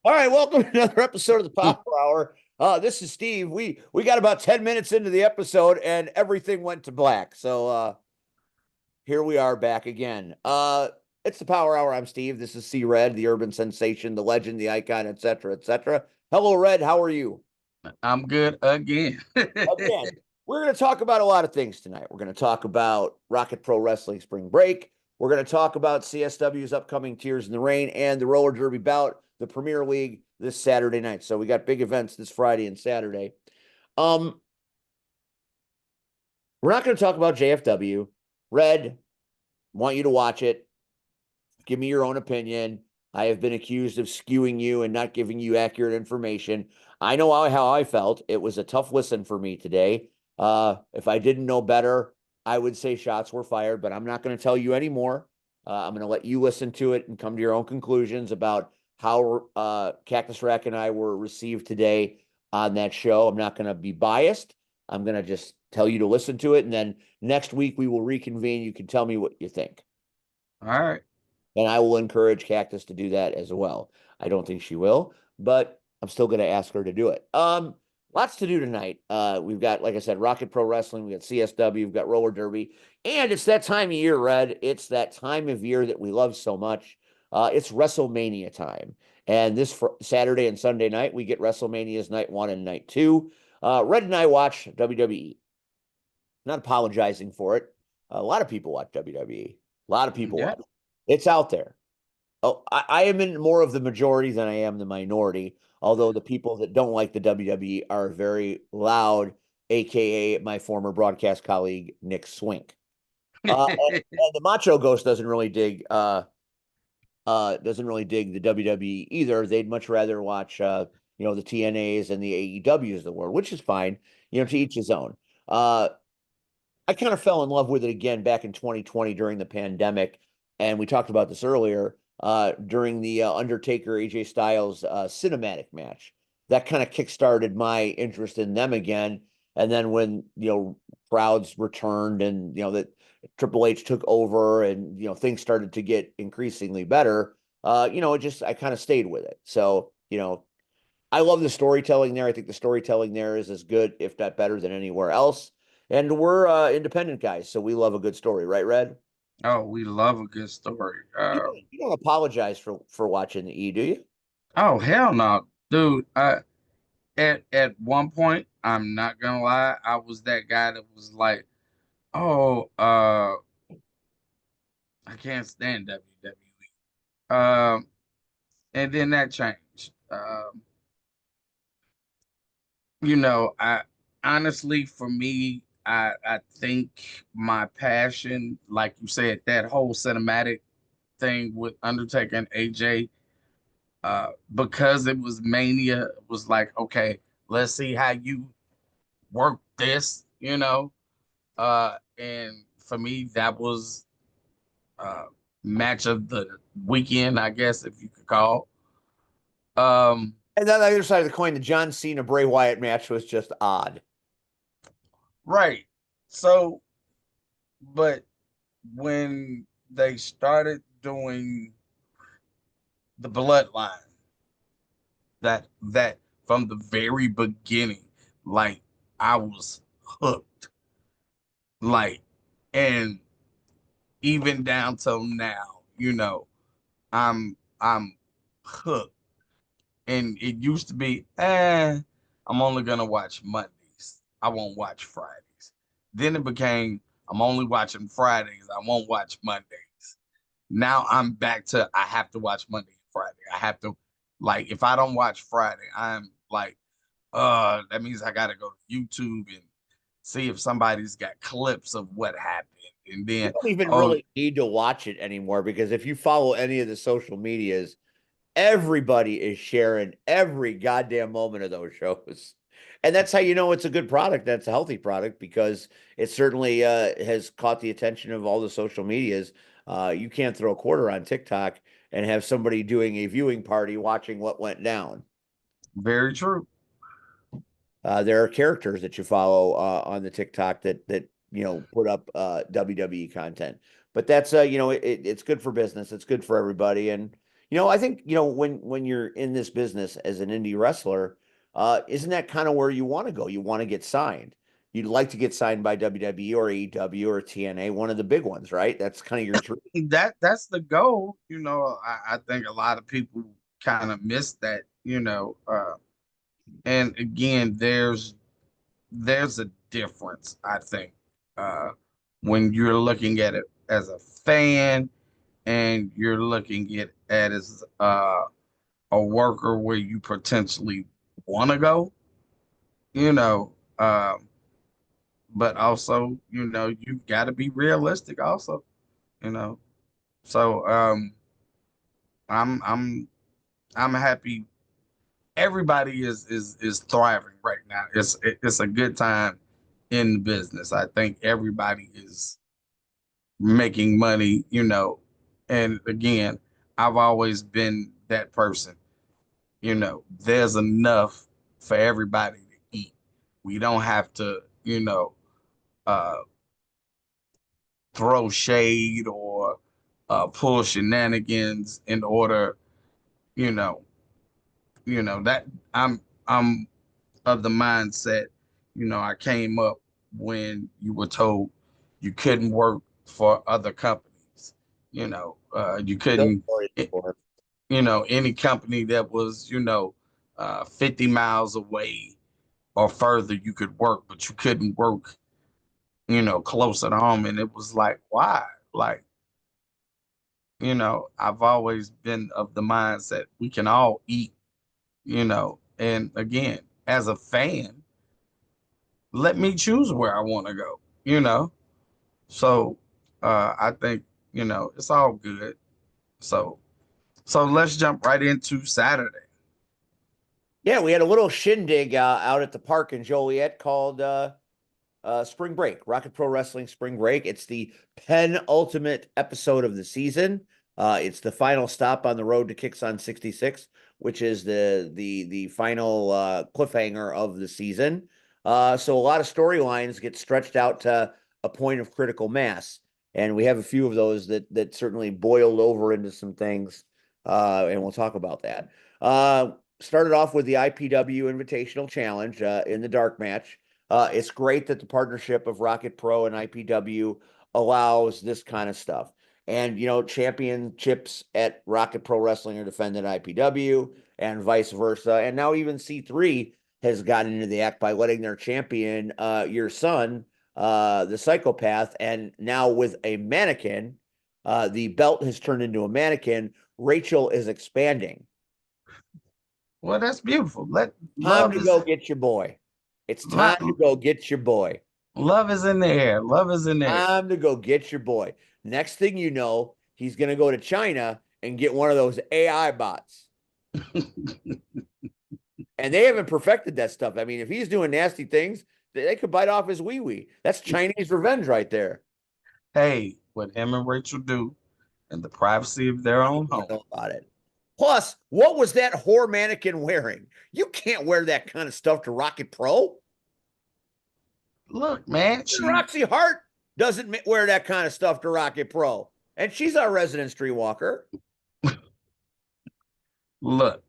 All right, welcome to another episode of the Power Hour. This is Steve. We got about 10 minutes into the episode and everything went to black. So here we are back again. It's the Power Hour. I'm Steve. This is C Red, the urban sensation, the legend, the icon, etc., etc. Hello, Red. How are you? I'm good again. Again, we're going to talk about a lot of things tonight. We're going to talk about Rocket Pro Wrestling Spring Break. We're going to talk about CSW's upcoming Tears in the Rain and the Roller Derby bout, the Premier League this Saturday night. So we got big events this Friday and Saturday. Um, we're not going to talk about JFW. Red, want you to watch it. Give me your own opinion. I have been accused of skewing you and not giving you accurate information. I know how I felt. It was a tough listen for me today. If I didn't know better, I would say shots were fired, but I'm not going to tell you anymore. I'm going to let you listen to it and come to your own conclusions about how Cactus Rack and I were received today on that show. I'm not going to be biased. I'm going to just tell you to listen to it. And then next week we will reconvene. You can tell me what you think. All right. And I will encourage Cactus to do that as well. I don't think she will, but I'm still going to ask her to do it. Lots to do tonight. We've got, like I said, Rocket Pro Wrestling. We got CSW. We've got Roller Derby, and it's that time of year, Red. It's that time of year that we love so much. It's WrestleMania time, and this Saturday and Sunday night we get WrestleMania's night 1 and night 2. Red and I watch WWE. Not apologizing for it. A lot of people watch WWE. A lot of people Yeah. watch. It's out there. Oh, I am in more of the majority than I am the minority, although the people that don't like the WWE are very loud, aka my former broadcast colleague, Nick Swink. And the Macho Ghost doesn't really dig the WWE either. They'd much rather watch the TNAs and the AEWs of the world, which is fine, to each his own. I kind of fell in love with it again back in 2020 during the pandemic. And we talked about this earlier during the Undertaker AJ Styles cinematic match. That kind of kickstarted my interest in them again. And then when, crowds returned and, that Triple H took over and, things started to get increasingly better, I kind of stayed with it. So, I love the storytelling there. I think the storytelling there is as good, if not better, than anywhere else. And we're independent guys, so we love a good story, right, Red? Oh, we love a good story. You don't apologize for watching the E, do you? Oh, hell no, dude. At one point, I'm not gonna lie, I was that guy that was like, oh, I can't stand WWE. And then that changed. I honestly, for me, I think my passion, like you said, that whole cinematic thing with Undertaker and AJ, because it was Mania, it was like, okay, let's see how you work this. And for me, that was uh match of the weekend, I guess, if you could call. Um, And then the other side of the coin, the John Cena Bray Wyatt match was just odd. right. So, but when they started doing the bloodline, that from the very beginning, like I was hooked. Like, and even down till now, I'm hooked. And it used to be, I'm only gonna watch Mondays. I won't watch Fridays. Then it became, I'm only watching Fridays. I won't watch Mondays. Now I'm back to, I have to watch Monday and Friday. I have to, like, if I don't watch Friday, I'm like, that means I gotta go to YouTube and see if somebody's got clips of what happened. And You then, don't even oh, really need to watch it anymore because if you follow any of the social medias, everybody is sharing every goddamn moment of those shows. And that's how you know it's a good product. That's a healthy product because it certainly has caught the attention of all the social medias. You can't throw a quarter on TikTok and have somebody doing a viewing party watching what went down. very true. There are characters that you follow on the TikTok that put up WWE content, but that's it's good for business. It's good for everybody, and I think, when you're in this business as an indie wrestler, isn't that kind of where you want to go? You want to get signed. You'd like to get signed by WWE or AEW or TNA, one of the big ones, right? That's kind of your dream. That's the goal. I think a lot of people kind of miss that. And again, there's a difference, I think, uh, when you're looking at it as a fan and you're looking at as a worker where you potentially want to go, you know, but also, you've got to be realistic also, you know. So I'm I'm happy. Everybody is thriving right now. It's a good time in the business. I think everybody is making money, And again, I've always been that person. There's enough for everybody to eat. We don't have to, uh, throw shade or pull shenanigans in order, you know, that I'm of the mindset, I came up when you were told you couldn't work for other companies. You Still couldn't, for it, for any company that was, 50 miles away or further, you could work, but you couldn't work, close at home. And it was like, why? Like, I've always been of the mindset we can all eat, and again, as a fan, let me choose where I want to go, So I think, it's all good. So let's jump right into Saturday. Yeah, we had a little shindig out at the park in Joliet called Spring Break, Rocket Pro Wrestling Spring Break. It's the penultimate episode of the season. It's the final stop on the road to Kicks on 66, which is the final cliffhanger of the season. So a lot of storylines get stretched out to a point of critical mass, and we have a few of those that certainly boiled over into some things, and we'll talk about that. Started off with the IPW Invitational Challenge in the dark match. It's great that the partnership of Rocket Pro and IPW allows this kind of stuff. And, championships at Rocket Pro Wrestling are defended at IPW and vice versa. And now even C3 has gotten into the act by letting their champion, your son, the psychopath, and now with a mannequin, the belt has turned into a mannequin. Rachel is expanding. Well, that's beautiful. Let Time love to is go get your boy. It's time to lo- go get your boy. love is in the air. Love is in the air. Time to go get your boy. Next thing you know, he's going to go to China and get one of those AI bots. And they haven't perfected that stuff. I mean, if he's doing nasty things, they could bite off his wee wee. That's Chinese revenge right there. Hey, what him and Rachel do in the privacy of their I don't own even home. know about it. Plus, what was that whore mannequin wearing? You can't wear that kind of stuff to Rocket Pro. Look, man, Roxy Hart doesn't wear that kind of stuff to Rocket Pro. And she's our resident streetwalker. look,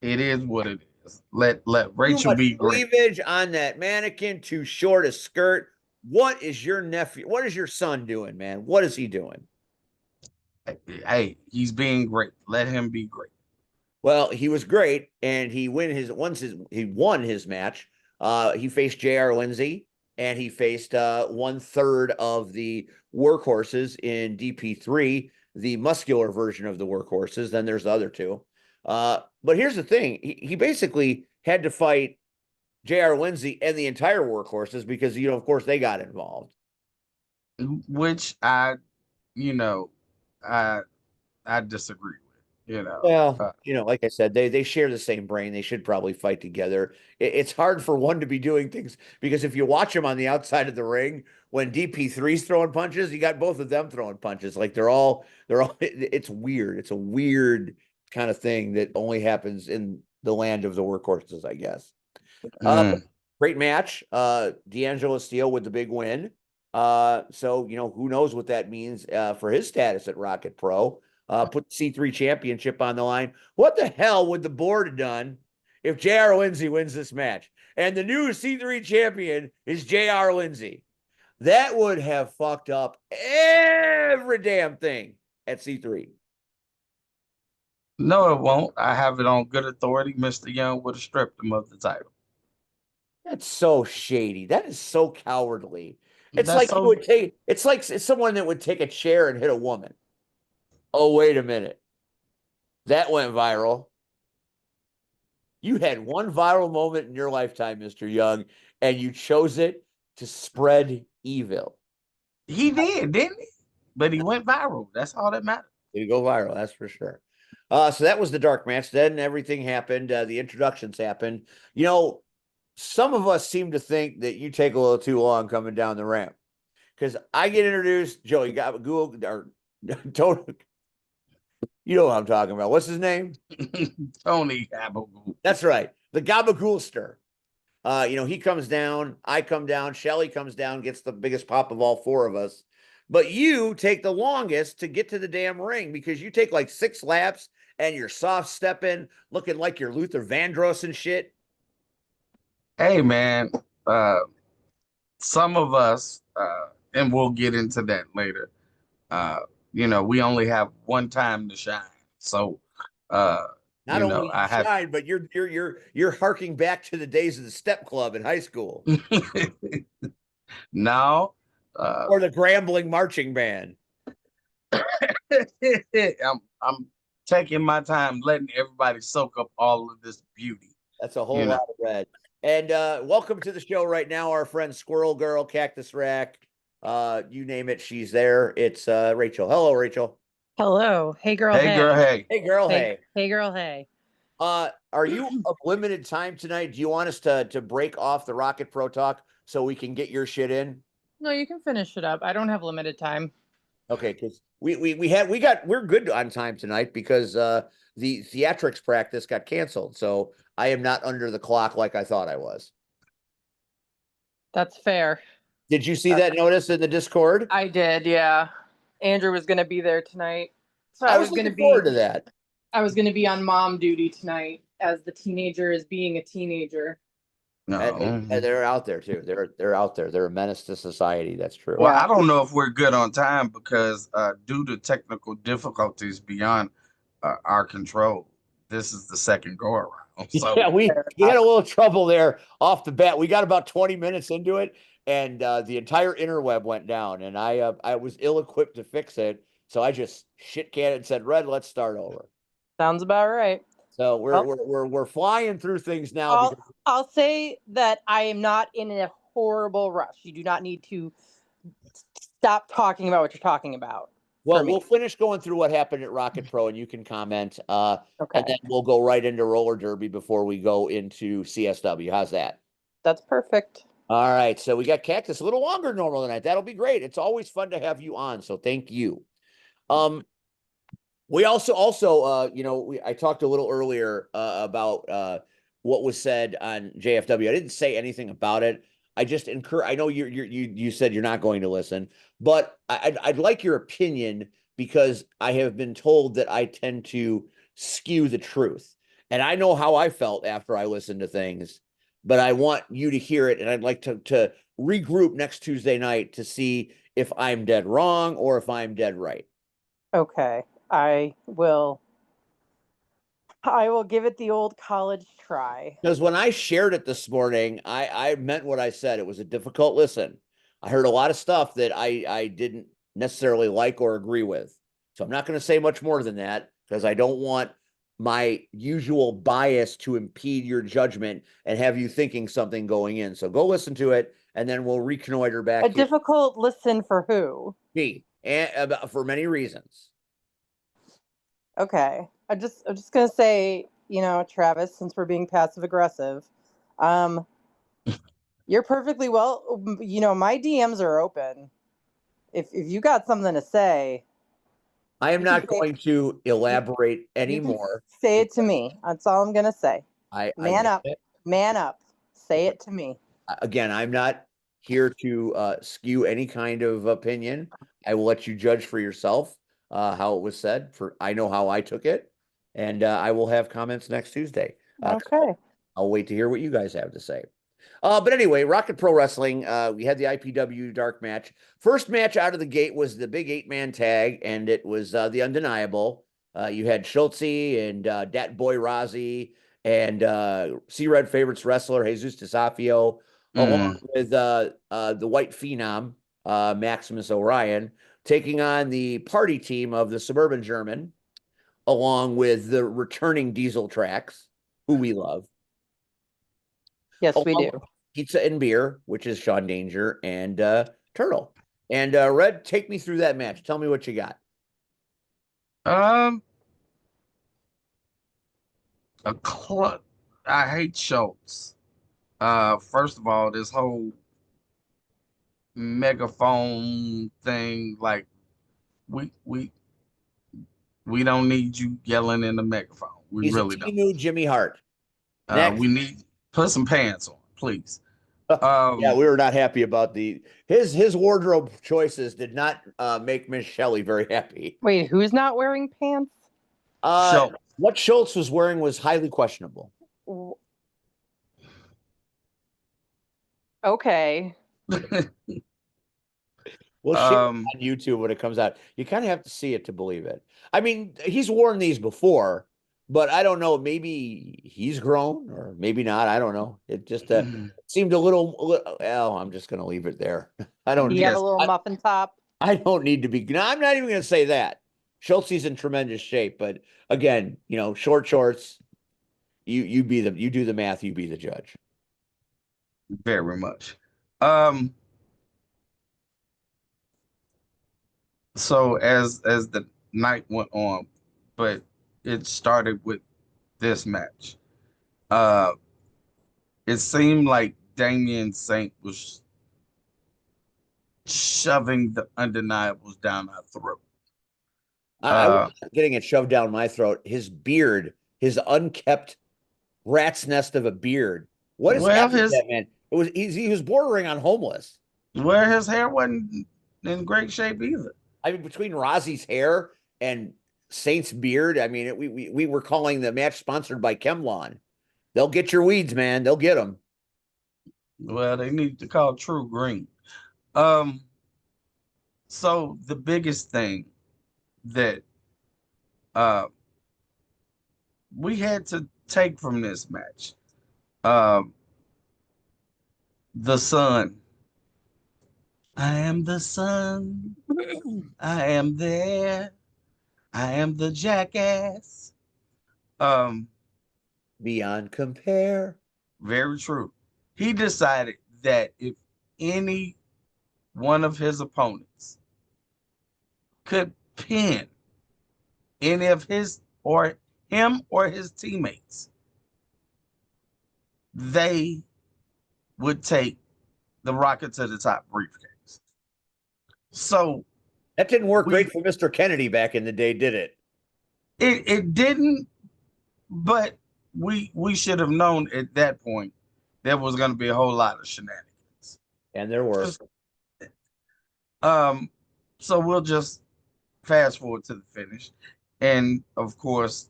it is what it is. Let Too Rachel much be great. cleavage on that mannequin, too short a skirt. What is your nephew? What is your son doing, man? What is he doing? Hey, he's being great. Let him be great. Well, he was great, and he won his match. He faced J.R. Lindsay, and he faced 1/3 of the workhorses in DP3, the muscular version of the workhorses. Then there's the other two. But here's the thing: he basically had to fight J.R. Lindsay and the entire workhorses because of course, they got involved. Which you know, I I disagree with. Well, like I said, they share the same brain. They should probably fight together. It's hard for one to be doing things because if you watch them on the outside of the ring, when DP3's throwing punches, you got both of them throwing punches. Like they're all. It's weird. It's a weird kind of thing that only happens in the land of the workhorses, I guess. Mm. Great match. D'Angelo Steele with the big win. So who knows what that means for his status at Rocket Pro. put the C3 championship on the line. What the hell would the board have done if J.R. Lindsay wins this match? And the new C3 champion is J.R. Lindsay. That would have fucked up every damn thing at C3. No, it won't. I have it on good authority. Mr. Young would have stripped him of the title. That's so shady. That is so cowardly. It's That's like you so. would take, it's like someone that would take a chair and hit a woman. Oh, wait a minute. That went viral. You had one viral moment in your lifetime, Mr. Young, and you chose it to spread evil. He did, didn't he? But he went viral. That's all that matters. Did go viral, that's for sure. So that was the dark match. Then everything happened. The introductions happened. You know, some of us seem to think that you take a little too long coming down the ramp. Because I get introduced, Joey got Google or Tony. You know what I'm talking about. What's his name? Tony Abagool. That's right. The Gabagoolster. He comes down, I come down, Shelly comes down, gets the biggest pop of all four of us. But you take the longest to get to the damn ring because you take like 6 laps and you're soft stepping, looking like you're Luther Vandross and shit. Hey, man. Some of us, and we'll get into that later. We only have one time to shine. So, uh, Not only I have. shine, but you're harking back to the days of the step club in high school Now, or the Grambling marching band. I'm taking my time, letting everybody soak up all of this beauty. That's a whole lot of red. And welcome to the show right now, our friend Squirrel Girl, Cactus Rack, you name it, she's there. It's Rachel. Hello, Rachel. Hello. Hey girl, Hey, hey. girl, hey. Hey, girl, hey. Hey girl, hey. Are you of limited time tonight? Do you want us to break off the Rocket Pro Talk so we can get your shit in? No, you can finish it up. I don't have limited time. Okay, because we're good on time tonight because the theatrics practice got canceled. So I am not under the clock like I thought I was. That's fair. Did you see that notice in the Discord? I did, yeah. Andrew was gonna be there tonight. So I was looking forward to that. I was gonna be on mom duty tonight as the teenager is being a teenager. No, and they're out there too. They're out there. They're a menace to society. That's true. Well, I don't know if we're good on time because due to technical difficulties beyond our control, this is the second go around. So yeah, we had a little trouble there off the bat. We got about 20 minutes into it, and the entire interweb went down, and I was ill-equipped to fix it, so I just shit canned and said, "Red, let's start over." Sounds about right. So we're flying through things now. I'll say that I am not in a horrible rush. You do not need to stop talking about what you're talking about. Well, we'll finish going through what happened at Rocket Pro, and you can comment. Okay. And then we'll go right into roller derby before we go into CSW. How's that? That's perfect. All right. So we got Cactus a little longer than normal tonight. That'll be great. It's always fun to have you on. So thank you. We also, I talked a little earlier about what was said on JFW. I didn't say anything about it. I just encourage. I know you said you're not going to listen, but I'd like your opinion because I have been told that I tend to skew the truth, and I know how I felt after I listened to things, but I want you to hear it, and I'd like to regroup next Tuesday night to see if I'm dead wrong or if I'm dead right. Okay. I will give it the old college try. Because when I shared it this morning, I meant what I said. It was a difficult listen. I heard a lot of stuff that I didn't necessarily like or agree with. So I'm not going to say much more than that because I don't want my usual bias to impede your judgment and have you thinking something going in. So go listen to it, and then we'll reconnoiter back. A difficult listen for who? Me, and for many reasons. Okay. I'm just gonna say, Travis, since we're being passive aggressive, you're perfectly well. My DMs are open. If you got something to say, I am not going to elaborate anymore. Say it to me. That's all I'm gonna say. Man up. Man up. Say it to me. Again, I'm not here to skew any kind of opinion. I will let you judge for yourself. how it was said. I know how I took it, and I will have comments next Tuesday. Okay. I'll wait to hear what you guys have to say. But anyway, Rocket Pro Wrestling, we had the IPW dark match. First match out of the gate was the big 8-man tag, and it was the undeniable. You had Schultze and Dat Boy Rozzy and Sea Red Favorites wrestler Jesus Desafio, along with the White Phenom, Maximus Orion, taking on the party team of the Suburban German, along with the returning Diesel Tracks, who we love. Yes, we do. Pizza and Beer, which is Sean Danger and Turtle. And Red, take me through that match. Tell me what you got. I hate Schultz. First of all, this whole megaphone thing, like we don't need you yelling in the megaphone. We He's really a don't. Timu Jimmy Hart. Next. We need put some pants on, please. Yeah, we were not happy about his wardrobe choices did not make Miss Shelley very happy. Wait, who's not wearing pants? Schultz. What Schultz was wearing was highly questionable. Okay. We'll share it on YouTube when it comes out. You kind of have to see it to believe it. I mean, he's worn these before, but I don't know. Maybe he's grown or maybe not. I don't know. It just seemed a little. Well, I'm just going to leave it there. I don't. You have a little muffin top. I don't need to be. No, I'm not even going to say that. Schultze's in tremendous shape, but again, short shorts. You do the math. You be the judge. Very much. So as the night went on, but it started with this match. It seemed like Damian Saint was shoving the undeniables down our throat. I was getting it shoved down my throat. His beard, his unkept rat's nest of a beard. What is happening to that man? He was bordering on homeless. Well, his hair wasn't in great shape either. I mean, between Rozzy's hair and Saint's beard, I mean, we were calling the match sponsored by Chemlon. They'll get your weeds, man. They'll get them. Well, they need to call True Green. So the biggest thing that we had to take from this match, the sun. I am the sun. I am there. I am the jackass. Beyond compare. Very true. He decided that if any one of his opponents could pin any of his or him or his teammates, they would take the Rocket to the Top briefcase. So that didn't work great for Mr. Kennedy back in the day, did it? It didn't, but we should have known at that point there was going to be a whole lot of shenanigans. And there were. So we'll just fast forward to the finish. And of course,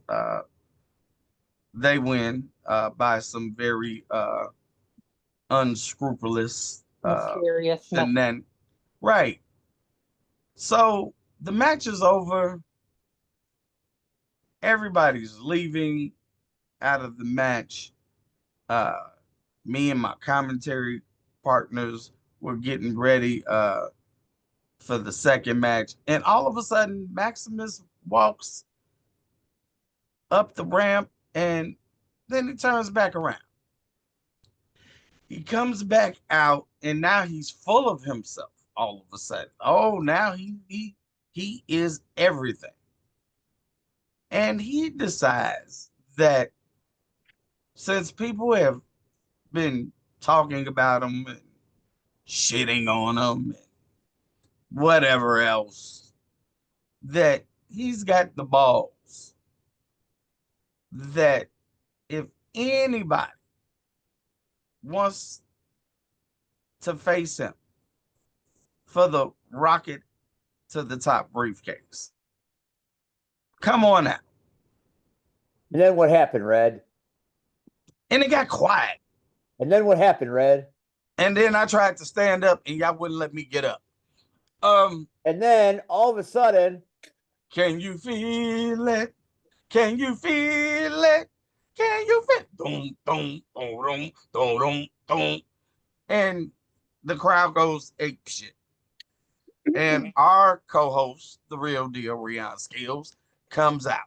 they win by some very unscrupulous mysterious right. So the match is over. Everybody's leaving out of the match. Me and my commentary partners were getting ready for the second match. And all of a sudden, Maximus walks up the ramp and then he turns back around. He comes back out and now he's full of himself all of a sudden. Oh, now he is everything. And he decides that since people have been talking about him and shitting on him and whatever else, that he's got the balls that if anybody wants to face him for the Rocket to the Top briefcase, Come on now. And then what happened, Red? And it got quiet. And then what happened, Red? And then I tried to stand up and y'all wouldn't let me get up. And then all of a sudden, Can you feel it? Can you feel it? Can you feel it? Dum, dum, dum, dum, dum, dum, dum. And the crowd goes ape shit. And our co-host, the real deal, Rion Skills, comes out.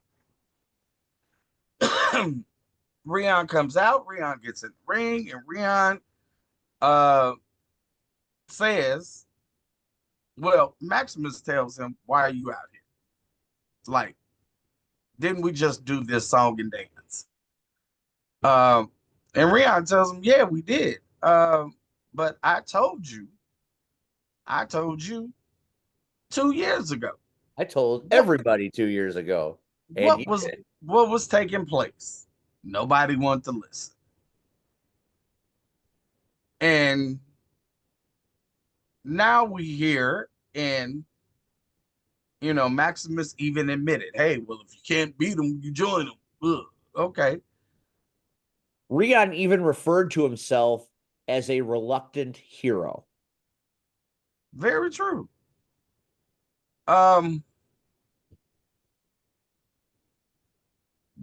Rion comes out, Rion gets in the ring, and Rion says, well, Maximus tells him, why are you out here? Like, didn't we just do this song and dance? And Rion tells him, yeah, we did. But I told you 2 years ago. I told What, everybody 2 years ago. And he did. what was taking place? Nobody wanted to listen. And now we hear, and Maximus even admitted, hey, well, if you can't beat him, you join him. Ugh, okay. Rion even referred to himself as a reluctant hero. Very true.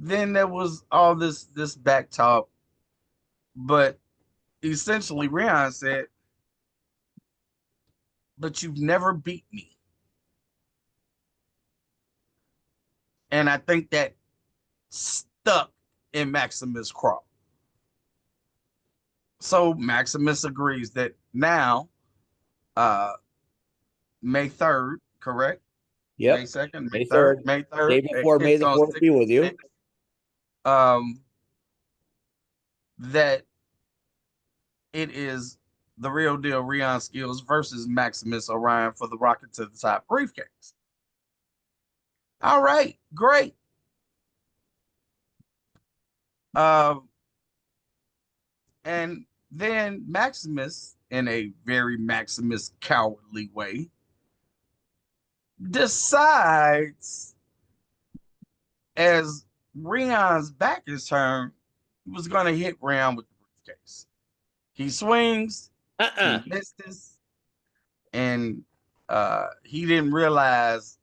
Then there was all this back talk, but essentially Rion said, but you've never beat me. And I think that stuck in Maximus' craw. So Maximus agrees that now, May 3rd, correct? Yep. May 2nd, May May 3rd, 3rd. May 3rd. Day before May It's the on 4th be with you. 66. That it is the real deal Rion Skills versus Maximus Orion for the Rocket to the Top briefcase. All right, great. And then Maximus, in a very Maximus cowardly way, decides as Rion's back is turned, he was going to hit Rion with the briefcase. He swings, he misses, and he didn't realize,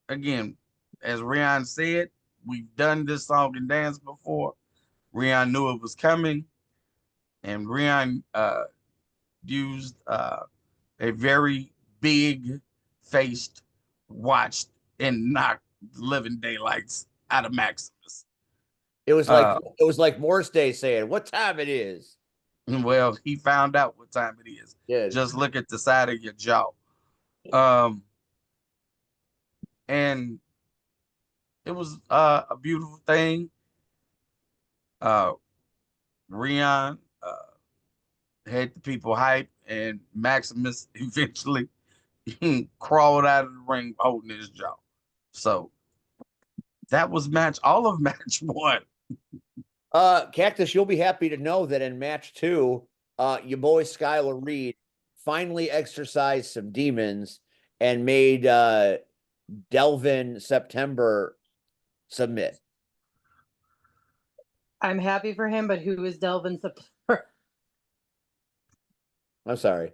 again, as Rion said, we've done this song and dance before. Rion knew it was coming, and Rion used a very big faced watch and knocked the living daylights out of Maximus. It was like Morse Day saying, "What time it is?" Well, he found out what time it is. Yeah. Just look at the side of your jaw. And it was a beautiful thing. Rion had the people hype, and Maximus eventually crawled out of the ring holding his jaw. So that was all of match 1. Cactus, you'll be happy to know that in match 2, your boy Skylar Reed finally exercised some demons and made Delvin September submit. I'm happy for him, but who is Delvin September? I'm sorry.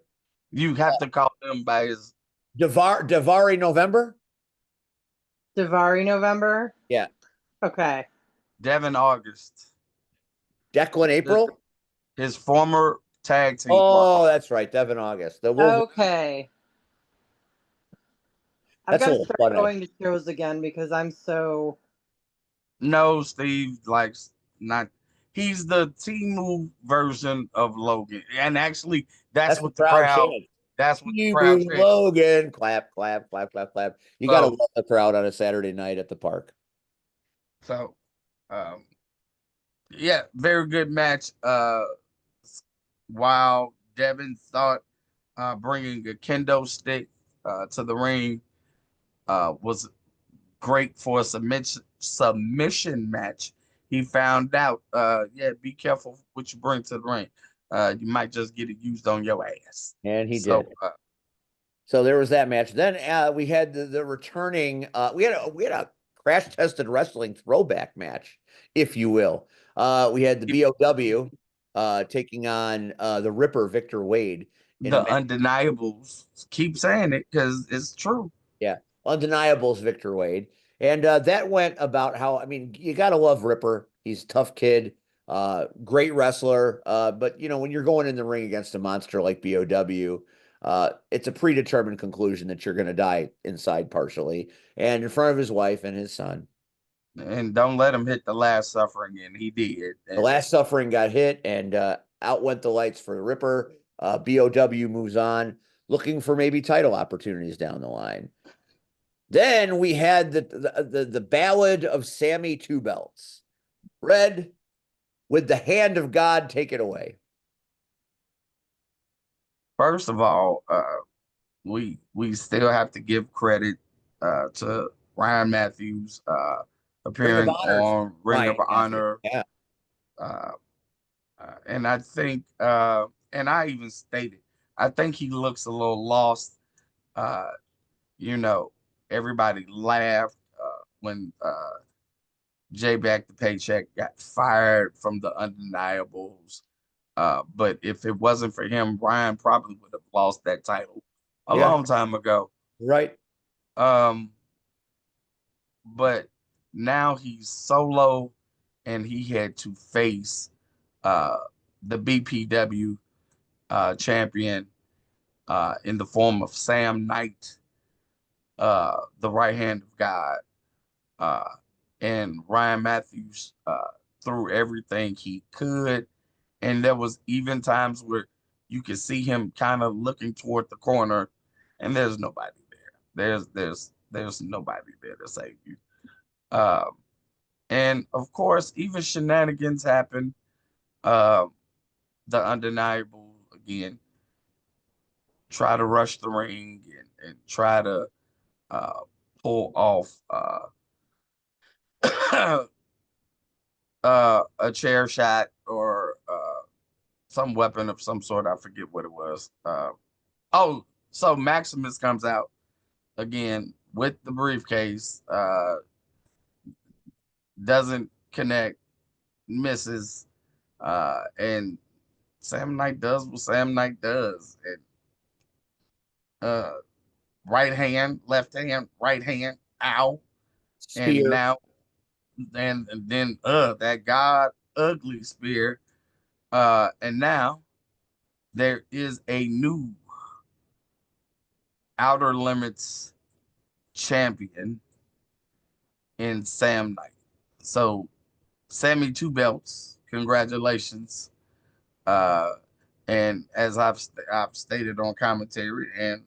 You have to call him by his Davari November? Davari November? Yeah. Okay. Devin August. Declan April? His former tag team. Oh, that's right. Devin August. Okay. I've That's got a to little start funny. going to shows again because I'm so. No, Steve likes not. He's the Timu version of Logan, and actually, that's what the crowd. chants. That's what the You crowd. Logan, clap, clap, clap, clap, clap. You got to love the crowd on a Saturday night at the park. So, yeah, very good match. While Devin thought bringing a kendo stick to the ring was great for a submission match, he found out, yeah, be careful what you bring to the ring. You might just get it used on your ass. And he did. So there was that match. Then we had the returning. We had a crash tested wrestling throwback match, if you will. We had the BOW taking on the Ripper Victor Wade in a The match. undeniables. Keep saying it because it's true. Yeah, undeniables Victor Wade. And that went about how, I mean, you got to love Ripper. He's a tough kid, great wrestler. But, when you're going in the ring against a monster like BOW, it's a predetermined conclusion that you're going to die inside partially and in front of his wife and his son. And don't let him hit the last suffering, and he did. The And last suffering got hit, and out went the lights for the Ripper. BOW moves on, looking for maybe title opportunities down the line. Then we had the Ballad of Sammy Two Belts. Red, with the hand of God, take it away. first of all, we still have to give credit to Ryan Matthews Ring of appearing Honor's on Ring of Ryan Matthews. Honor. Yeah. Uh, and I think, and I even stated, I think he looks a little lost. Uh, you know, everybody laughed when J Back the Paycheck got fired from the Undeniables. But if it wasn't for him, Ryan probably would have lost that title a Yeah. long time ago. Right. Um, but now he's solo and he had to face uh, the BPW champion in the form of Sam Knight, the right hand of God. Uh, and Ryan Matthews threw everything he could. And there was even times where you could see him kind of looking toward the corner, and there's nobody there. There's nobody there to save you. Um, and of course, even shenanigans happen. Uh, the undeniable again try to rush the ring and try to uh, pull off a chair shot or some weapon of some sort. I forget what it was. Oh, so Maximus comes out again with the briefcase, doesn't connect, misses, and Sam Knight does what Sam Knight does. And right hand, left hand, right hand, ow. And Spear. now and then that god ugly spear. And now there is a new Outer Limits champion in Sam Knight. So Sammy Two Belts, congratulations. Uh, and as I've stated on commentary and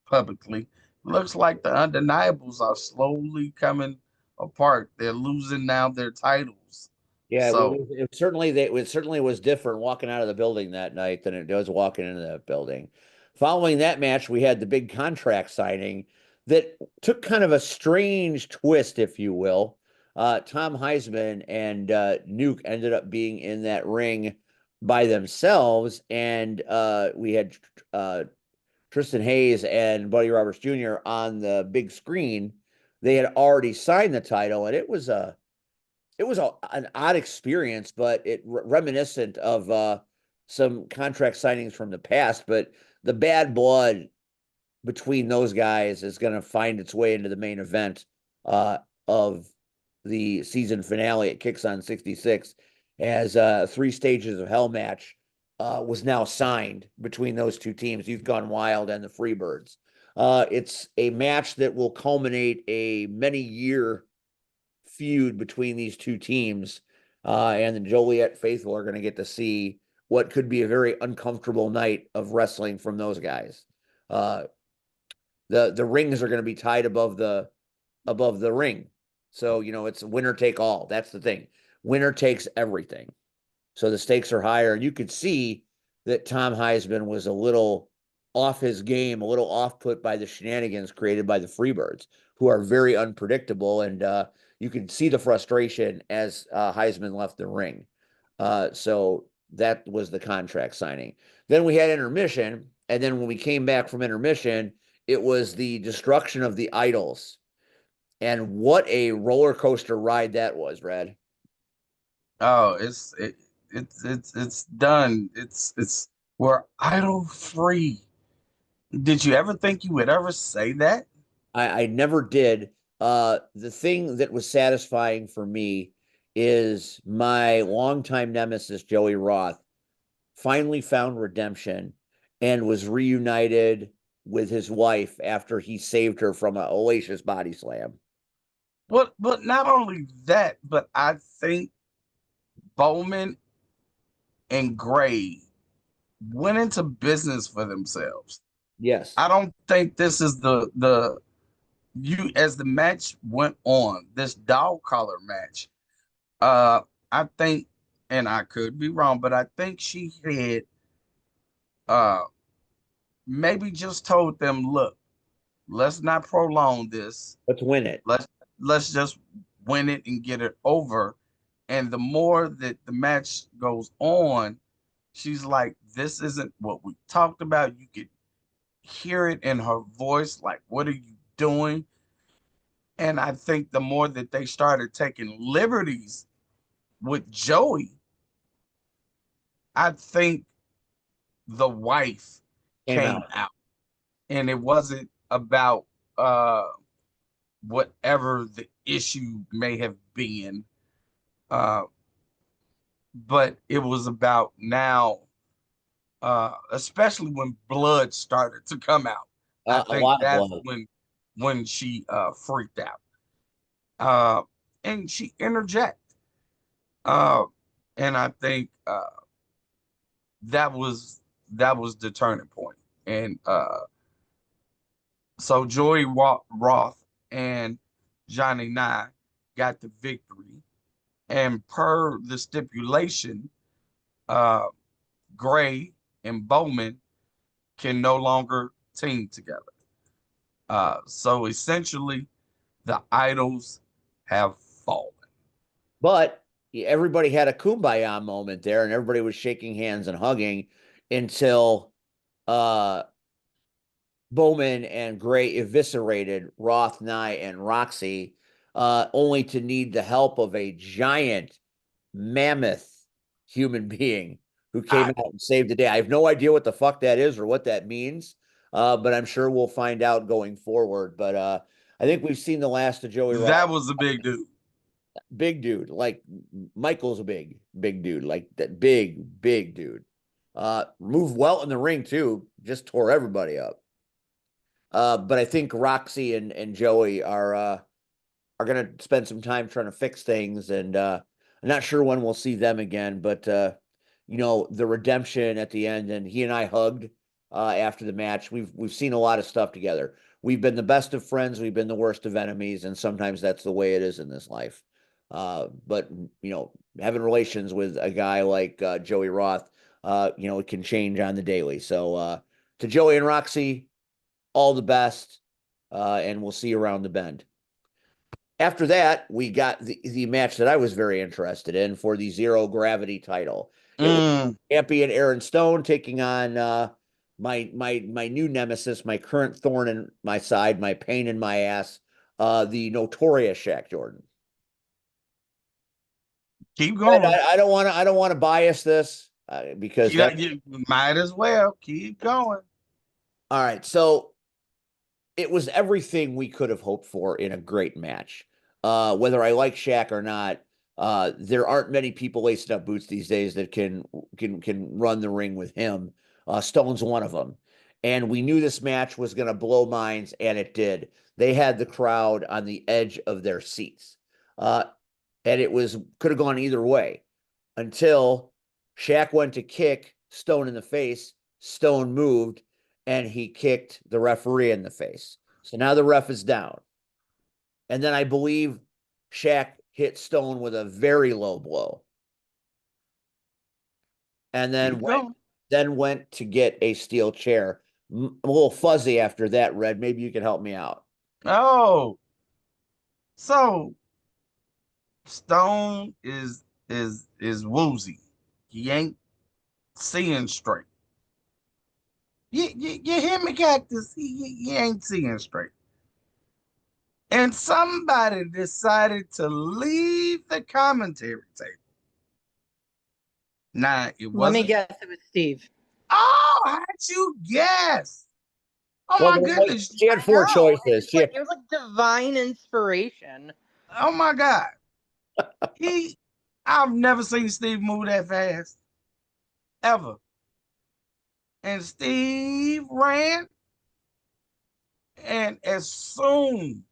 publicly, looks like the undeniables are slowly coming apart. They're losing now their titles. Yeah, So it certainly was different walking out of the building that night than it was walking into that building. Following that match, we had the big contract signing that took kind of a strange twist, if you will. Tom Heisman and Nuke ended up being in that ring by themselves, and we had Tristan Hayes and Buddy Roberts Jr. on the big screen. They had already signed the title, and an odd experience, but it reminiscent of some contract signings from the past. But the bad blood between those guys is going to find its way into the main event of the season finale. It kicks on 66 as three stages of hell match was now signed between those two teams, Youth Gone Wild and the Freebirds. It's a match that will culminate a many-year feud between these two teams. And the Joliet faithful are going to get to see what could be a very uncomfortable night of wrestling from those guys. Uh, the rings are going to be tied above the ring. So, it's winner take all. That's the thing. Winner takes everything. So the stakes are higher. And you could see that Tom Heisman was a little off his game, a little off put by the shenanigans created by the Freebirds, who are very unpredictable. And you can see the frustration as Heisman left the ring. So that was the contract signing. Then we had intermission. And then when we came back from intermission, it was the destruction of the idols. And what a roller coaster ride that was, Red. Oh, it's done. It's we're idol free. Did you ever think you would ever say that? I never did. The thing that was satisfying for me is my longtime nemesis, Joey Roth, finally found redemption and was reunited with his wife after he saved her from a hellacious body slam. But not only that, but I think Bowman and Gray went into business for themselves. Yes. I don't think this is the you as the match went on, this dog collar match. Uh I think, and I could be wrong, but I think she had uh maybe just told them, look, let's not prolong this. Let's win it. Let's just win it and get it over. And the more that the match goes on, she's like, this isn't what we talked about. You could hear it in her voice, like, what are you doing? And I think the more that they started taking liberties with Joey, I think the wife Came came out. out. And it wasn't about uh whatever the issue may have been. Uh but it was about now, especially when blood started to come out. I A think lot of that's blood. when she freaked out. Uh and she interjected. Uh and I think that was the turning point. And so Joey Roth and Johnny Nye got the victory. And per the stipulation, uh, Gray and Bowman can no longer team together. So essentially, the idols have fallen. But everybody had a kumbaya moment there, and everybody was shaking hands and hugging until uh, Bowman and Gray eviscerated Roth, Nye, and Roxy, only to need the help of a giant mammoth human being who came I, out and saved the day. I have no idea what the fuck that is or what that means, but I'm sure we'll find out going forward. But I think we've seen the last of Joey Roth. that was a big dude. Big dude, like Michael's a big dude, like that big dude. Moved well in the ring too, just tore everybody up. But I think Roxy and Joey are going to spend some time trying to fix things. And I'm not sure when we'll see them again, but the redemption at the end, and he and I hugged after the match. We've seen a lot of stuff together. We've been the best of friends. We've been the worst of enemies, and sometimes that's the way it is in this life. But having relations with a guy like Joey Roth, it can change on the daily. So to Joey and Roxy, all the best, and we'll see you around the bend. After that, we got the match that I was very interested in for the zero gravity title. It was Mm, champion Aaron Stone taking on my new nemesis, my current thorn in my side, my pain in my ass, the notorious Shaq Jordan. keep But going. I don't want to bias this because that. You might as well keep going. All right, so it was everything we could have hoped for in a great match. Whether I like Shaq or not, there aren't many people lacing up boots these days that can run the ring with him. Stone's one of them, and we knew this match was going to blow minds, and it did. They had the crowd on the edge of their seats, uh, and it was could have gone either way until Shaq went to kick Stone in the face. Stone moved and he kicked the referee in the face. So now the ref is down. And then I believe Shaq hit Stone with a very low blow. And Keep going. then went to get a steel chair. I'm a little fuzzy after that, Red. Maybe you can help me out. Oh, so Stone is woozy. He ain't seeing straight. You hear me, Cactus? He ain't seeing straight. And somebody decided to leave the commentary table. Nah, it Let me wasn't. guess, it was Steve. Oh, how'd you guess? Oh Well, my goodness. she had four No, choices. it was like divine inspiration. Oh my God. I've never seen Steve move that fast. Ever. And Steve ran, and as soon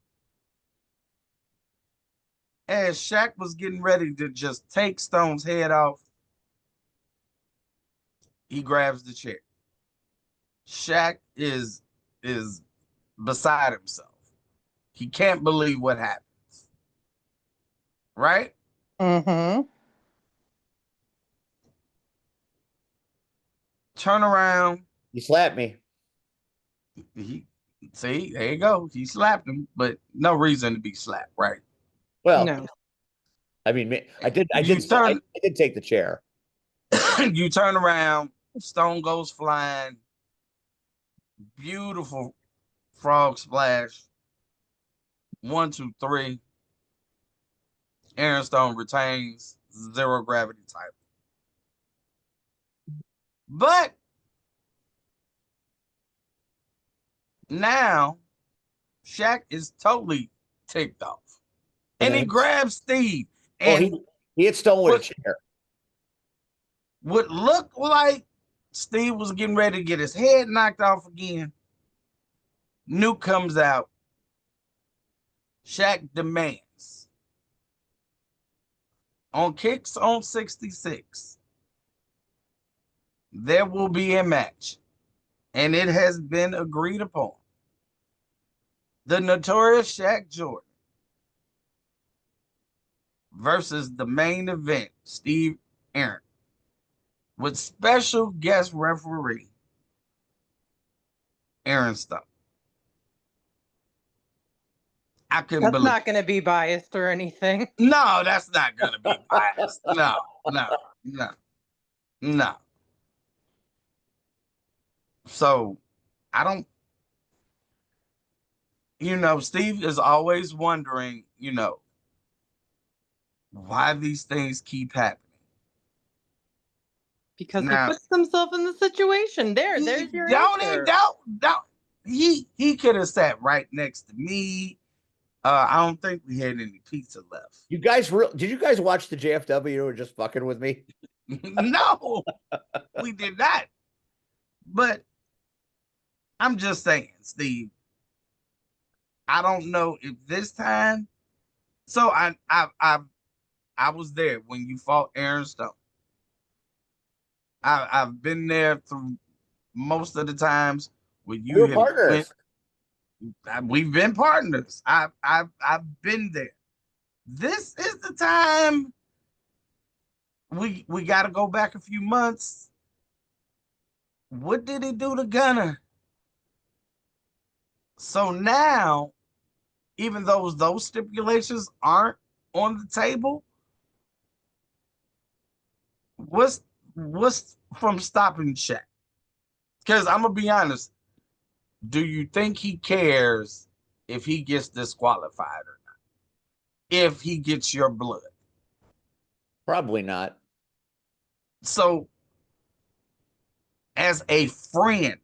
as Shaq was getting ready to just take Stone's head off, he grabs the chair. Shaq is beside himself. He can't believe what happens. Right? Mm-hmm. Turn around. You slapped me. He see, there you go. He slapped him, but no reason to be slapped, right? Well, No. I mean, I did take the chair. You turn around, Stone goes flying. Beautiful frog splash. 1, 2, 3. Aaron Stone retains zero gravity title. But now Shaq is totally ticked off. And he grabs Steve. And he hit Stone with a chair. What looked like Steve was getting ready to get his head knocked off again. Nuke comes out. Shaq demands. On kicks on 66, there will be a match. And it has been agreed upon. The Notorious Shaq Jordan versus the main event, Steve Aaron, with special guest referee Aaron Stone. I couldn't That's believe not going to be biased or anything. No, that's not going to be biased. No. So I don't, Steve is always wondering, why these things keep happening. Because he puts himself in the situation. There's your answer. Don't. He could have sat right next to me. I don't think we had any pizza left. Did you guys watch the JFW or just fucking with me? No, we did not. But I'm just saying, Steve, I don't know if this time. So I was there when you fought Aaron Stone. I've been there through most of the times when you have partners. We've been partners. I've been there. This is the time we got to go back a few months. What did he do to Gunner? So now, even though those stipulations aren't on the table, what's from stopping Shaq? Because I'm gonna be honest, do you think he cares if he gets disqualified or not? If he gets your blood? Probably not. So, as a friend,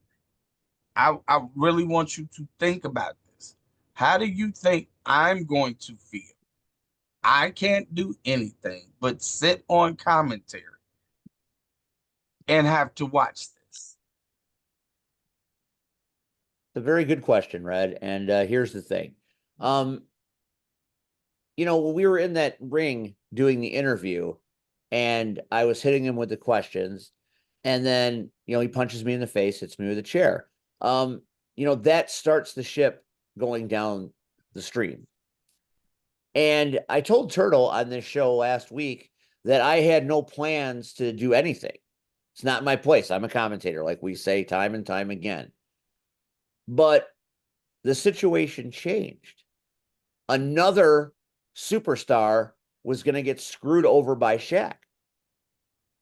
I really want you to think about this. How do you think I'm going to feel? I can't do anything but sit on commentary and have to watch this. It's a very good question, Red. And here's the thing. When we were in that ring doing the interview and I was hitting him with the questions, and then, he punches me in the face, hits me with a chair. That starts the ship going down the stream. And I told Turtle on this show last week that I had no plans to do anything. It's not my place. I'm a commentator, like we say time and time again. But the situation changed. Another superstar was going to get screwed over by Shaq.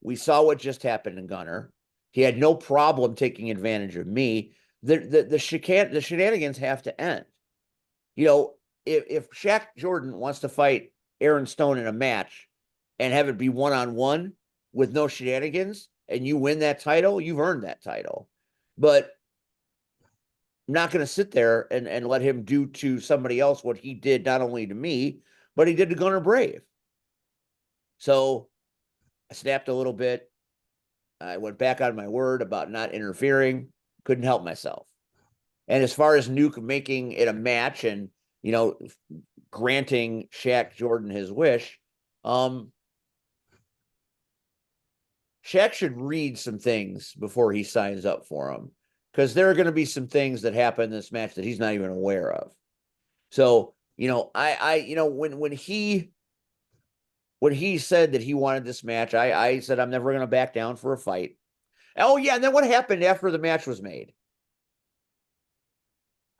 We saw what just happened in Gunner. He had no problem taking advantage of me. The shenanigans have to end. You know, if Shaq Jordan wants to fight Aaron Stone in a match and have it be one-on-one with no shenanigans, and you win that title, you've earned that title. But I'm not going to sit there and let him do to somebody else what he did not only to me, but he did to Gunnar Brave. So I snapped a little bit. I went back on my word about not interfering. Couldn't help myself. And as far as Nuke making it a match and, you know, granting Shaq Jordan his wish, Shaq should read some things before he signs up for him, because there are going to be some things that happen in this match that he's not even aware of. So, you know, when he said that he wanted this match, I said I'm never going to back down for a fight. Oh yeah, and then what happened after the match was made?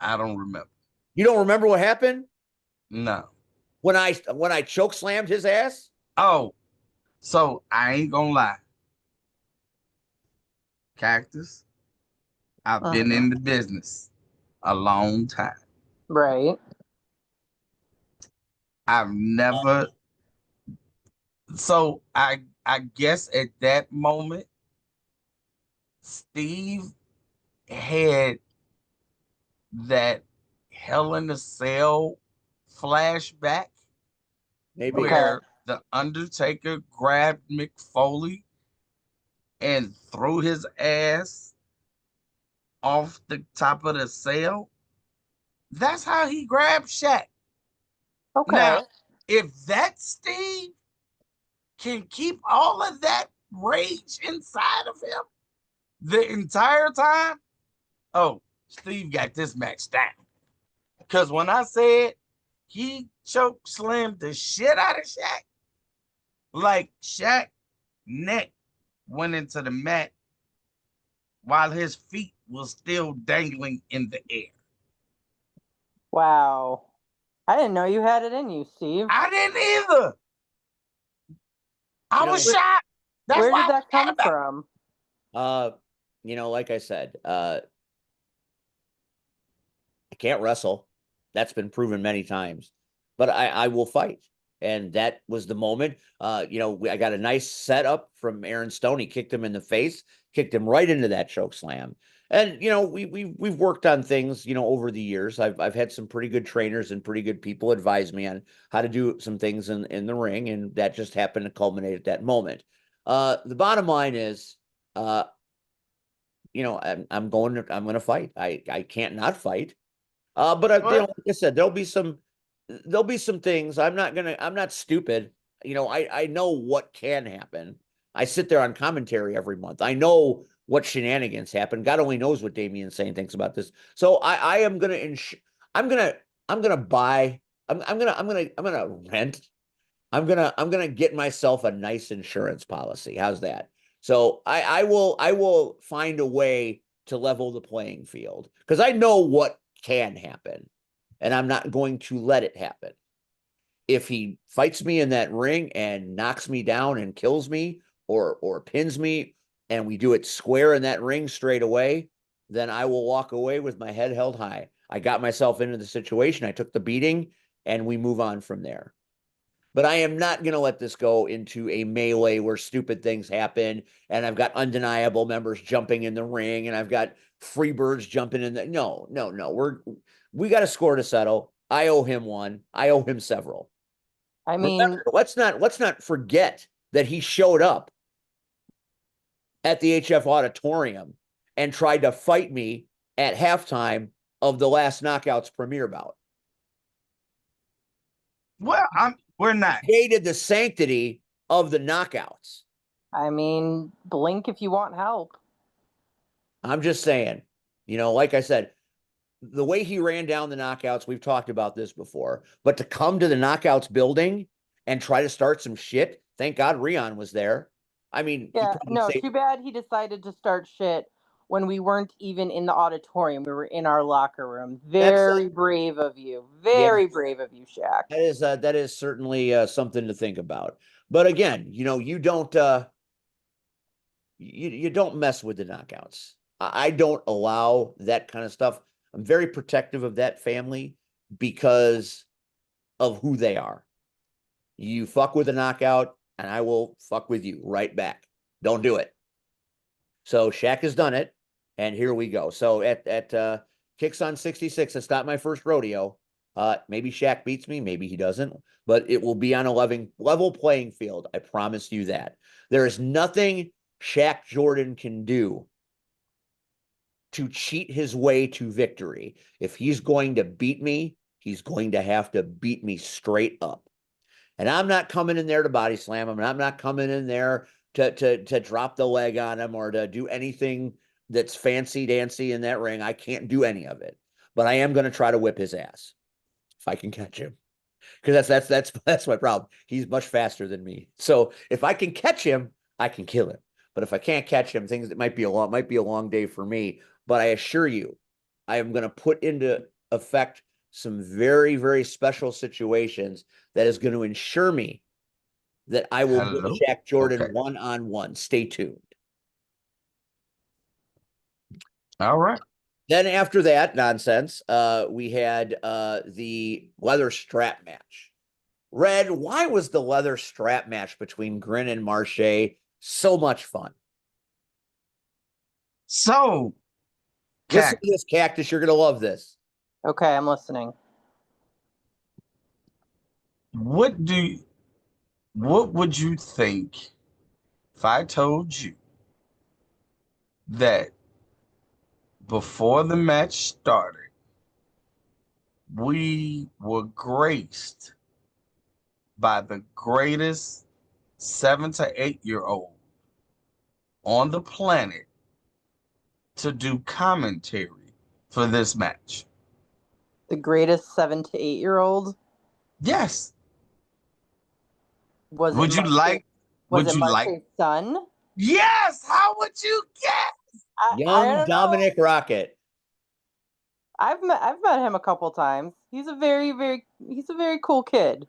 I don't remember. You don't remember what happened? No. When I choke slammed his ass? Oh, so I ain't gonna lie. Cactus, I've been in the business a long time. Right. I've never. So I guess at that moment, Steve had that Hell in a Cell flashback Maybe. where the Undertaker grabbed Mick Foley and threw his ass off the top of the cell. That's how he grabbed Shaq. Okay. Now, if that Steve can keep all of that rage inside of him the entire time, oh, Steve got this match down. Because when I said he choke slammed the shit out of Shaq, like Shaq neck went into the mat while his feet was still dangling in the air. Wow. I didn't know you had it in you, Steve. I didn't either. I was shocked. That's Where why did that come from? You know, like I said, I can't wrestle. That's been proven many times. But I will fight. And that was the moment. You know, I got a nice setup from Aaron Stone. He kicked him in the face, kicked him right into that choke slam. And you know, we've worked on things, you know, over the years. I've had some pretty good trainers and pretty good people advise me on how to do some things in the ring, and that just happened to culminate at that moment. The bottom line is, you know, I'm going to fight. I can't not fight. But you know, like I said, there'll be some things. I'm not stupid. You know, I know what can happen. I sit there on commentary every month. I know what shenanigans happen. God only knows what Damian Sane thinks about this. So I am gonna I'm gonna buy. I'm gonna rent. I'm gonna get myself a nice insurance policy. How's that? So I will find a way to level the playing field, because I know what can happen, and I'm not going to let it happen. If he fights me in that ring and knocks me down and kills me, or pins me, and we do it square in that ring straight away, then I will walk away with my head held high. I got myself into the situation. I took the beating, and we move on from there. But I am not going to let this go into a melee where stupid things happen, and I've got undeniable members jumping in the ring, and I've got free birds jumping in the. No. We got a score to settle. I owe him one. I owe him several. I mean, remember, let's not forget that he showed up at the HF Auditorium and tried to fight me at halftime of the last Knockouts premiere bout. Well, we're not. Hated the sanctity of the Knockouts. I mean, blink if you want help. I'm just saying, you know, like I said, the way he ran down the Knockouts, we've talked about this before, but to come to the Knockouts building and try to start some shit, thank God Rion was there. I mean, yeah, no, too bad he decided to start shit when we weren't even in the auditorium. We were in our locker room. Very brave of you. Very brave of you, Shaq. That is certainly something to think about. But again, you know, you don't you don't mess with the knockouts. I don't allow that kind of stuff. I'm very protective of that family because of who they are. You fuck with a knockout, and I will fuck with you right back. Don't do it. So Shaq has done it, and here we go. So at Kicks on 66, it's not my first rodeo. Maybe Shaq beats me, maybe he doesn't, but it will be on a level playing field. I promise you that. There is nothing Shaq Jordan can do to cheat his way to victory. If he's going to beat me, he's going to have to beat me straight up. And I'm not coming in there to body slam him, and I'm not coming in there to drop the leg on him or to do anything that's fancy dancy in that ring. I can't do any of it. But I am going to try to whip his ass if I can catch him. Because that's my problem. He's much faster than me. So if I can catch him, I can kill him. But if I can't catch him, things it might be a long day for me. But I assure you, I am going to put into effect some very, very special situations that is going to ensure me that I will Hello? beat Shaq Jordan Okay. one-on-one. Stay tuned. All right. Then after that nonsense, we had the leather strap match. Red, why was the leather strap match between Grin and Marche so much fun? So, Listen to this, Cactus. You're going to love this. Okay, I'm listening. what would you think if I told you that before the match started, we were graced by the greatest 7 to 8-year-old on the planet to do commentary for this match? The greatest 7 to 8-year-old? Yes. Was Would it you Marche's, like? was Would it you like? Marche's son? Yes. How would you guess? I Young don't know. Dominic Rocket. I've met him a couple times. He's a very cool kid.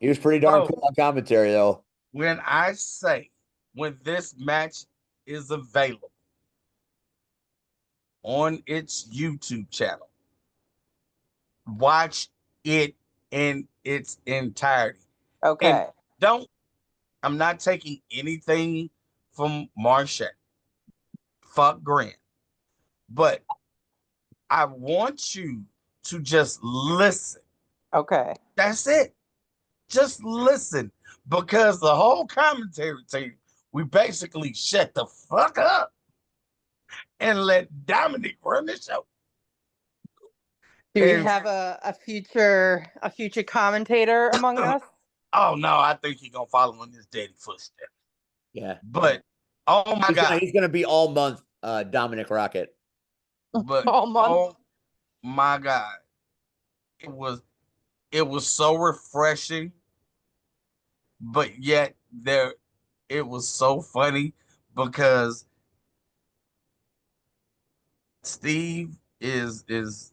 He was pretty darn So cool on commentary, though. when I say when this match is available on its YouTube channel, watch it in its entirety. And Okay. I'm not taking anything from Marche. Fuck Grant. But I want you to just listen. Okay. That's it. Just listen. Because the whole commentary team, we basically shut the fuck up and let Dominic run the show. Do we And have a future commentator among us? oh no, I think he's gonna follow in his daddy footsteps. Yeah. But oh my God. He's gonna be all month Dominic Rocket. But All month. oh my God. It was so refreshing, but yet it was so funny because Steve is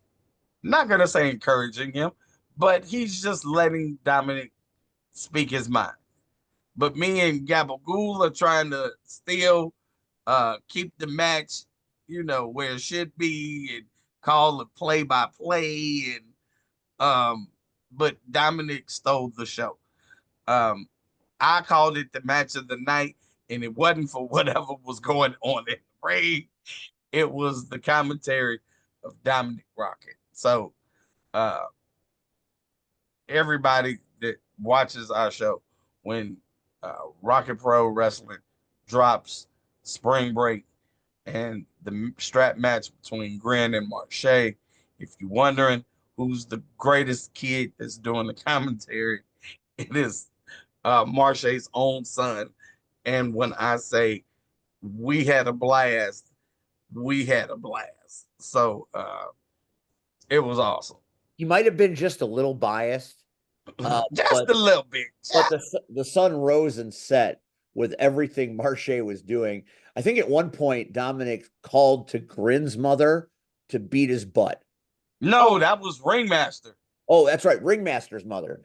not gonna say encouraging him, but he's just letting Dominic speak his mind. But me and Gabagool are trying to still keep the match, where it should be and call it play by play. And but Dominic stole the show. Um, I called it the match of the night, and it wasn't for whatever was going on in the ring. It was the commentary of Dominic Rocket. So everybody that watches our show, when Rocket Pro Wrestling drops Spring Break and the strap match between Grin and Marche, if you're wondering who's the greatest kid that's doing the commentary, it is Marche's own son. And when I say we had a blast, we had a blast. So it was awesome. He might have been just a little biased. Just a little bit. But the sun rose and set with everything Marche was doing. I think at one point Dominic called to Grin's mother to beat his butt. No, that was Ringmaster. Oh, that's right, Ringmaster's mother.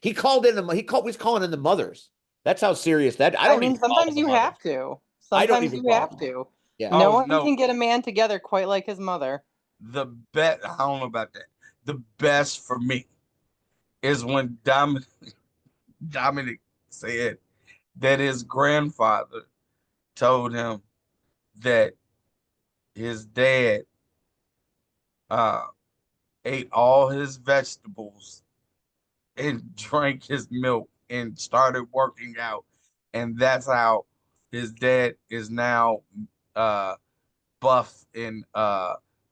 He was calling in the mothers. That's how serious that. I mean, sometimes you have to. I don't Sometimes even you call have him. to. Yeah. No Oh one no, can get a man together quite like his mother. I don't know about that. The best for me is when Dominic said that his grandfather told him that his dad uh ate all his vegetables and drank his milk and started working out. And that's how his dad is now uh buff and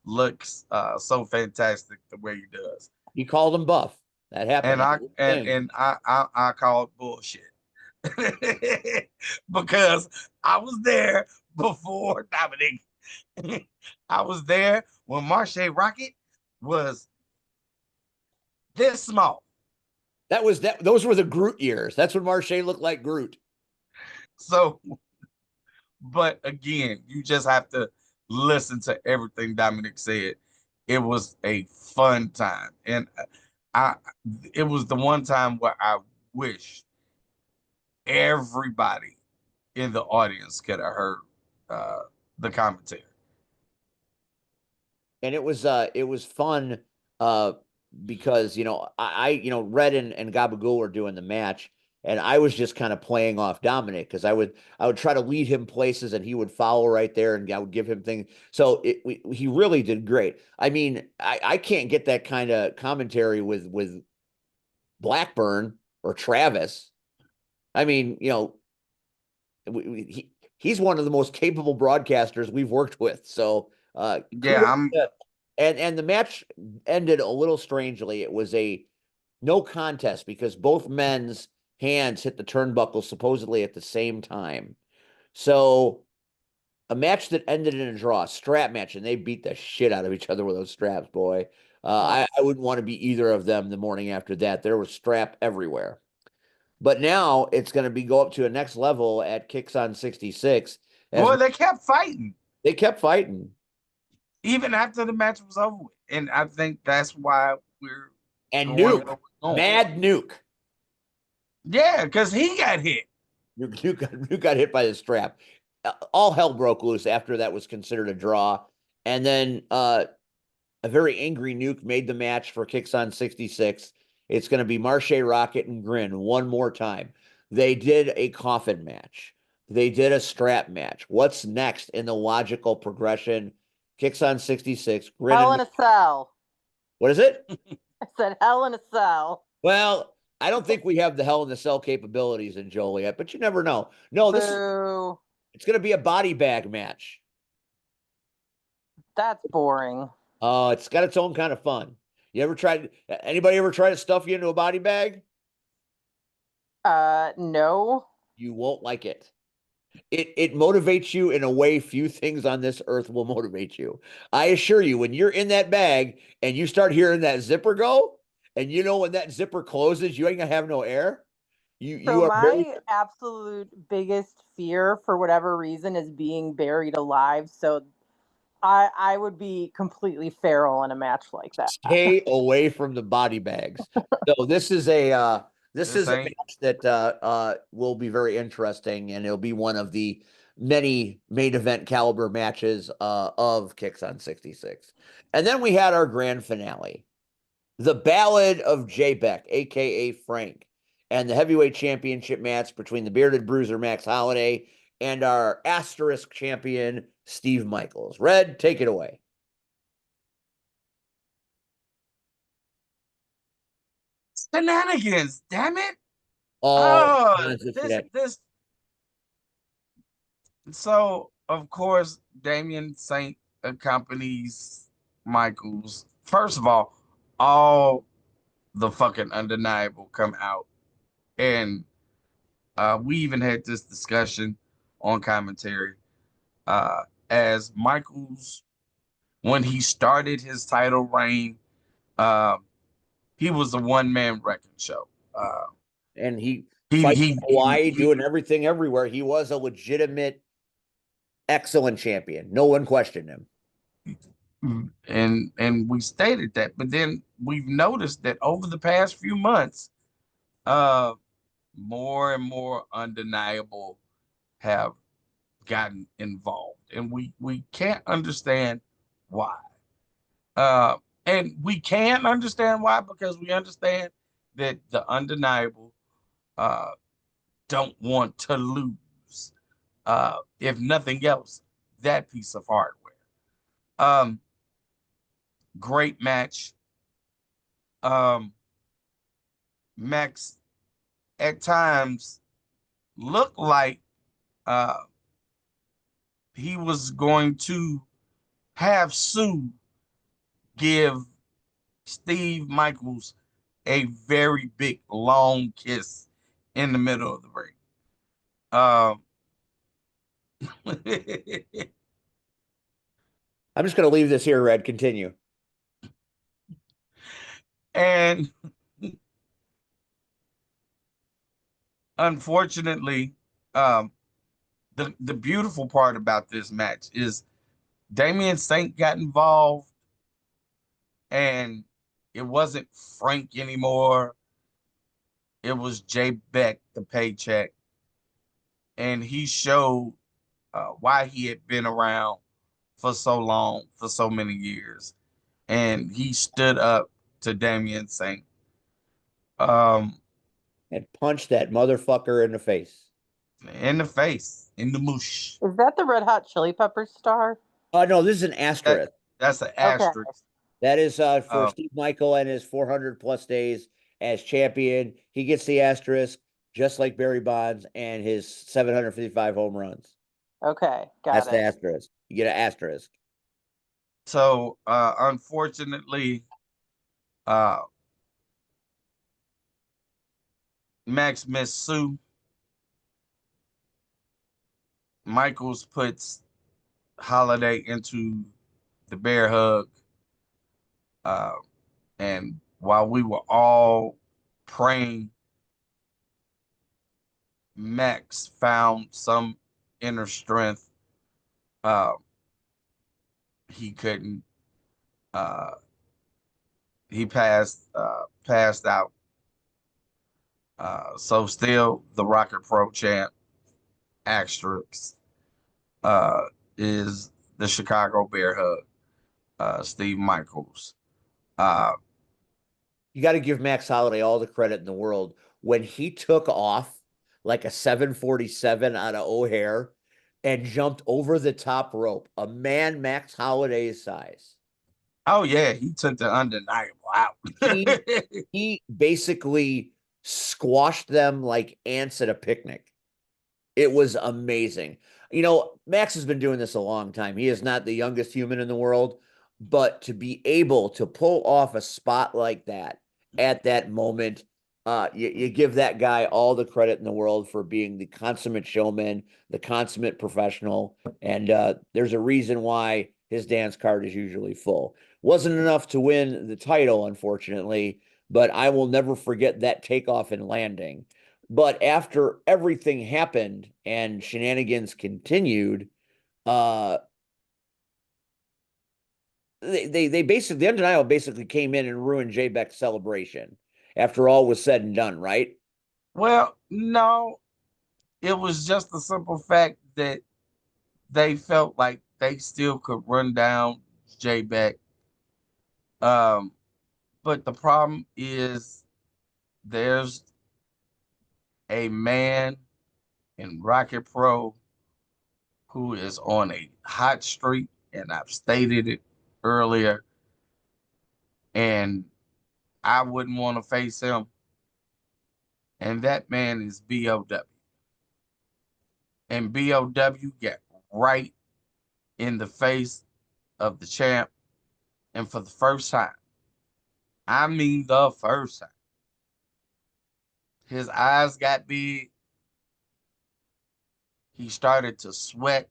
looks so fantastic the way he does. He called him Buff. That happened. And That's I a real and thing. and I called bullshit. Because I was there before Dominic. I was there when Marche Rocket was this small. That was that. Those were the Groot years. That's when Marche looked like Groot. So, but again, you just have to listen to everything Dominic said. It was a fun time. And I it was the one time where I wish everybody in the audience could have heard uh, the commentary. And it was fun uh because Red and Gabagool were doing the match, and I was just kind of playing off Dominic because I would try to lead him places and he would follow right there and I would give him things. So he really did great. I mean, I can't get that kind of commentary with Blackburn or Travis. I mean, he's one of the most capable broadcasters we've worked with. So Yeah, kudos I'm to, and the match ended a little strangely. It was a no contest because both men's hands hit the turnbuckle supposedly at the same time. So a match that ended in a draw, strap match, and they beat the shit out of each other with those straps, boy. I wouldn't want to be either of them the morning after that. There was strap everywhere. But now it's going to be go up to a next level at Kicks on 66 as boy, they kept fighting they kept fighting. even after the match was over with. And I think that's why we're And going where Nuke, we're going. Mad Nuke. Yeah, because he got hit. Nuke got hit by the strap. All hell broke loose after that was considered a draw. And then a very angry Nuke made the match for Kicks on 66. It's going to be Marche Rocket and Grin one more time. They did a coffin match. They did a strap match. What's next in the logical progression? Kicks on 66, Grin Hell and in a Cell. what is it? I said Hell in a Cell. Well, I don't think we have the Hell in the Cell capabilities in Joliet, but you never know. No, Boo. it's going to be a body bag match. That's boring. It's got its own kind of fun. You ever tried? Anybody ever try to stuff you into a body bag? No. You won't like it. It motivates you in a way few things on this earth will motivate you. I assure you, when you're in that bag and you start hearing that zipper go, and you know when that zipper closes, you ain't gonna have no air. So You are very my absolute biggest fear for whatever reason is being buried alive. So I would be completely feral in a match like that. stay away from the body bags. So this This is a ain't match that will be very interesting, and it'll be one of the many main event caliber matches of Kicks on 66. And then we had our grand finale, the Ballad of J Beck, aka Frank, and the heavyweight championship match between the bearded bruiser Max Holiday and our asterisk champion Steve Michaels. Red, take it away. shenanigans, damn it. All Oh, kinds of this shit. this so of course Damien Saint accompanies Michaels. First of all the fucking undeniable come out. And we even had this discussion on commentary. As Michaels, when he started his title reign, uh, he was a one-man wrecking show. And he He fighting he he Hawaii, he doing everything everywhere. He was a legitimate, excellent champion. No one questioned him. and we stated that, but then we've noticed that over the past few months, uh, more and more undeniable have gotten involved, and we can't understand why. And we can understand why, because we understand that the Undeniable uh, don't want to lose. If nothing else, that piece of hardware. Um, Great match. Max at times looked like uh, he was going to have Sue give Steve Michaels a very big long kiss in the middle of the ring. Um, I'm just going to leave this here, Red. Continue. and unfortunately, um, the beautiful part about this match is Damian Saint got involved, and it wasn't Frank anymore. It was Jay Beck, the paycheck, and he showed why he had been around for so long, for so many years, and he stood up to Damian Saint. Um, And punch that motherfucker in the face. in the face, in the moosh. Is that the Red Hot Chili Peppers star? Oh, no, this is an That asterisk. that's an Okay. asterisk. That is for Uh, Steve Michael and his 400 plus days as champion. He gets the asterisk just like Barry Bonds and his 755 home runs. Okay, That's got the it. asterisk. You get an asterisk. so unfortunately, uh, Max missed Sue. Michaels puts Holiday into the bear hug. Uh, and while we were all praying, Max found some inner strength. Uh, he couldn't. Uh, he passed out. So still the Rocket Pro champ asterisk uh, is the Chicago Bear Hug, Steve Michaels. Uh, You got to give Max Holiday all the credit in the world. When he took off like a 747 out of O'Hare and jumped over the top rope, a man Max Holiday's size. oh yeah, he took the Undeniable out. He he basically squashed them like ants at a picnic. It was amazing. You know, Max has been doing this a long time. He is not the youngest human in the world, but to be able to pull off a spot like that at that moment, you give that guy all the credit in the world for being the consummate showman, the consummate professional. And there's a reason why his dance card is usually full. Wasn't enough to win the title, unfortunately, but I will never forget that takeoff and landing. But after everything happened and shenanigans continued, uh, they basically the Undeniable basically came in and ruined J Beck's celebration after all was said and done, right? Well, no, it was just the simple fact that they felt like they still could run down J Beck. Um, but the problem is there's a man in Rocket Pro who is on a hot streak, and I've stated it earlier, and I wouldn't want to face him. And that man is BOW. And BOW got right in the face of the champ. And for the first time, I mean the first time, his eyes got big. He started to sweat.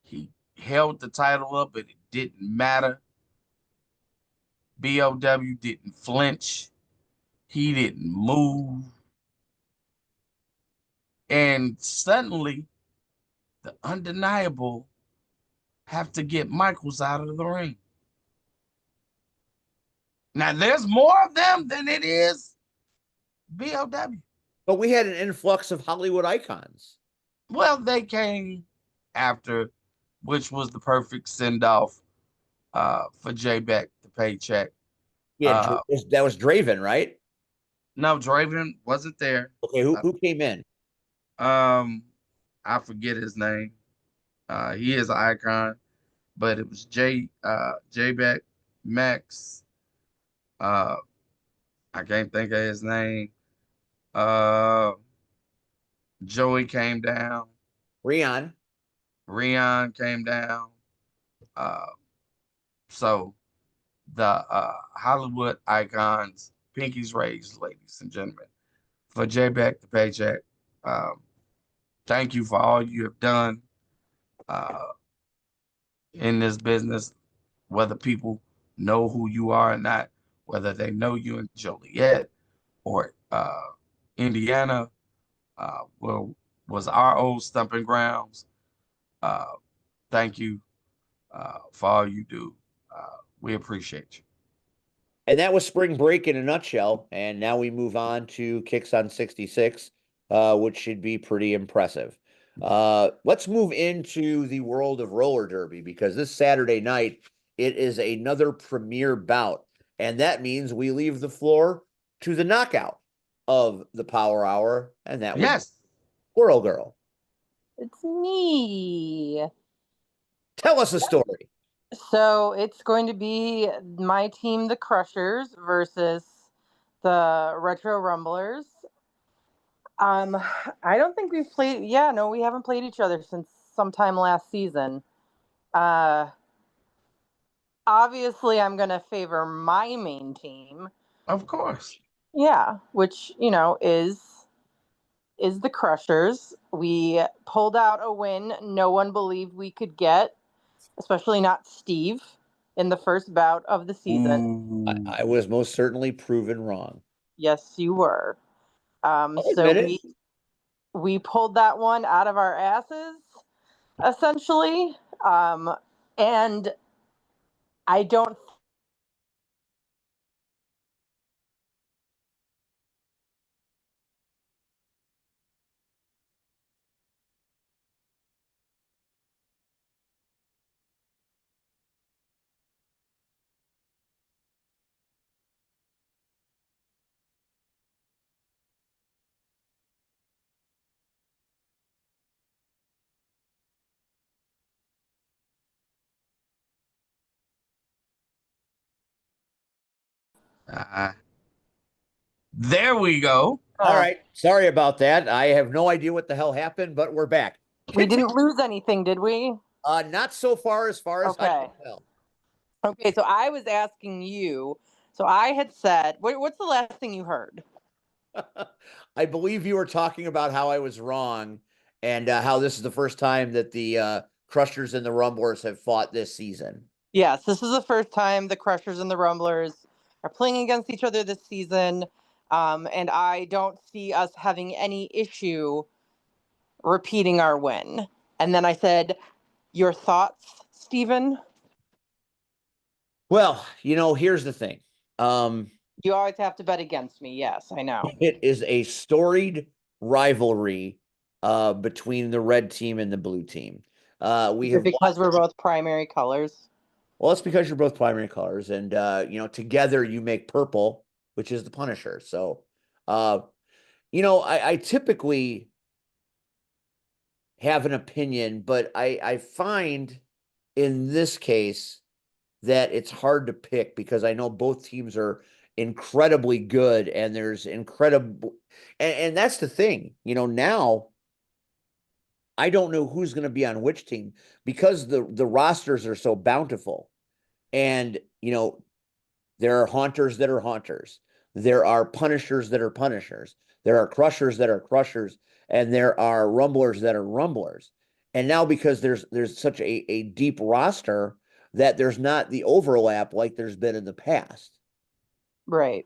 He held the title up, but it didn't matter. BOW didn't flinch. He didn't move. And suddenly, the Undeniable have to get Michaels out of the ring. Now, there's more of them than it is BOW. But we had an influx of Hollywood icons. Well, they came after, which was the perfect send off for J Beck, the paycheck. Yeah, Uh, that was Draven, right? no, Draven wasn't there. Okay, Uh, who came in? um, I forget his name. He is an icon, but it was J Beck, Max. Uh, I can't think of his name. Uh, Joey came down. Rion. Rion came down. Uh, so the Hollywood icons, Pinky's raised, ladies and gentlemen. For J Beck, the paycheck. Um, thank you for all you have done uh, in this business, whether people know who you are or not, whether they know you in Joliet or Indiana, where was our old stumping grounds. Uh, thank you for all you do. We appreciate you. And that was spring break in a nutshell. And now we move on to Kicks on 66, which should be pretty impressive. Let's move into the world of roller derby because this Saturday night, it is another premier bout. And that means we leave the floor to the knockout of the Power Hour. And that would be Yes. Squirrel Girl. It's me. Tell us a story. So it's going to be my team, the Crushers, versus the Retro Rumblers. I don't think we've played. Yeah, no, we haven't played each other since sometime last season. Uh, Obviously, I'm going to favor my main team. Of course. Yeah, which is the Crushers. We pulled out a win no one believed we could get, especially not Steve, in the first bout of the season. Ooh. I was most certainly proven wrong. Yes, you were. I'll So admit it. we pulled that one out of our asses, essentially. And I don't. Uh, there we go. All right. Sorry about that. I have no idea what the hell happened, but we're back. We didn't lose anything, did we? Not so far as I can Okay. tell. Okay, so I was asking you. So I had said, what's the last thing you heard? I believe you were talking about how I was wrong and how this is the first time that the Crushers and the Rumblers have fought this season. Yes, this is the first time the Crushers and the Rumblers are playing against each other this season. And I don't see us having any issue repeating our win. And then I said, your thoughts, Stephen? Well, here's the thing. You always have to bet against me. Yes, I know. It is a storied rivalry between the red team and the blue team. We Is it have because we're both primary colors? Well, it's because you're both primary colors, and together you make purple, which is the Punisher. So, I typically have an opinion, but I find in this case that it's hard to pick because I know both teams are incredibly good, and there's incredible, and that's the thing. Now I don't know who's going to be on which team because the rosters are so bountiful, and there are haunters that are haunters. There are punishers that are punishers. There are crushers that are crushers, and there are rumblers that are rumblers. And now because there's such a deep roster that there's not the overlap like there's been in the past. Right.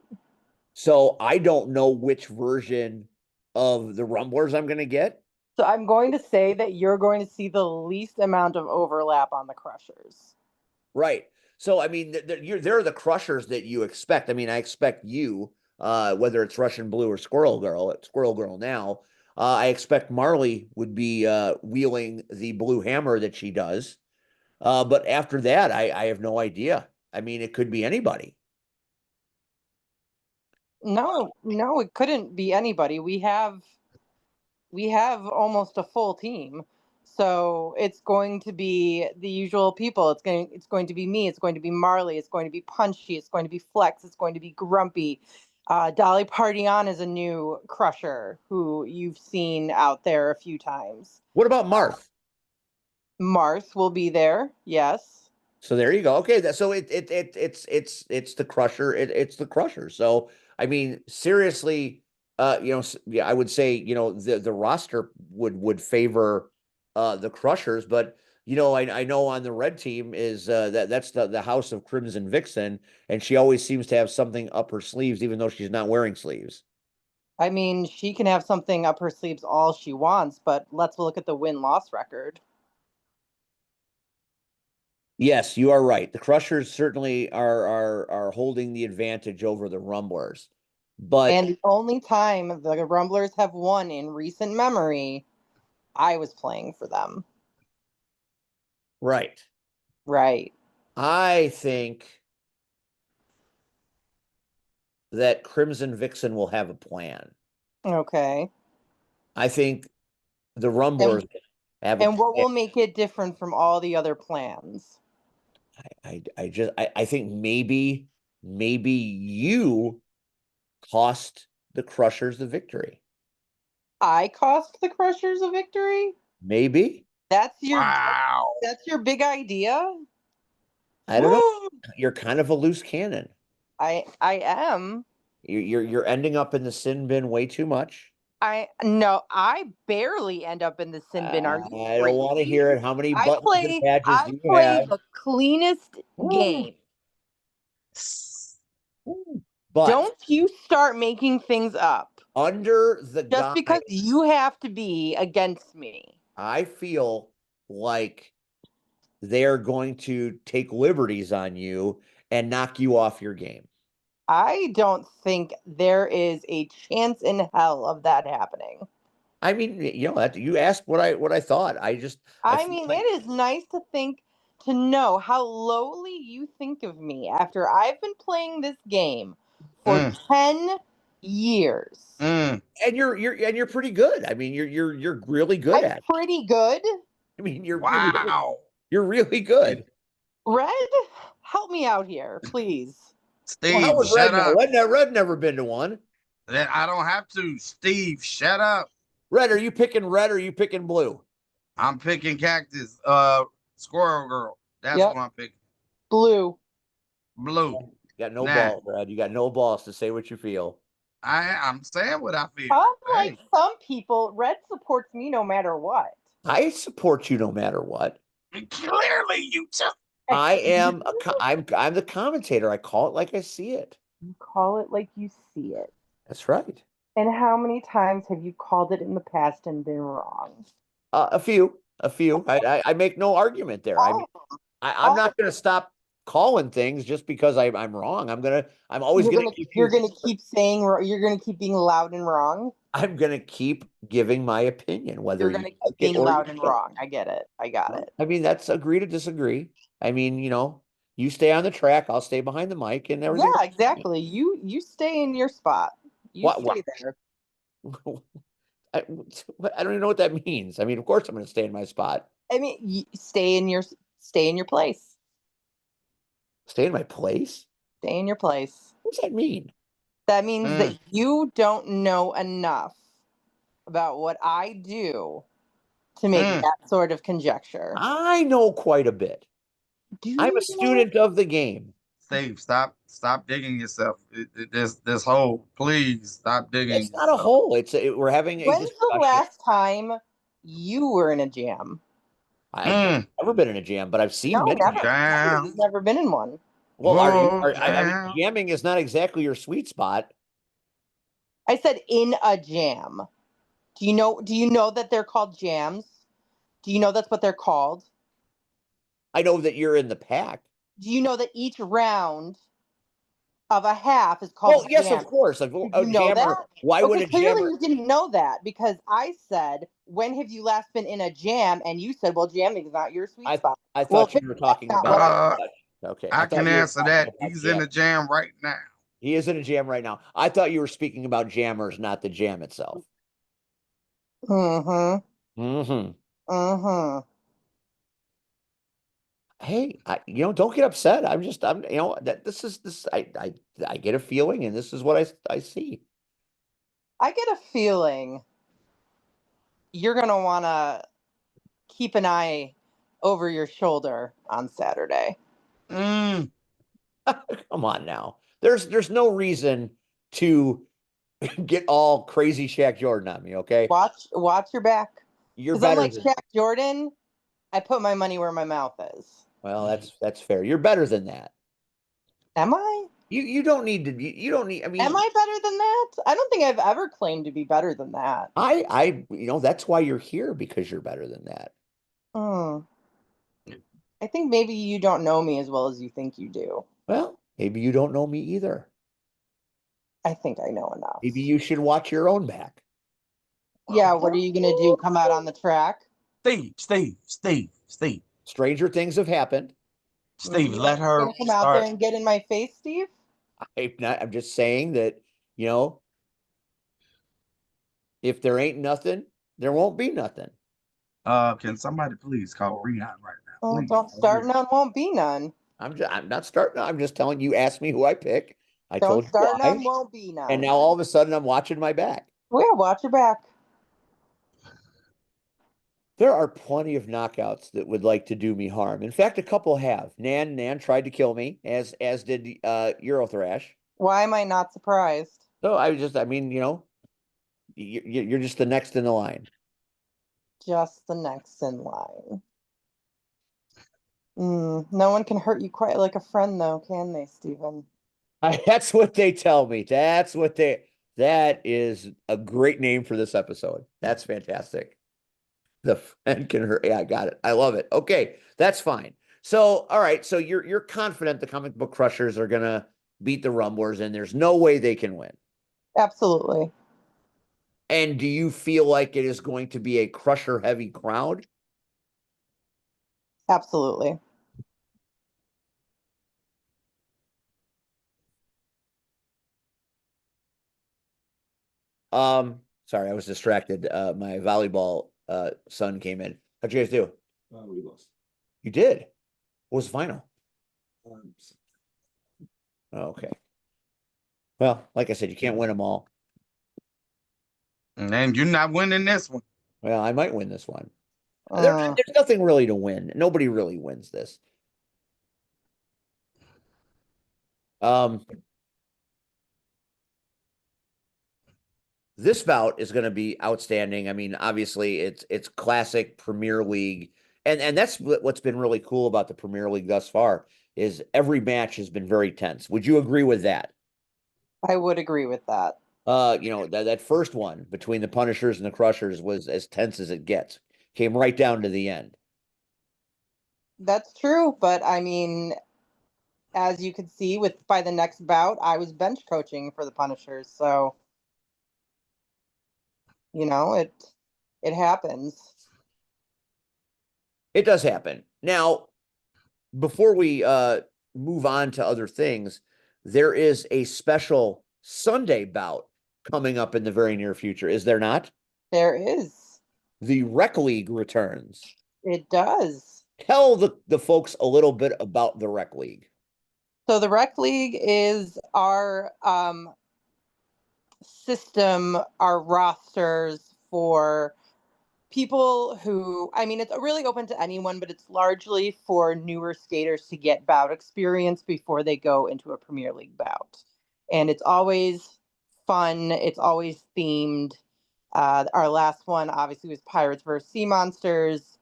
So I don't know which version of the rumblers I'm going to get. So I'm going to say that you're going to see the least amount of overlap on the Crushers. Right. So I mean, they're the crushers that you expect. I mean, I expect you, whether it's Russian Blue or Squirrel Girl now, I expect Marley would be wielding the blue hammer that she does. But after that, I have no idea. I mean, it could be anybody. No, no, it couldn't be anybody. We have almost a full team. So it's going to be the usual people. It's going to be me, it's going to be Marley, it's going to be Punchy, it's going to be Flex, it's going to be Grumpy. Dolly Party On is a new crusher who you've seen out there a few times. What about Marth? Marth will be there, yes. So there you go. Okay, so it's the Crusher. It's the Crusher. So I mean, seriously, yeah, I would say the roster would favor the Crushers, but I know on the red team is that's the House of Crimson Vixen, and she always seems to have something up her sleeves, even though she's not wearing sleeves. I mean, she can have something up her sleeves all she wants, but let's look at the win-loss record. Yes, you are right. The Crushers certainly are holding the advantage over the Rumblers. But And the only time the Rumblers have won in recent memory, I was playing for them. right. Right. I think that Crimson Vixen will have a plan. Okay. I think the Rumblers And, have a and what plan. will make it different from all the other plans? I think maybe you cost the Crushers the victory. I cost the Crushers a victory? Maybe. That's your Wow. that's your big idea? I don't know. You're kind of a loose cannon. I am. You're ending up in the sin bin way too much. I barely end up in the sin bin. Are you I don't want to crazy? hear it. How many I buttons and play badges I do you play have? the cleanest game. But Don't you start making things up under the just guy, because you have to be against me. I feel like they're going to take liberties on you and knock you off your game. I don't think there is a chance in hell of that happening. I mean, you asked what I thought. I I feel mean, like it is nice to know how lowly you think of me after I've been playing this game for Mm, 10 years. mm. and you're pretty good. I mean, you're really good I'm at it. pretty good. I mean, Wow. you're really good. Red, help me out here, please. Well, how Steve, would shut Red know? up. Red never been to one. I don't have to. Steve, shut up. Red, are you picking red or are you picking blue? I'm picking Cactus. Squirrel Girl. That's Yep, what I'm picking. blue. Blue. You got no Nah. balls, Red. You got no balls to say what you feel. I'm saying what I feel. Unlike Hey. some people, Red supports me no matter what. I support you no matter what. Clearly you just I'm the commentator. I call it like I see it. You call it like you see it. That's right. And how many times have you called it in the past and been wrong? A few, a few. I make no argument there. I mean, Oh, I'm not going to stop calling things just because I'm wrong. I'm always going to keep you're you. gonna keep saying you're gonna keep being loud and wrong. I'm going to keep giving my opinion, whether You're you gonna like keep it being or you loud and don't. wrong. I get it. I got it. I mean, that's agree to disagree. I mean, you stay on the track, I'll stay behind the mic, and everything. Yeah, exactly. You stay in your spot. You What? stay there. I, I don't even know what that means. I mean, of course, I'm going to stay in my spot. I mean, you stay in your place. Stay in my place. Stay in your place. What does that mean? That means that mm, you don't know enough about what I do to make mm. that sort of conjecture. I know quite a bit. Do I'm a you know? student of the game. Steve, stop digging yourself. This hole. Please stop digging It's not a yourself. hole. We're having a When's the discussion. last time you were in a jam? I've Mm. never been in a jam, but I've seen No, many never. jams. Down. You've never been in one. Well, are you? Whoa, I mean, down. jamming is not exactly your sweet spot. I said in a jam. Do you know that they're called jams? Do you know that's what they're called? I know that you're in the pack. Do you know that each round of a half is called Well, a yes, jam. of course. A Did you know jammer. that? Why would Okay, a clearly jammer? you didn't know that because I said, when have you last been in a jam? And you said, well, jamming is not your sweet spot. I Well, thought you were that's talking not what I about. Uh, Okay, I I thought can you were answer talking that. about He's in jam. the jam right now. He is in a jam right now. I thought you were speaking about jammers, not the jam itself. Mm-hmm. Mm-hmm. Mm-hmm. Hey, don't get upset. That this. I get a feeling, and this is what I see. I get a feeling you're gonna wanna keep an eye over your shoulder on Saturday. Mm, Come on now. There's no reason to get all crazy Shaq Jordan on me, okay? Watch your back. You're Because better unlike than Shaq Jordan, I put my money where my mouth is. well, that's fair. You're better than that. Am I? You don't need to you don't need I Am mean, I better than that? I don't think I've ever claimed to be better than that. that's why you're here because you're better than that. Hmm. I think maybe you don't know me as well as you think you do. Well, maybe you don't know me either. I think I know enough. Maybe you should watch your own back. Yeah, what are you gonna do? Come out on the track? Steve. Stranger things have happened. Steve, You let her gonna come out there start. and get in my face, Steve? I'm just saying that, you know, if there ain't nothing, there won't be nothing. Can somebody please call Rion right now? Oh, Please. don't start none, won't be none. I'm not starting. I'm just telling you, ask me who I pick. I Don't told you start why. none, won't be And none. now all of a sudden I'm watching my back. Well, watch your back. There are plenty of knockouts that would like to do me harm. In fact, a couple have. Nan tried to kill me, as did Eurothrash. Why am I not surprised? So I mean, you're just the next in the line. Just the next in line. No one can hurt you quite like a friend, though, can they, Stephen? That's what they tell me. That is a great name for this episode. That's fantastic. The friend can hurt. Yeah, I got it. I love it. Okay, that's fine. So, all right. So you're confident the comic book crushers are gonna beat the Rumblers, and there's no way they can win. Absolutely. And do you feel like it is going to be a crusher heavy crowd? Absolutely. Sorry, I was distracted. My volleyball son came in. How'd you guys do? We lost. You did. What was the final? Oh, okay. Well, like I said, you can't win them all. And you're not winning this one. Well, I might win this one. Uh, There's nothing really to win. Nobody really wins this. This bout is going to be outstanding. I mean, obviously, it's classic Premier League, and that's what's been really cool about the Premier League thus far is every match has been very tense. Would you agree with that? I would agree with that. That first one between the Punishers and the Crushers was as tense as it gets. Came right down to the end. That's true, but I mean, as you could see by the next bout, I was bench coaching for the Punishers, so it happens. It does happen. Now, before we move on to other things, there is a special Sunday bout coming up in the very near future, is there not? There is. The Rec League returns. It does. Tell the folks a little bit about the Rec League. So the Rec League is our system, our rosters for people who, I mean, it's really open to anyone, but it's largely for newer skaters to get bout experience before they go into a Premier League bout. And it's always fun. It's always themed. Our last one obviously was Pirates versus Sea Monsters.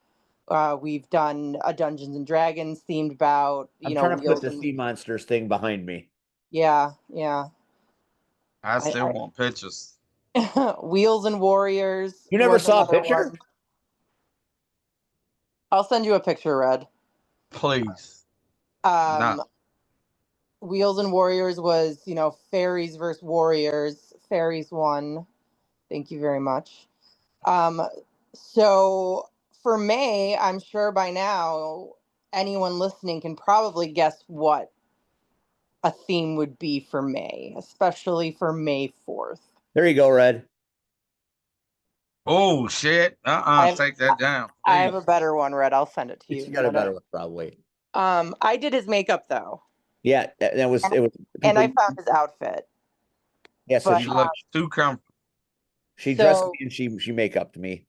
We've done a Dungeons and Dragons themed bout. I'm trying to put the Sea Monsters thing behind me. Yeah. I still want pictures. Wheels and Warriors. You never saw a picture? One. I'll send you a picture, Red. Please. No. Wheels and Warriors was, fairies versus warriors. Fairies won. Thank you very much. So for May, I'm sure by now anyone listening can probably guess what a theme would be for May, especially for May 4th. There you go, Red. Oh shit! Take that down, I have a please. better one, Red. I'll send it to you. You got a better one, probably. I did his makeup though. Yeah, that was it. Was And I people? found his outfit. Yeah, so But You look too comfortable. she dressed me and she make up to me.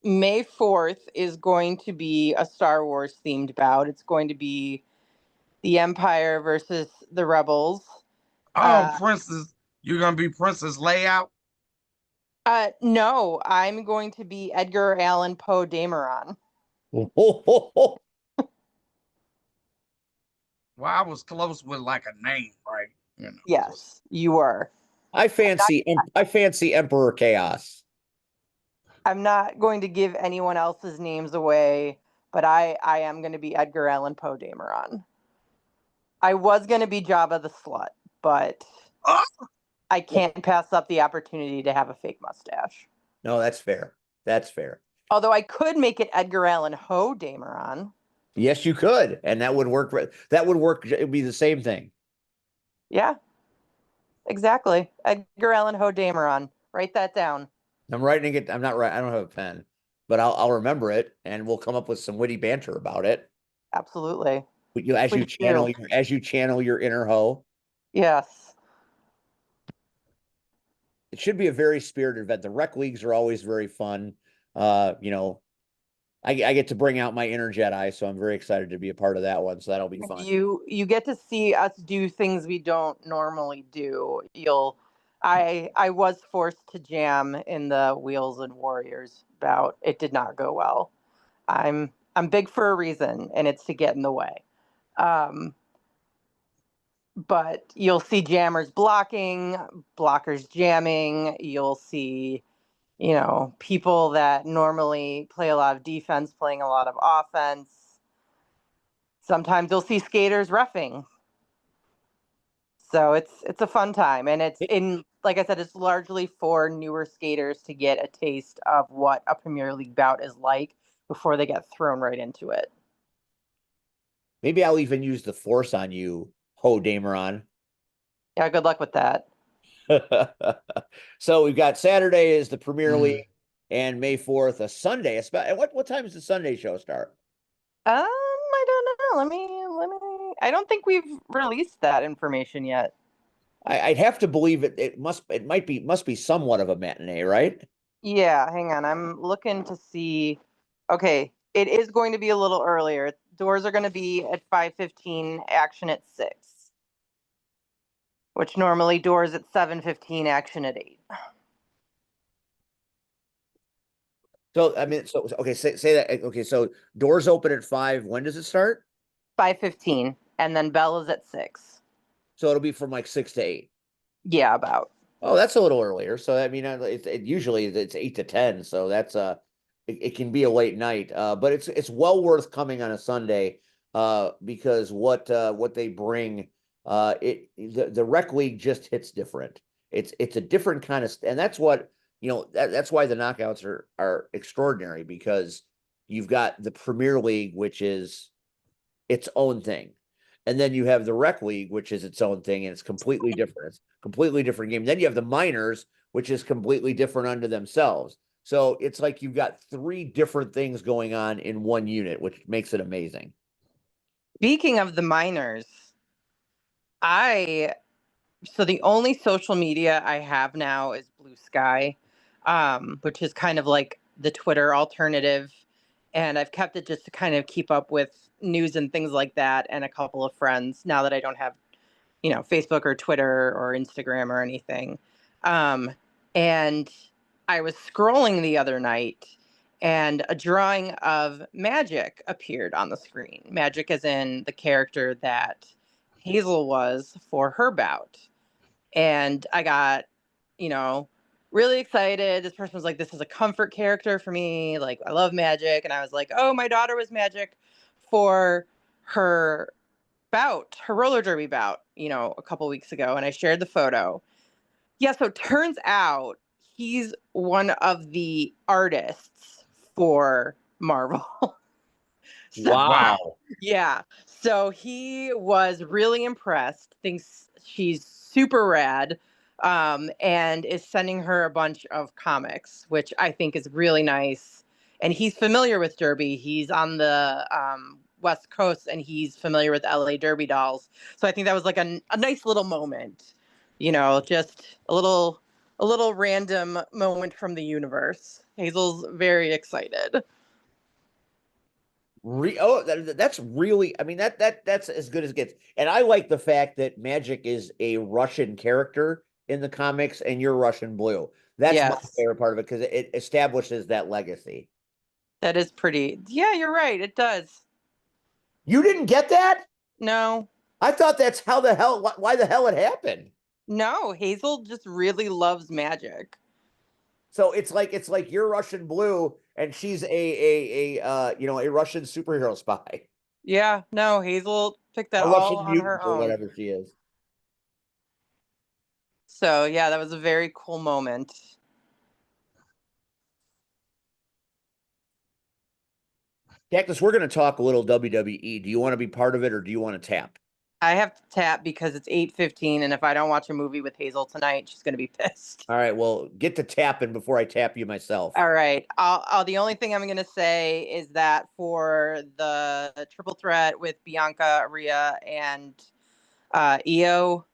May 4th is going to be a Star Wars themed bout. It's going to be the Empire versus the Rebels. Oh, Princess, you're gonna be Princess Layout. No, I'm going to be Edgar Allan Poe Dameron. Oh, Well, I was close with like a name, right? Yes, you were. I fancy Emperor Chaos. I'm not going to give anyone else's names away, but I am going to be Edgar Allan Poe Dameron. I was going to be Jabba the Slut, but I can't pass up the opportunity to have a fake mustache. No, that's fair. That's fair. Although I could make it Edgar Allan Ho Dameron. Yes, you could, and that would work. That would work. It would be the same thing. Yeah, exactly. Edgar Allan Ho Dameron. Write that down. I'm writing it. I'm not right. I don't have a pen, but I'll remember it, and we'll come up with some witty banter about it. Absolutely. As you channel your inner hoe. Yes. It should be a very spirited event. The rec leagues are always very fun. I get to bring out my inner Jedi, so I'm very excited to be a part of that one. So that'll be fun. You get to see us do things we don't normally do. I was forced to jam in the Wheels and Warriors bout. It did not go well. I'm big for a reason, and it's to get in the way. But you'll see jammers blocking, blockers jamming. You'll see, people that normally play a lot of defense playing a lot of offense. Sometimes you'll see skaters reffing. So it's a fun time, and like I said, it's largely for newer skaters to get a taste of what a Premier League bout is like before they get thrown right into it. Maybe I'll even use the force on you, Ho Dameron. Yeah, good luck with that. So we've got Saturday is the Premier League, and May 4th, a Sunday. What time does the Sunday show start? I don't know. Let me. I don't think we've released that information yet. I'd have to believe it must be somewhat of a matinee, right? Yeah, hang on. I'm looking to see. Okay, it is going to be a little earlier. Doors are going to be at 5:15, action at 6. Which normally doors at 7:15, action at 8. So I mean, okay, say that. Okay, so doors open at 5. When does it start? 5:15, and then bell is at 6. So it'll be from like 6 to 8. Yeah, about. Oh, that's a little earlier. So I mean, usually it's 8 to 10. So that's it can be a late night. But it's well worth coming on a Sunday. Because what they bring, the rec league just hits different. It's a different kind of, and that's what that's why the knockouts are extraordinary, because you've got the Premier League, which is its own thing. And then you have the rec league, which is its own thing, and it's completely different. It's a completely different game. Then you have the minors, which is completely different unto themselves. So it's like you've got 3 different things going on in one unit, which makes it amazing. Speaking of the minors, so the only social media I have now is Blue Sky, which is kind of like the Twitter alternative. And I've kept it just to kind of keep up with news and things like that, and a couple of friends, now that I don't have, Facebook or Twitter or Instagram or anything. And I was scrolling the other night, and a drawing of Magic appeared on the screen. Magic as in the character that Hazel was for her bout. And I got, really excited. This person was like, this is a comfort character for me. Like, I love Magic. And I was like, oh, my daughter was Magic for her bout, her roller derby bout, a couple weeks ago, and I shared the photo. Yeah, so it turns out he's one of the artists for Marvel. So, Wow. Wow. yeah. So he was really impressed, thinks she's super rad, and is sending her a bunch of comics, which I think is really nice. And he's familiar with Derby. He's on the West Coast, and he's familiar with LA Derby dolls. So I think that was like a nice little moment, just a little random moment from the universe. Hazel's very excited. That's really, I mean, that's as good as it gets. And I like the fact that Magic is a Russian character in the comics and you're Russian blue. That's my Yes. favorite part of it because it establishes that legacy. That is pretty. Yeah, you're right. It does. You didn't get that? No, I thought that's how the hell, why the hell it happened. no. Hazel just really loves magic. So it's like you're Russian blue and she's a Russian superhero spy, Yeah, no. Hazel picked that a all Russian on her mutant or own. whatever she is. So yeah, that was a very cool moment. Cactus, we're going to talk a little WWE. Do you want to be part of it or do you want to tap? I have to tap because it's 8:15, and if I don't watch a movie with Hazel tonight, she's gonna be pissed. All right, well, get to tapping before I tap you myself. All right. The only thing I'm gonna say is that for the triple threat with Bianca, Rhea, and Io,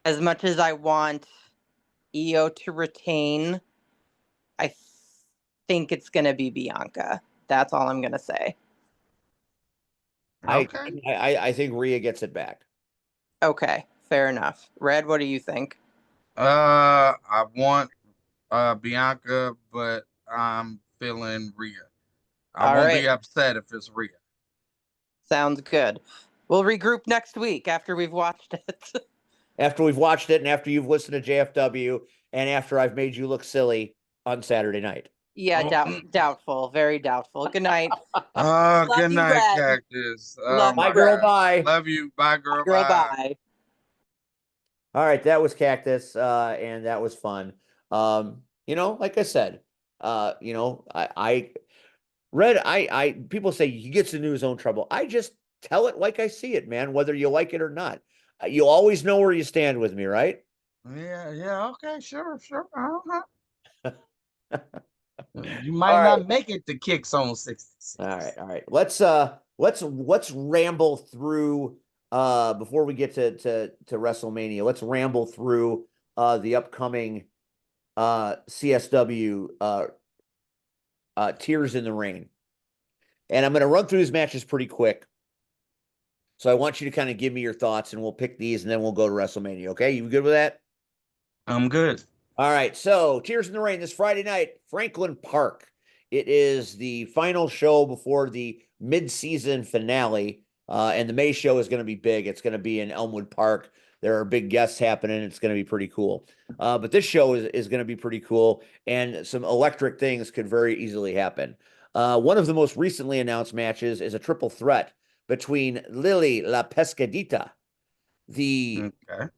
as much as I want Io to retain, I think it's going to be Bianca. That's all I'm going to say. I Okay. I think Rhea gets it back. Okay, fair enough. Red, what do you think? I want Bianca, but I'm feeling Rhea. I All won't right, be upset if it's Rhea. sounds good. We'll regroup next week after we've watched it. After we've watched it and after you've listened to JFW and after I've made you look silly on Saturday night. Yeah, Oh, doubtful, very doubtful. Good night. Love good you, night, Red. Cactus. Oh Love Bye, you, my girl. Red. God. Bye. Love you. Bye, Bye, girl. girl. Bye. Bye. All right, that was Cactus, and that was fun. Like I said, I Red, people say he gets into his own trouble. I just tell it like I see it, man, whether you like it or not. You always know where you stand with me, right? Yeah, yeah, okay, sure, sure. You All might right. not make it to Kicks on All 66. right, all right. Let's ramble through before we get to WrestleMania. Let's ramble through the upcoming CSW Tears in the Rain. And I'm going to run through these matches pretty quick. So I want you to kind of give me your thoughts and we'll pick these and then we'll go to WrestleMania. Okay? You good with that? I'm good. All right. So Tears in the Rain this Friday night, Franklin Park. It is the final show before the mid-season finale. And the May show is going to be big. It's going to be in Elmwood Park. There are big guests happening. It's going to be pretty cool. But this show is going to be pretty cool. And some electric things could very easily happen. One of the most recently announced matches is a triple threat between Lily La Pescadita, the Okay.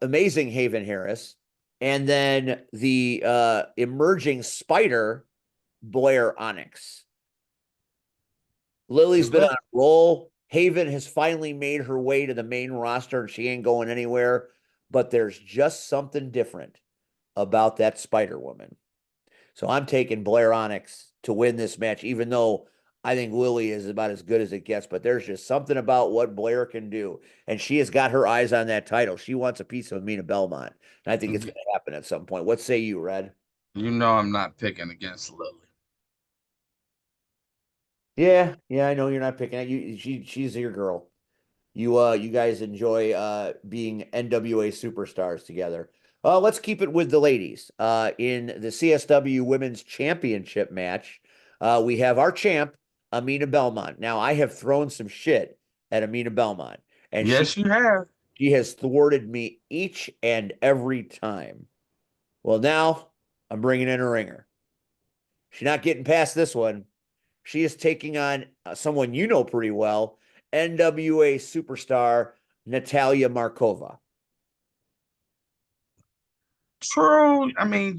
amazing Haven Harris, and then the emerging Spider, Blair Onyx. Lily's been on a roll. Haven has finally made her way to the main roster and she ain't going anywhere. But there's just something different about that Spider Woman. So I'm taking Blair Onyx to win this match, even though I think Lily is about as good as it gets. But there's just something about what Blair can do. And she has got her eyes on that title. She wants a piece of Amina Belmont. And I think it's going to happen at some point. What say you, Red? You know I'm not picking against Lily. Yeah, I know you're not picking it. She's your girl. You guys enjoy being NWA superstars together. Let's keep it with the ladies. In the CSW Women's Championship match, we have our champ, Amina Belmont. Now, I have thrown some shit at Amina Belmont, and Yes, you have. she has thwarted me each and every time. Well, now I'm bringing in a ringer. She's not getting past this one. She is taking on someone you know pretty well NWA superstar Natalia Markova. True. I mean,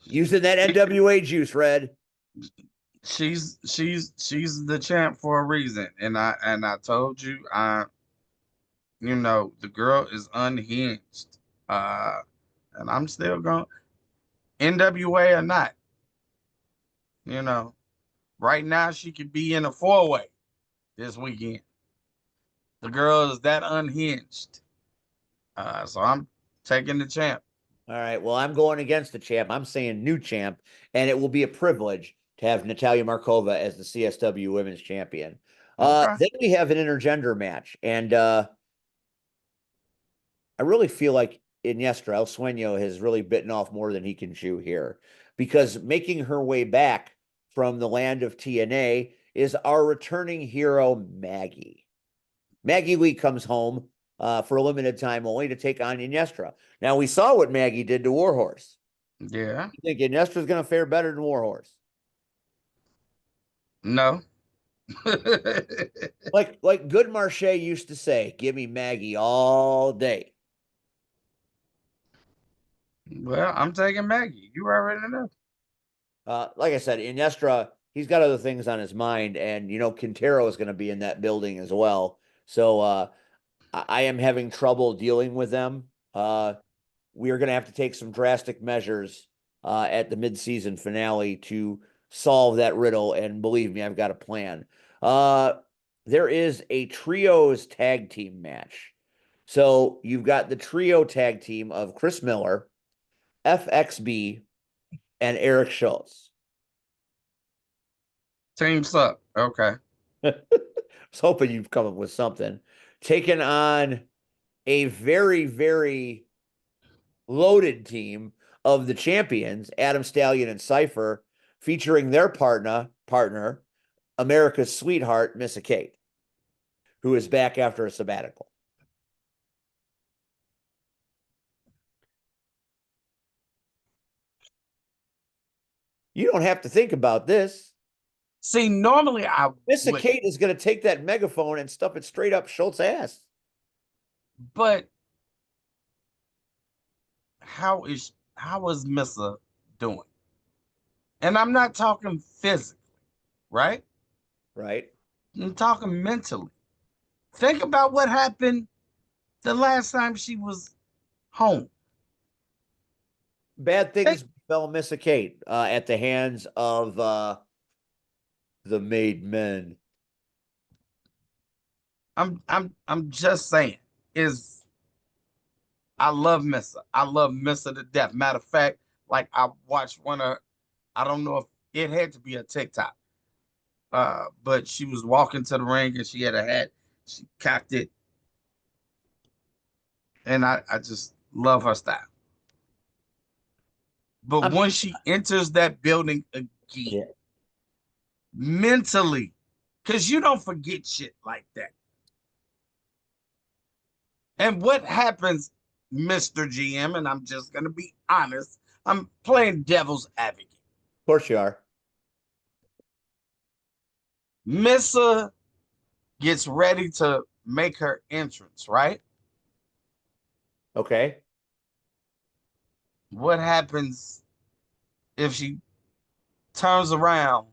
Using that NWA juice, Red. she's the champ for a reason, and I told you, the girl is unhinged. And I'm still going NWA or not. Right now she could be in a 4-way this weekend. The girl is that unhinged. So I'm taking the champ. All right. Well, I'm going against the champ. I'm saying new champ, and it will be a privilege to have Natalia Markova as the CSW Women's Champion. Okay. Then we have an intergender match, and I really feel like Iniestra El Sueño has really bitten off more than he can chew here, because making her way back from the land of TNA is our returning hero, Maggie. Maggie Lee comes home for a limited time only to take on Iniestra. Now, we saw what Maggie did to Warhorse. Yeah. You think Iniestra's going to fare better than Warhorse? No. Like Good Marche used to say, give me Maggie all day. Well, I'm taking Maggie. You already know. Like I said, Iniestra, he's got other things on his mind, and Quintero is going to be in that building as well. So I am having trouble dealing with them. We are going to have to take some drastic measures at the midseason finale to solve that riddle. And believe me, I've got a plan. There is a trios tag team match. So you've got the trio tag team of Chris Miller, FXB, and Eric Schultz. Team suck. Okay. I was hoping you'd come up with something. Taking on a very, very loaded team of the champions, Adam Stallion and Cypher, featuring their partner, America's sweetheart, Missa Kate, who is back after a sabbatical. You don't have to think about this. See, normally Missa Kate is going to take that megaphone and stuff it straight up Schultz's ass. But how is Missa doing? And I'm not talking physically, right? Right. I'm talking mentally. Think about what happened the last time she was home. Bad things befell Missa Kate at the hands of the made men. I'm just saying, I love Missa. I love Missa to death. Matter of fact, like I watched I don't know if it had to be a TikTok. But she was walking to the ring and she had a hat. She cocked it. And I just love her style. But once she enters that building again, mentally, because you don't forget shit like that. And what happens, Mr. GM, and I'm just going to be honest, I'm playing devil's advocate. Of course you are. Missa gets ready to make her entrance, right? Okay. What happens if she turns around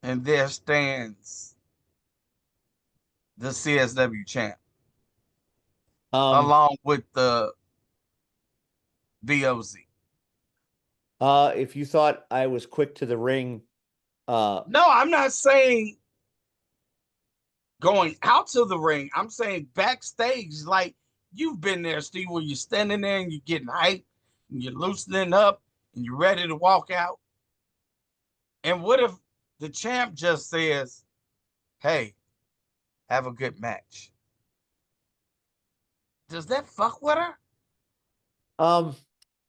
and there stands the CSW champ along with the VOZ? If you thought I was quick to the ring, no, I'm not saying going out to the ring. I'm saying backstage, like you've been there, Steve, where you're standing there and you're getting hyped and you're loosening up and you're ready to walk out. And what if the champ just says, hey, have a good match? Does that fuck with her?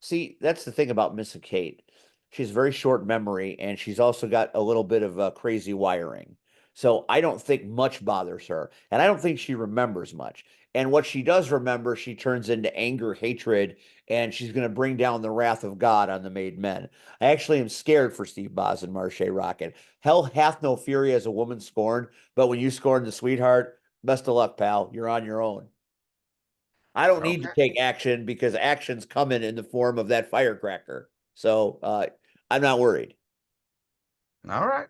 See, that's the thing about Missa Kate. She has very short memory, and she's also got a little bit of crazy wiring. So I don't think much bothers her. And I don't think she remembers much. And what she does remember, she turns into anger, hatred, and she's going to bring down the wrath of God on the made men. I actually am scared for Steve Boz and Marche Rocket. Hell hath no fury as a woman scorned, but when you scorn the sweetheart, best of luck, pal. You're on your own. I don't need to Okay. take action because action's coming in the form of that firecracker. So I'm not worried. All right.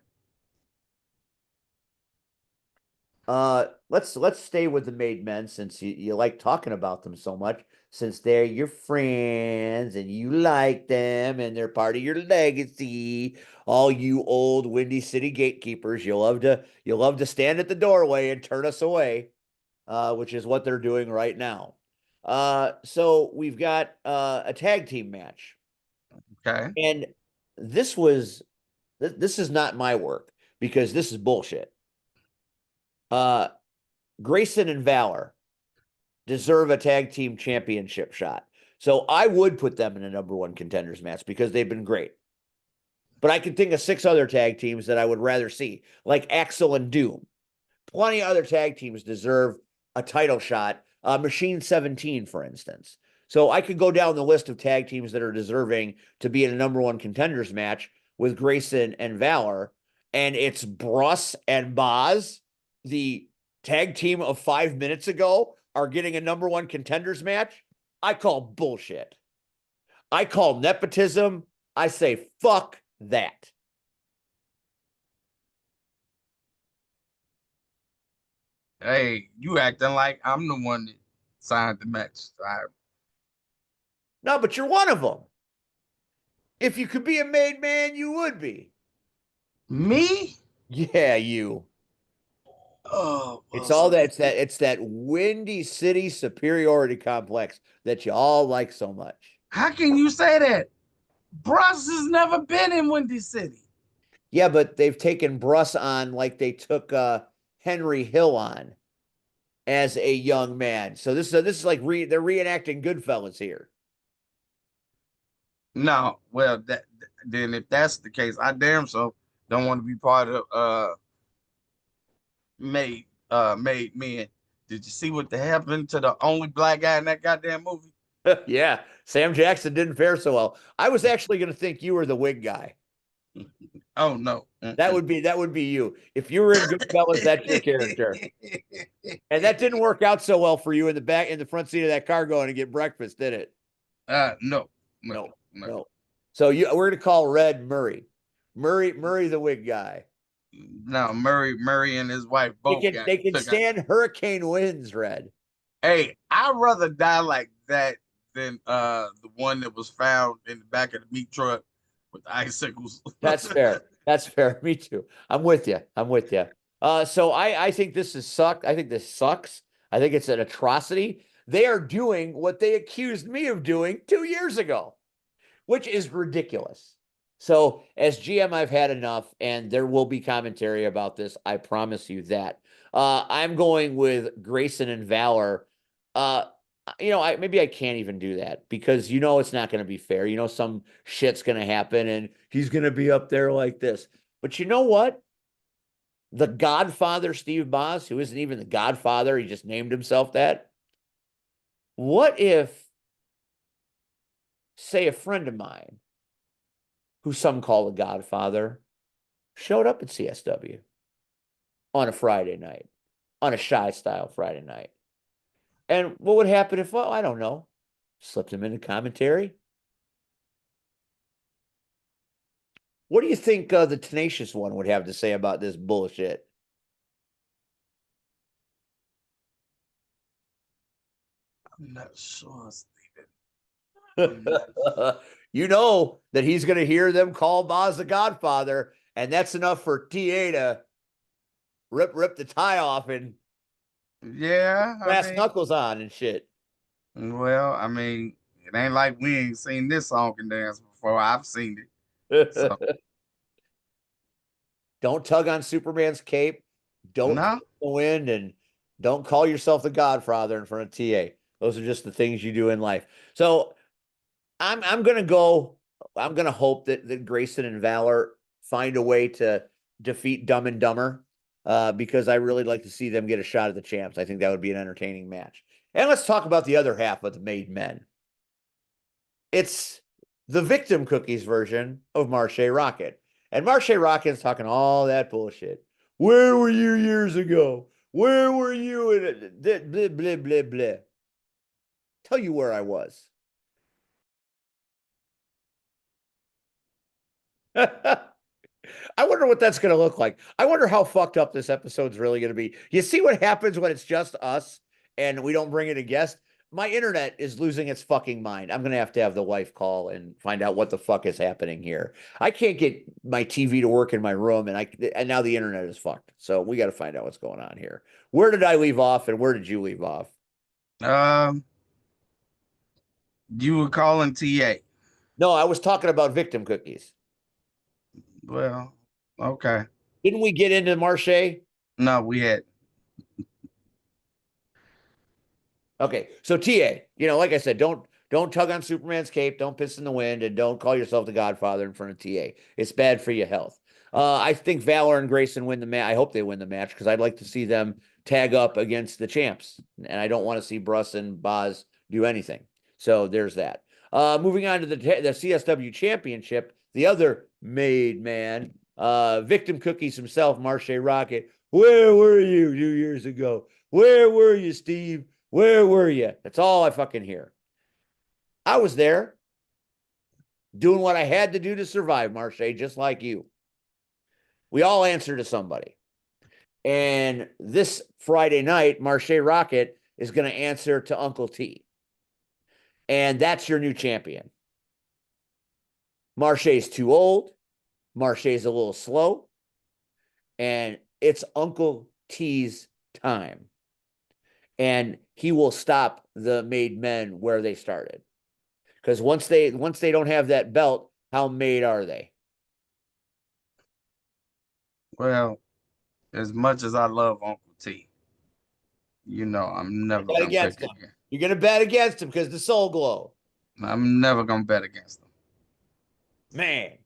Let's stay with the made men since you like talking about them so much, since they're your friends and you like them and they're part of your legacy. All you old Windy City gatekeepers, you love to stand at the doorway and turn us away, which is what they're doing right now. So we've got a tag team match, Okay. and this is not my work because this is bullshit. Uh, Grayson and Valor deserve a tag team championship shot. So I would put them in a number one contenders match because they've been great. But I can think of 6 other tag teams that I would rather see, like Axel and Doom. Plenty of other tag teams deserve a title shot. Machine 17, for instance. So I could go down the list of tag teams that are deserving to be in a number one contenders match with Grayson and Valor. And it's Bruss and Boz, the tag team of 5 minutes ago, are getting a number one contenders match. I call bullshit. I call nepotism. I say, fuck that. Hey, you acting like I'm the one that signed the match. No, but you're one of them. If you could be a made man, you would be. Me? Yeah, you. Oh, It's well, all so that it's that Windy City superiority complex that you all like so much. how can you say that? Bruss has never been in Windy City. Yeah, but they've taken Bruss on like they took Henry Hill on as a young man. So this is like they're reenacting Goodfellas here. No, well, that then if that's the case, I damn so don't want to be part of made men. Did you see what happened to the only black guy in that goddamn movie? Yeah, Sam Jackson didn't fare so well. I was actually going to think you were the wig guy. Oh no. That would be you. If you were in Goodfellas, that's your character. And that didn't work out so well for you in the front seat of that car going to get breakfast, did it? No, No, no. no. So we're gonna call Red Murray. Murray the wig guy. No, Murray and his wife They both can got they can took out. stand hurricane winds, Red. Hey, I'd rather die like that than the one that was found in the back of the meat truck with the icicles. That's fair. That's fair. Me too. I'm with you. I'm with you. So I think this is sucked. I think this sucks. I think it's an atrocity. They are doing what they accused me of doing 2 years ago, which is ridiculous. So, as GM, I've had enough, and there will be commentary about this. I promise you that. I'm going with Grayson and Valor. Uh, maybe I can't even do that because it's not going to be fair. Some shit's going to happen, and he's going to be up there like this. But you know what? The Godfather, Steve Boz, who isn't even the Godfather, he just named himself that. What if, say, a friend of mine, who some call the Godfather, showed up at CSW on a Friday night, on a shy style Friday night? And what would happen if, well, I don't know, slipped him into commentary? What do you think the Tenacious One would have to say about this bullshit? I'm not sure, Steven. I'm not You know that he's going to hear them call Boz the Godfather, and that's enough for TA to rip the tie off and Yeah, I brass mean, knuckles on and shit. well, I mean, it ain't like we ain't seen this song and dance before. I've seen it. So Don't tug on Superman's cape. Don't no, kick the wind, and don't call yourself the Godfather in front of TA. Those are just the things you do in life. So I'm gonna go. I'm gonna hope that Grayson and Valor find a way to defeat Dumb and Dumber. because I really like to see them get a shot at the champs. I think that would be an entertaining match. And let's talk about the other half of the Made Men. It's the Victim Cookies version of Marche Rocket. And Marche Rocket's talking all that bullshit. Where were you years ago? Where were you? And blah, blah, blah, blah, blah. Tell you where I was. I wonder what that's going to look like. I wonder how fucked up this episode's really going to be. You see what happens when it's just us and we don't bring in a guest? My internet is losing its fucking mind. I'm going to have the wife call and find out what the fuck is happening here. I can't get my TV to work in my room, and now the internet is fucked. So we got to find out what's going on here. Where did I leave off, and where did you leave off? You were calling TA. No, I was talking about Victim Cookies. Well, okay. Didn't we get into Marche? No, we had. Okay, so TA, like I said, don't tug on Superman's cape, don't piss in the wind, and don't call yourself the Godfather in front of TA. It's bad for your health. I think Valor and Grayson win the match. I hope they win the match because I'd like to see them tag up against the champs, and I don't want to see Bruss and Boz do anything. So there's that. Moving on to the CSW Championship, the other made man, Victim Cookies himself, Marche Rocket. Where were you 2 years ago? Where were you, Steve? Where were you? That's all I fucking hear. I was there doing what I had to do to survive, Marche, just like you. We all answer to somebody. And this Friday night, Marche Rocket is going to answer to Uncle T. And that's your new champion. Marche's too old. Marche's a little slow. And it's Uncle T's time. And he will stop the made men where they started. Because once they don't have that belt, how made are they? Well, as much as I love Uncle T, I'm never gonna pick him. again. You're gonna bet against him because the Soul Glow. I'm never gonna bet against him. Man,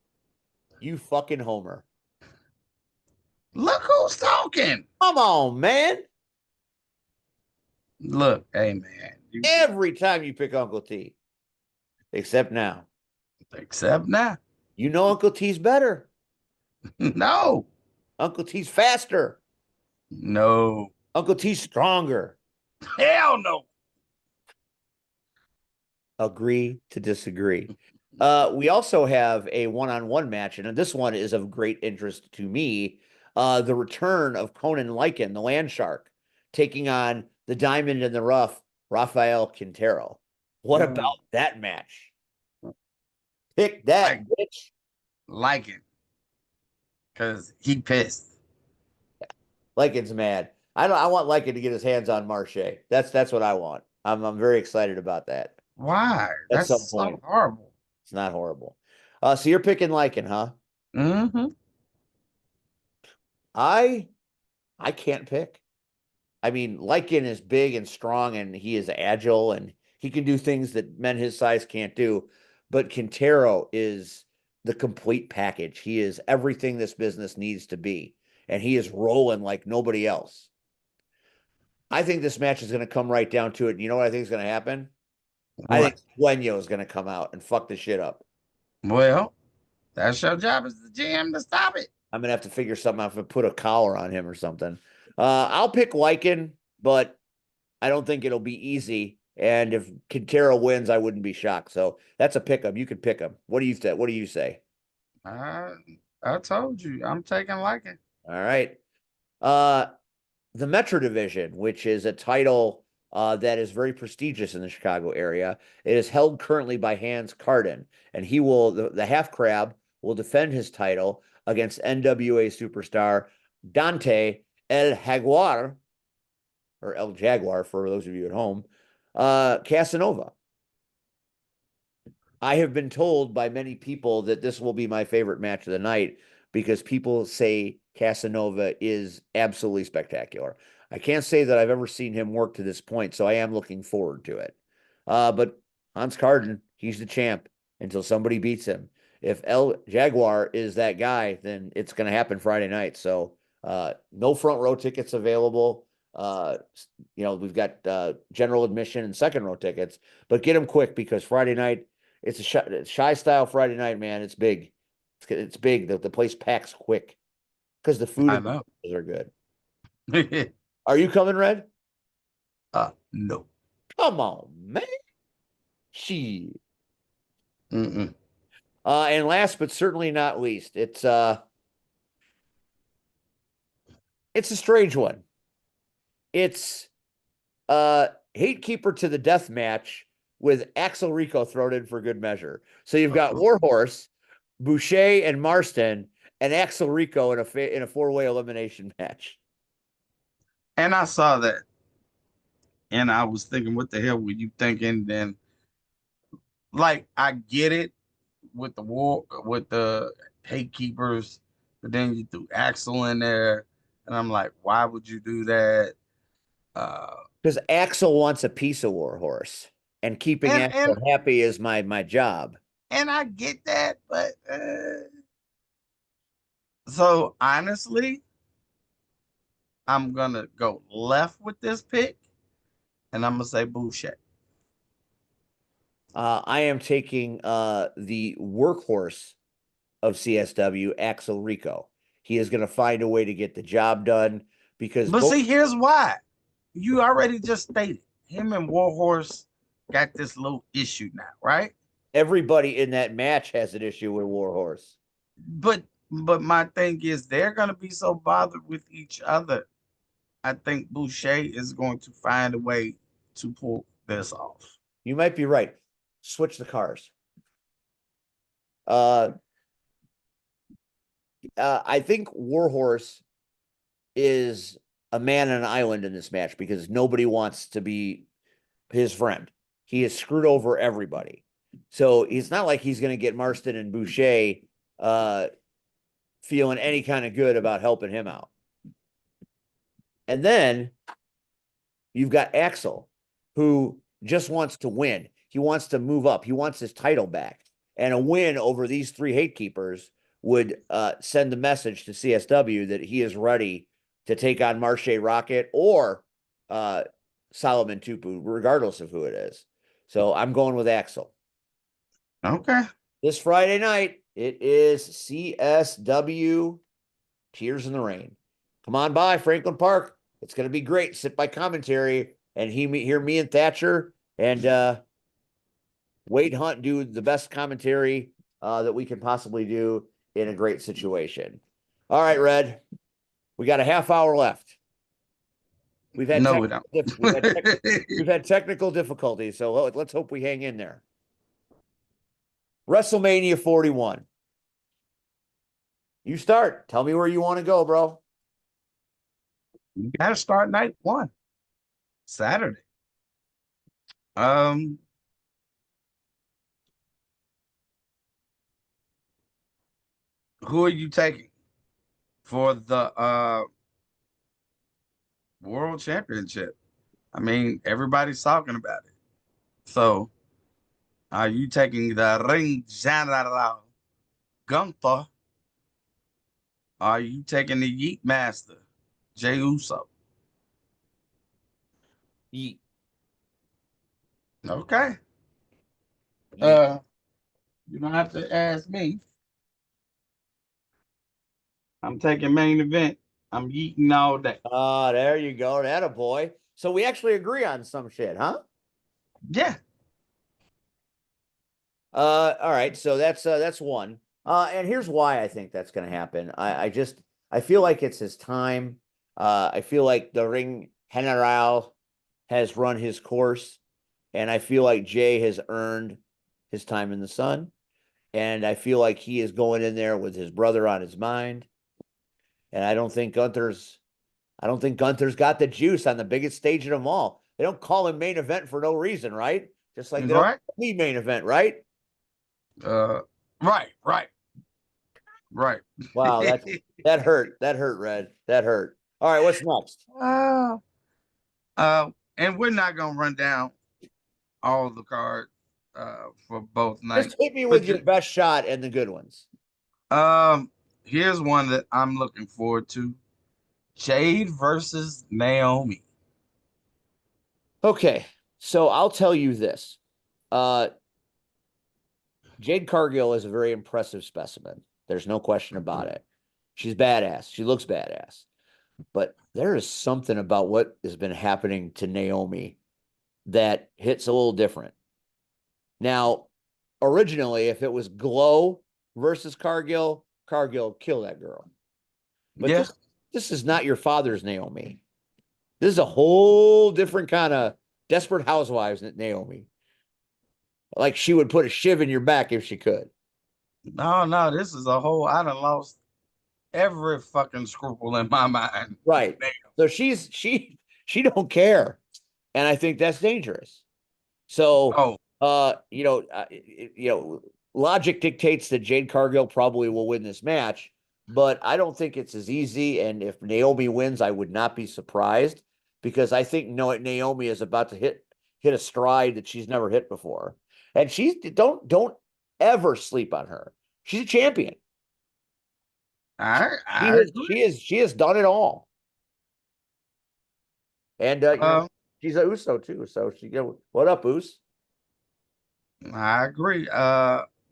you fucking homer. Look who's talking. Come on, man. Look, hey man. Every time you pick Uncle T. Except now. Except now. Uncle T's better. No. Uncle T's faster. No. Uncle T's stronger. Hell no. Agree to disagree. We also have a one-on-one match, and this one is of great interest to me. The return of Conan Lycan, the land shark, taking on the diamond in the rough, Rafael Quintero. What about that match? Pick that, bitch. Lycan. Because he pissed. Lycan's mad. I want Lycan to get his hands on Marche. That's what I want. I'm very excited about that. Why? That's so horrible. It's not horrible. So you're picking Lycan, huh? Mm-hmm. I can't pick. I mean, Lycan is big and strong, and he is agile, and he can do things that men his size can't do. But Quintero is the complete package. He is everything this business needs to be, and he is rolling like nobody else. I think this match is going to come right down to it. And you know what I think is going to happen? What? I think Sueño is going to come out and fuck the shit up. Well, that's your job as the GM to stop it. I'm going to have to figure something out, if I put a collar on him or something. I'll pick Lycan, but I don't think it'll be easy. And if Quintero wins, I wouldn't be shocked. So that's a pick 'em. You could pick him. What do you say? What do you say? I told you, I'm taking Lycan. All right. The Metro Division, which is a title that is very prestigious in the Chicago area. It is held currently by Hans Carden, and he will, the half crab will defend his title against NWA superstar Dante El Jaguar, or El Jaguar for those of you at home, Casanova. I have been told by many people that this will be my favorite match of the night because people say Casanova is absolutely spectacular. I can't say that I've ever seen him work to this point, so I am looking forward to it. But Hans Carden, he's the champ until somebody beats him. If El Jaguar is that guy, then it's going to happen Friday night. So No front row tickets available. We've got general admission and second row tickets, but get them quick because Friday night, it's a shy style Friday night, man. It's big. It's big. The place packs quick because the food I and know. the are good. Are you coming, Red? No. Come on, man. She. Mm-mm. And last but certainly not least, it's a strange one. It's Hatekeeper to the death match with Axel Rico thrown in for good measure. So you've got Warhorse, Boucher, and Marston, and Axel Rico in a four-way elimination match. And I saw that, and I was thinking, what the hell were you thinking? Then, like, I get it with the hate keepers, but then you threw Axel in there, and I'm like, why would you do that? Because Axel wants a piece of Warhorse, and keeping And Axel happy is my job. and I get that, but so honestly, I'm gonna go left with this pick, and I'm gonna say Boucher. I am taking the workhorse of CSW, Axel Rico. He is going to find a way to get the job done because But see, here's why. You already just stated him and Warhorse got this little issue now, right? everybody in that match has an issue with Warhorse. But my thing is they're gonna be so bothered with each other. I think Boucher is going to find a way to pull this off. You might be right. Switch the cars. I think Warhorse is a man on an island in this match because nobody wants to be his friend. He has screwed over everybody. So it's not like he's going to get Marston and Boucher feeling any kind of good about helping him out. And then you've got Axel, who just wants to win. He wants to move up. He wants his title back. And a win over these three hate keepers would send the message to CSW that he is ready to take on Marche Rocket or Solomon Tupu, regardless of who it is. So I'm going with Axel. Okay. This Friday night, it is CSW Tears in the Rain. Come on by Franklin Park. It's going to be great. Sit by commentary and hear me and Thatcher and Wade Hunt do the best commentary that we can possibly do in a great situation. All right, Red. We got a half hour left. We've had we've had technical difficulties, so let's hope we hang in there. WrestleMania 41. You start. Tell me where you want to go, bro. You gotta start night one, Saturday. Who are you taking for the world championship? I mean, everybody's talking about it. So, are you taking the ring general Gunther? Are you taking the Yeet Master, Jey Uso? Yeet. Okay. Yeet. You don't have to ask me. I'm taking main event. I'm yeeting all day. There you go. That a boy. So we actually agree on some shit, huh? Yeah. All right. So that's one. And here's why I think that's going to happen. I feel like it's his time. I feel like the Ring General has run his course, and I feel like Jay has earned his time in the sun, and I feel like he is going in there with his brother on his mind, and I don't think Gunther's got the juice on the biggest stage of them all. They don't call him main event for no reason, right? Just like they don't need main event, right? Right. Wow, that hurt. That hurt, Red. That hurt. All right, what's next? And we're not gonna run down all the cards for both nights. Just hit me with your best shot and the good ones. Here's one that I'm looking forward to. Jade versus Naomi. Okay, so I'll tell you this. Uh, Jade Cargill is a very impressive specimen. There's no question about it. She's badass. She looks badass. But there is something about what has been happening to Naomi that hits a little different. Now, originally, if it was Glow versus Cargill, Cargill kill that girl. But Yeah. this is not your father's Naomi. This is a whole different kind of desperate housewives Naomi. Like she would put a shiv in your back if she could. No, this is a whole. I done lost every fucking scruple in my mind. Right. So she don't care. And I think that's dangerous. So, Oh, logic dictates that Jade Cargill probably will win this match, but I don't think it's as easy. And if Naomi wins, I would not be surprised because I think Naomi is about to hit a stride that she's never hit before. And she's don't ever sleep on her. She's a champion. I agree. She has done it all. And Uh, she's a Uso too. So what up, Us? I agree.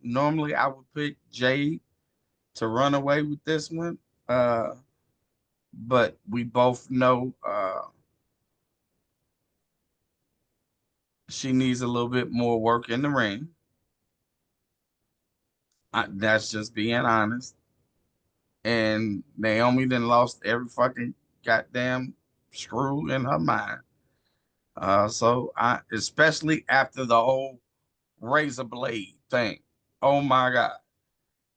Normally I would pick Jade to run away with this one. Uh, but we both know she needs a little bit more work in the ring. That's just being honest. And Naomi then lost every fucking goddamn screw in her mind. So I, especially after the whole razor blade thing. Oh my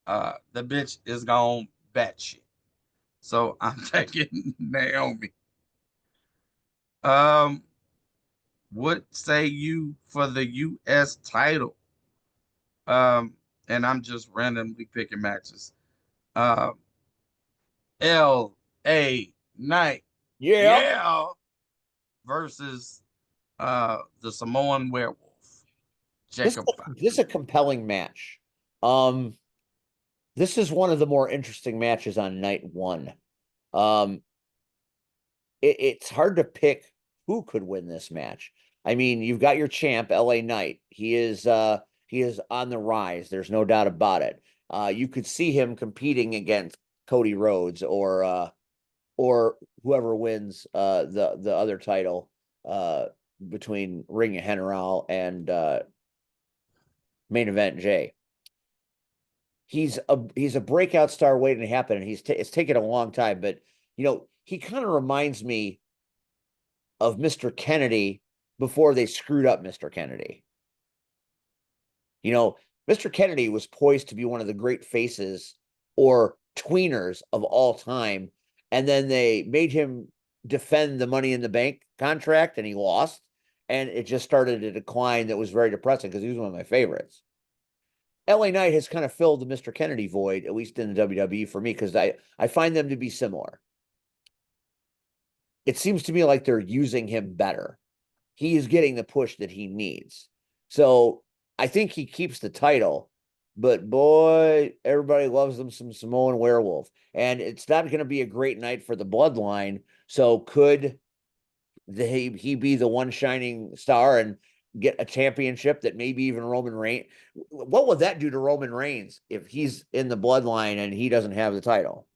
God. The bitch is gone batshit. So I'm taking Naomi. Um, what say you for the US title? Um, and I'm just randomly picking matches. Uh, L.A. Knight, Yeah. yeah, versus the Samoan werewolf, Jacob This is Fatu. a compelling match. Um, this is one of the more interesting matches on night one. Um, it's hard to pick who could win this match. I mean, you've got your champ, LA Knight. He is on the rise. There's no doubt about it. You could see him competing against Cody Rhodes or whoever wins the other title between Ring of General and main event Jay. He's a breakout star waiting to happen, and it's taken a long time, but he kind of reminds me of Mr. Kennedy before they screwed up Mr. Kennedy. You know, Mr. Kennedy was poised to be one of the great faces or tweeners of all time, and then they made him defend the Money in the Bank contract, and he lost, and it just started a decline that was very depressing because he was one of my favorites. LA Knight has kind of filled the Mr. Kennedy void, at least in the WWE for me, because I find them to be similar. It seems to me like they're using him better. He is getting the push that he needs. So I think he keeps the title, but boy, everybody loves them some Samoan werewolf. And it's not going to be a great night for the bloodline. So could he be the one shining star and get a championship that maybe even Roman Reigns? What would that do to Roman Reigns if he's in the bloodline and he doesn't have the title?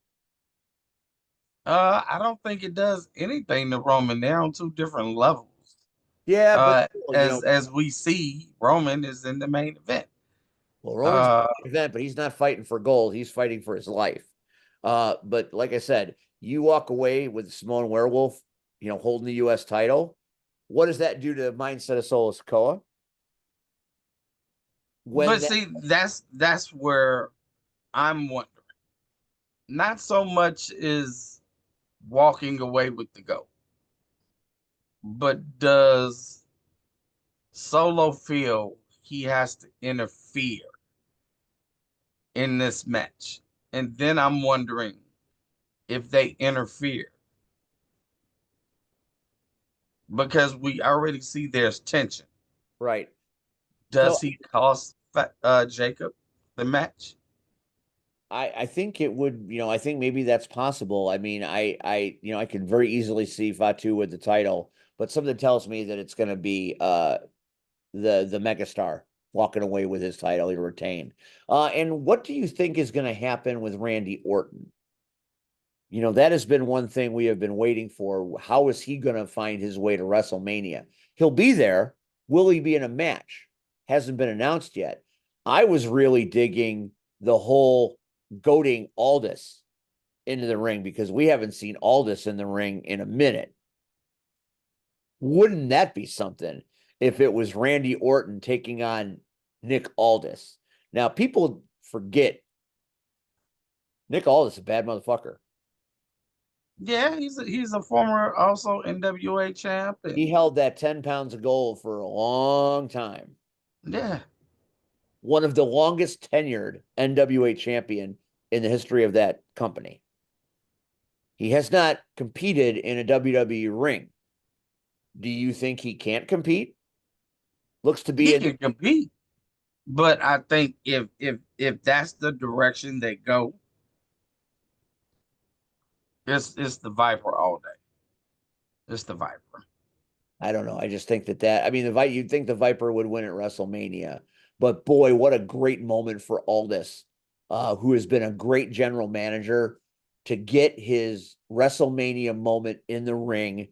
I don't think it does anything to Roman. They're on two different levels. Yeah, but still, As we see, Roman is in the main event. well, Roman's Uh, an event, but he's not fighting for gold. He's fighting for his life. But like I said, you walk away with Simone Werewolf, holding the U.S. title. What does that do to the mindset of Solo Sikoa? When but that, see, that's where I'm wondering. Not so much is walking away with the goat, but does Solo feel he has to interfere in this match? And then I'm wondering if they interfere because we already see there's tension. right? So Does he cost Jacob the match? I think it would, I think maybe that's possible. I mean, I could very easily see Fatu with the title, but something tells me that it's going to be the megastar walking away with his title to retain. And what do you think is going to happen with Randy Orton? That has been one thing we have been waiting for. How is he going to find his way to WrestleMania? He'll be there. Will he be in a match? Hasn't been announced yet. I was really digging the whole goading Aldis into the ring because we haven't seen Aldis in the ring in a minute. Wouldn't that be something if it was Randy Orton taking on Nick Aldis? Now, people forget Nick Aldis is a bad motherfucker. Yeah, he's a former also NWA champ. He held that 10 pounds of gold for a long time. Yeah. One of the longest tenured NWA champion in the history of that company. He has not competed in a WWE ring. Do you think he can't compete? Looks to be He can compete. But I think if that's the direction they go, it's the Viper all day. It's the Viper. I don't know. I just think I mean, you'd think the Viper would win at WrestleMania, but boy, what a great moment for Aldis, who has been a great general manager to get his WrestleMania moment in the ring,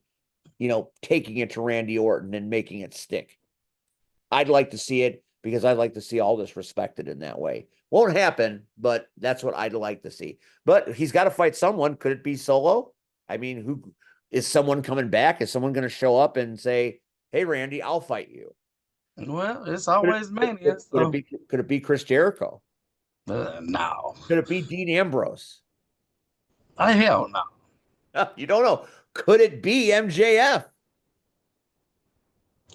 taking it to Randy Orton and making it stick. I'd like to see it because I'd like to see Aldis respected in that way. Won't happen, but that's what I'd like to see. But he's got to fight someone. Could it be Solo? I mean, who is someone coming back? Is someone going to show up and say, "Hey, Randy, I'll fight you"? Well, it's always Mania. So. Could it be Chris Jericho? No. Could it be Dean Ambrose? Hell no. You don't know. Could it be MJF?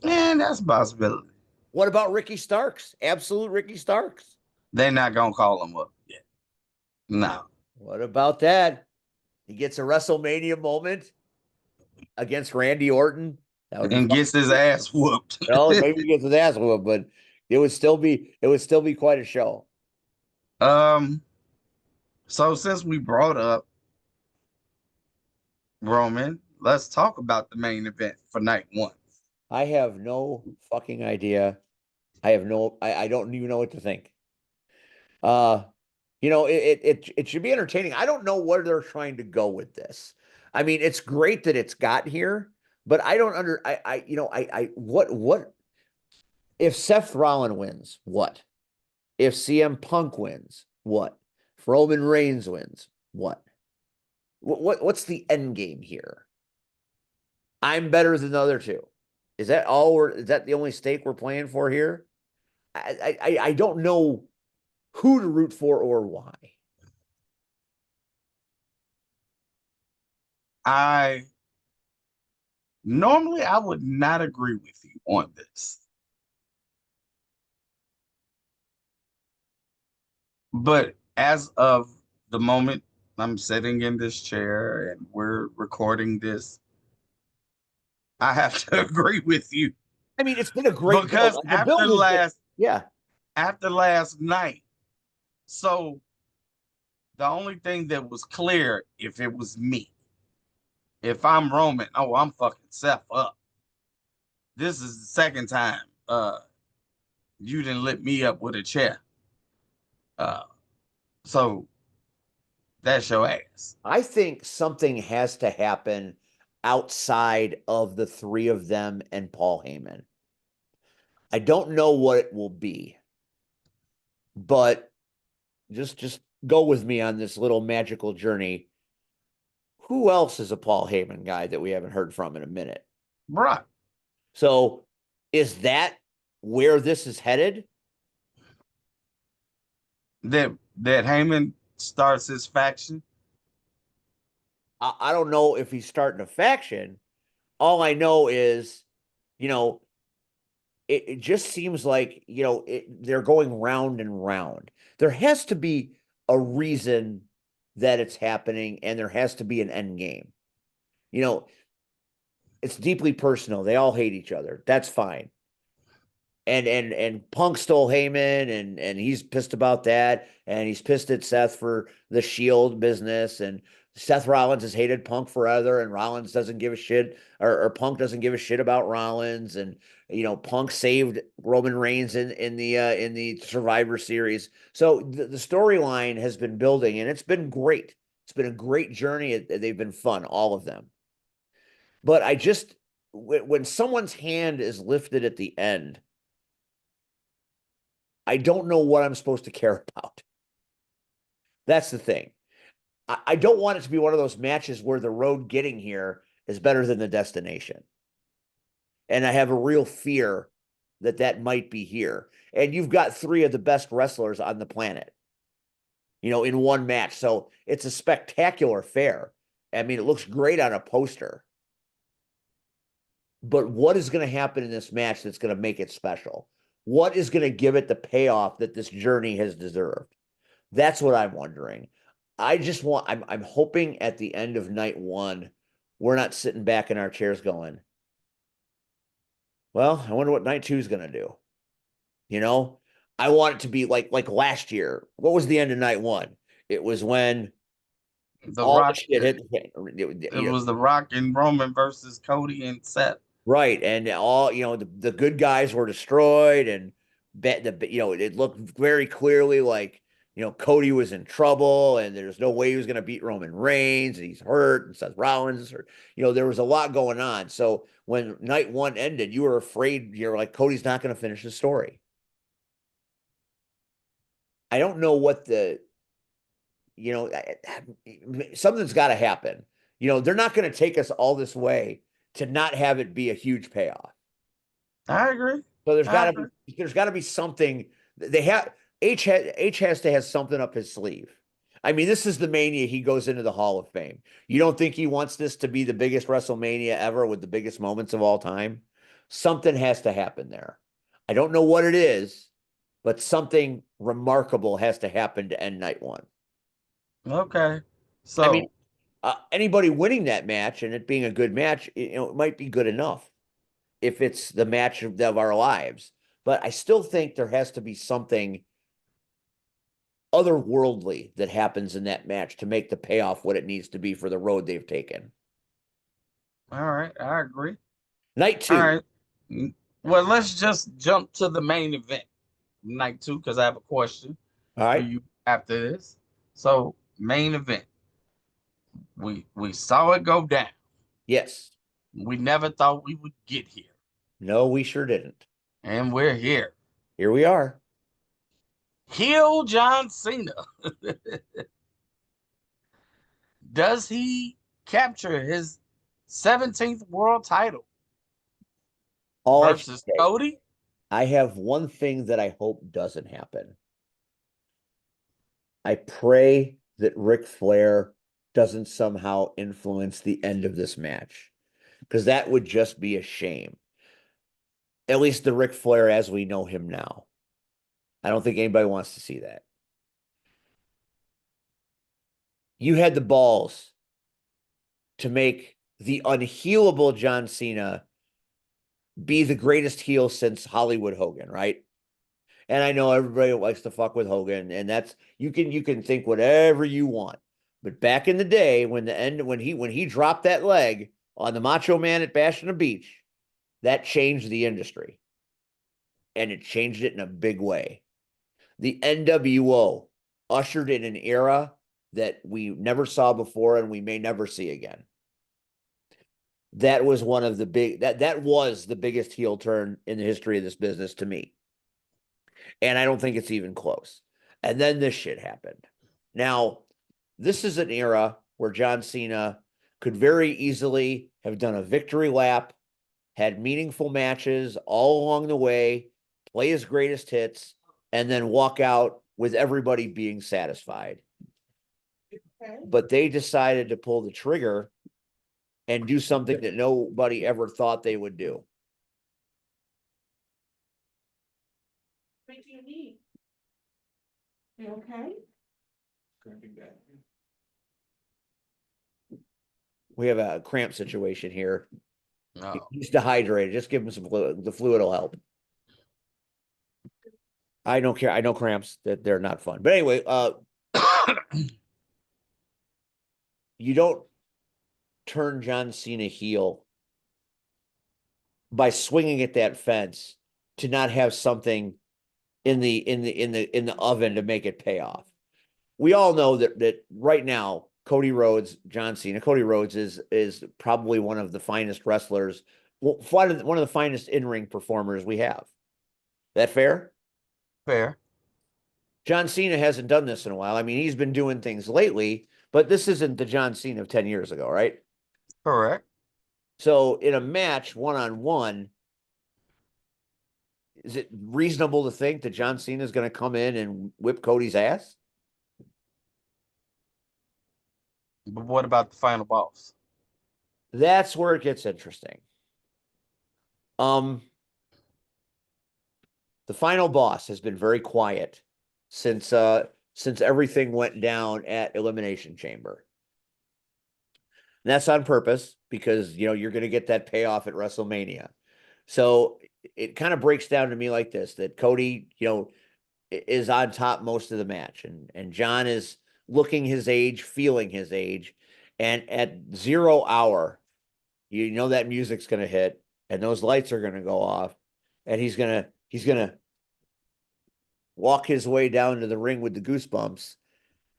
Man, that's a possibility. What about Ricky Starks? Absolute Ricky Starks. They're not gonna call him up yet. No. What about that? He gets a WrestleMania moment against Randy Orton. That would be And gets his ass whooped. well, maybe he gets his ass whooped, but it would still be quite a show. So since we brought up Roman, let's talk about the main event for night one. I have no fucking idea. I don't even know what to think. It should be entertaining. I don't know where they're trying to go with this. I mean, it's great that it's got here, but I don't what if Seth Rollins wins, what? If CM Punk wins, what? If Roman Reigns wins, what? What's the end game here? I'm better than the other two. Is that is that the only stake we're playing for here? I don't know who to root for or why. Normally I would not agree with you on this. But as of the moment I'm sitting in this chair and we're recording this, I have to agree with you. I mean, it's been a great because build. after last night. So the only thing that was clear, if it was me, if I'm Roman, I'm fucking Seth up. This is the second time you didn't lit me up with a chair. So that's your ass. I think something has to happen outside of the three of them and Paul Heyman. I don't know what it will be, but just go with me on this little magical journey. Who else is a Paul Heyman guy that we haven't heard from in a minute? Right. So is that where this is headed? That Heyman starts his faction? I don't know if he's starting a faction. All I know is, it just seems like, they're going round and round. There has to be a reason that it's happening, and there has to be an end game. It's deeply personal. They all hate each other. That's fine. and Punk stole Heyman, and he's pissed about that, and he's pissed at Seth for the Shield business, and Seth Rollins has hated Punk forever, and Rollins doesn't give a shit, or Punk doesn't give a shit about Rollins, and Punk saved Roman Reigns in the Survivor Series. So the storyline has been building, and it's been great. It's been a great journey. They've been fun, all of them. But I just when someone's hand is lifted at the end, I don't know what I'm supposed to care about. That's the thing. I don't want it to be one of those matches where the road getting here is better than the destination. And I have a real fear that that might be here. And you've got three of the best wrestlers on the planet, in one match. So it's a spectacular affair. I mean, it looks great on a poster. But what is going to happen in this match that's going to make it special? What is going to give it the payoff that this journey has deserved? That's what I'm wondering. I'm hoping at the end of night one, we're not sitting back in our chairs going, well, I wonder what night two is going to do. I want it to be like last year. What was the end of night one? It was when The all Rock. the shit hit. It was The Rock and Roman versus Cody and Seth. Right. And all, the good guys were destroyed, and it looked very clearly like, Cody was in trouble, and there's no way he was going to beat Roman Reigns, and he's hurt, and Seth Rollins is hurt. There was a lot going on. So when night one ended, you were afraid, you're like, Cody's not going to finish the story. I don't know what something's got to happen. They're not going to take us all this way to not have it be a huge payoff. I agree. So there's got to be something they have. H has to have something up his sleeve. I mean, this is the Mania. He goes into the Hall of Fame. You don't think he wants this to be the biggest WrestleMania ever with the biggest moments of all time? Something has to happen there. I don't know what it is, but something remarkable has to happen to end night one. Okay. So I mean, anybody winning that match and it being a good match, it might be good enough if it's the match of our lives. But I still think there has to be something otherworldly that happens in that match to make the payoff what it needs to be for the road they've taken. all right, I agree. Night two. All right. Well, let's just jump to the main event, night two, because I have a question All for right. you after this. So, main event. We saw it go down. Yes. We never thought we would get here. No, we sure didn't. And we're here. Here we are. Heel John Cena. Does he capture his 17th world title All I can versus say, Cody? I have one thing that I hope doesn't happen. I pray that Ric Flair doesn't somehow influence the end of this match, because that would just be a shame. At least the Ric Flair as we know him now. I don't think anybody wants to see that. You had the balls to make the unhealable John Cena be the greatest heel since Hollywood Hogan, right? And I know everybody likes to fuck with Hogan, and that's you can think whatever you want. But back in the day, when he dropped that leg on the Macho Man at Bash on the Beach, that changed the industry. And it changed it in a big way. The NWO ushered in an era that we never saw before and we may never see again. That was one of the that was the biggest heel turn in the history of this business to me. And I don't think it's even close. And then this shit happened. Now, this is an era where John Cena could very easily have done a victory lap, had meaningful matches all along the way, play his greatest hits, and then walk out with everybody being satisfied. But they decided to pull the trigger and do something that nobody ever thought they would do. What do you need? You okay? We have a cramp situation here. No. He's dehydrated. Just give him some fluid. The fluid will help. I don't care. I know cramps that they're not fun. But anyway, you don't turn John Cena heel by swinging at that fence to not have something in the oven to make it pay off. We all know that right now, Cody Rhodes, John Cena, Cody Rhodes is probably one of the finest wrestlers, one of the finest in-ring performers we have. That fair? Fair. John Cena hasn't done this in a while. I mean, he's been doing things lately, but this isn't the John Cena of 10 years ago, right? Correct. So in a match, one-on-one, is it reasonable to think that John Cena is going to come in and whip Cody's ass? But what about the final boss? That's where it gets interesting. The final boss has been very quiet since everything went down at Elimination Chamber. And that's on purpose because you're going to get that payoff at WrestleMania. So it kind of breaks down to me like this: that Cody, is on top most of the match, and John is looking his age, feeling his age, and at 0 hour, that music's going to hit, and those lights are going to go off, and he's gonna walk his way down to the ring with the goosebumps,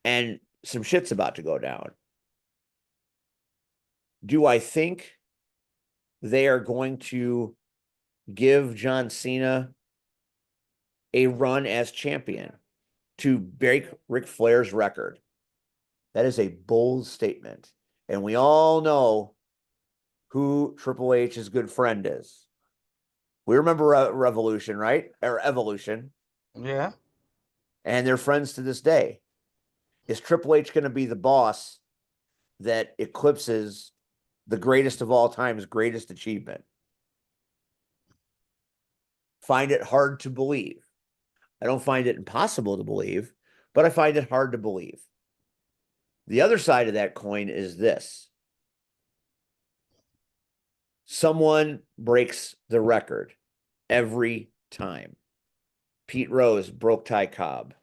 and some shit's about to go down. Do I think they are going to give John Cena a run as champion to break Ric Flair's record? That is a bold statement. And we all know who Triple H's good friend is. We remember Revolution, right? Or Evolution. Yeah. And they're friends to this day. Is Triple H going to be the boss that eclipses the greatest of all time's greatest achievement? Find it hard to believe. I don't find it impossible to believe, but I find it hard to believe. The other side of that coin is this: someone breaks the record every time. Pete Rose broke Ty Cobb.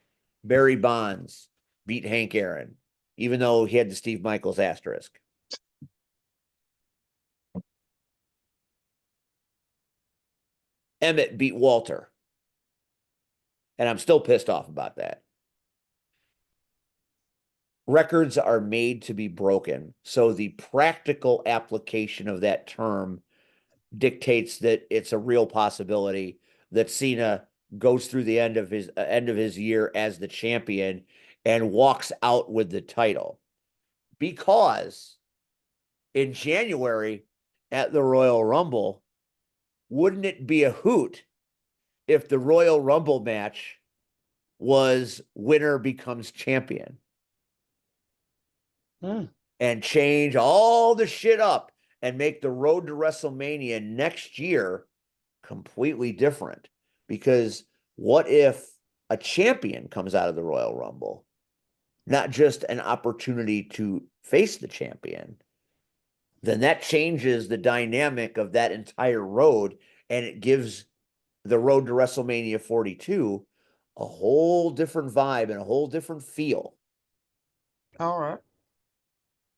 Barry Bonds beat Hank Aaron, even though he had the Steve Michaels asterisk. Emmett beat Walter. And I'm still pissed off about that. Records are made to be broken. So the practical application of that term dictates that it's a real possibility that Cena goes through the end of his year as the champion and walks out with the title. Because in January at the Royal Rumble, wouldn't it be a hoot if the Royal Rumble match was winner becomes champion? And change all the shit up and make the road to WrestleMania next year completely different. Because what if a champion comes out of the Royal Rumble, not just an opportunity to face the champion? Then that changes the dynamic of that entire road, and it gives the road to WrestleMania 42 a whole different vibe and a whole different feel. All right.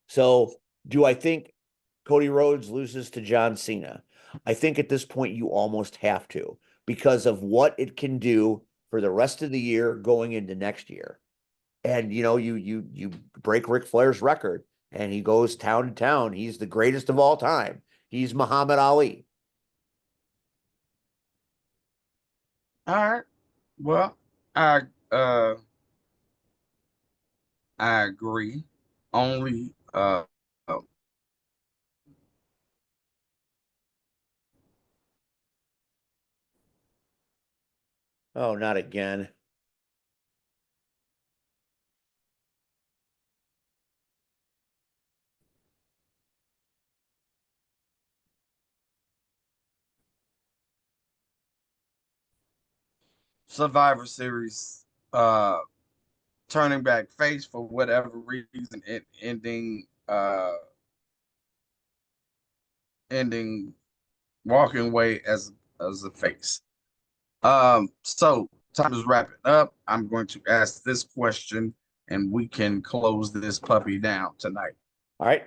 So do I think Cody Rhodes loses to John Cena? I think at this point you almost have to, because of what it can do for the rest of the year going into next year. And you break Ric Flair's record and he goes town to town. He's the greatest of all time. He's Muhammad Ali. All right. Well, I uh I agree. Only Oh, not again. Survivor Series turning back face for whatever reason, it ending walking away as a face. So time is wrapping up. I'm going to ask this question, and we can close this puppy down tonight. All right.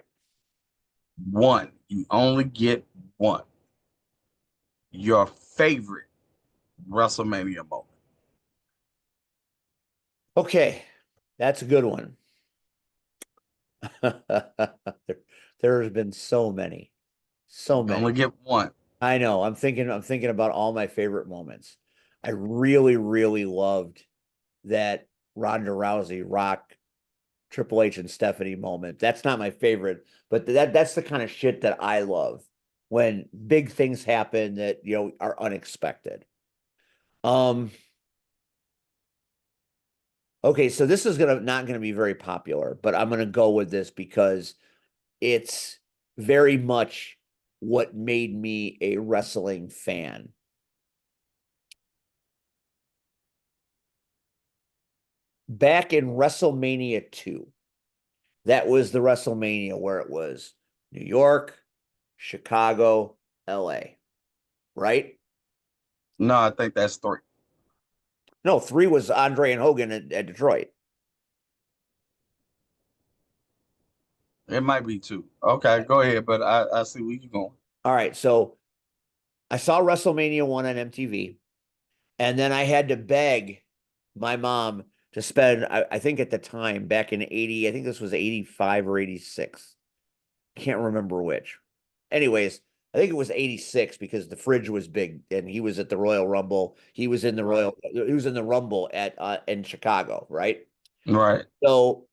One, you only get one. Your favorite WrestleMania moment. Okay. That's a good one. There's been so many. So You only many. get one. I know. I'm thinking about all my favorite moments. I really, really loved that Ronda Rousey Rock Triple H and Stephanie moment. That's not my favorite, but that's the kind of shit that I love when big things happen that, are unexpected. Okay, so this is not gonna be very popular, but I'm gonna go with this because it's very much what made me a wrestling fan. Back in WrestleMania 2, that was the WrestleMania where it was New York, Chicago, LA, right? No, I think that's three. No, 3 was Andre and Hogan at Detroit. It might be two. Okay, go ahead, but I see where you're going. All right, so I saw WrestleMania 1 on MTV, and then I had to beg my mom to spend, I think at the time, back in 80, I think this was 85 or 86. Can't remember which. Anyways, I think it was 86 because the fridge was big and he was at the Royal Rumble. He was in the Rumble at in Chicago, right? Right. So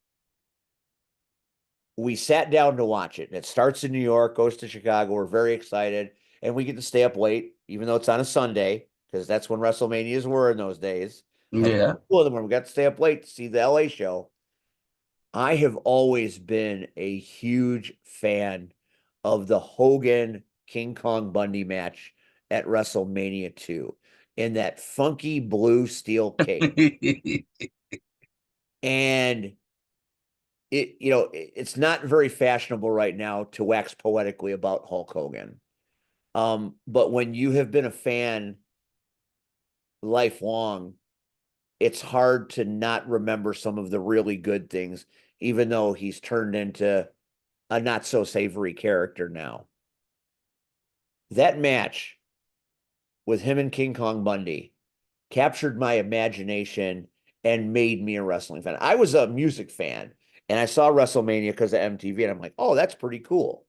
we sat down to watch it. And it starts in New York, goes to Chicago. We're very excited. And we get to stay up late, even though it's on a Sunday, because that's when WrestleManias were in those days. Yeah. Two of them when we got to stay up late to see the LA show. I have always been a huge fan of the Hogan King Kong Bundy match at WrestleMania 2 in that funky blue steel cage. And it's not very fashionable right now to wax poetically about Hulk Hogan. But when you have been a fan lifelong, it's hard to not remember some of the really good things, even though he's turned into a not so savory character now. That match with him and King Kong Bundy captured my imagination and made me a wrestling fan. I was a music fan and I saw WrestleMania because of MTV and I'm like, oh, that's pretty cool.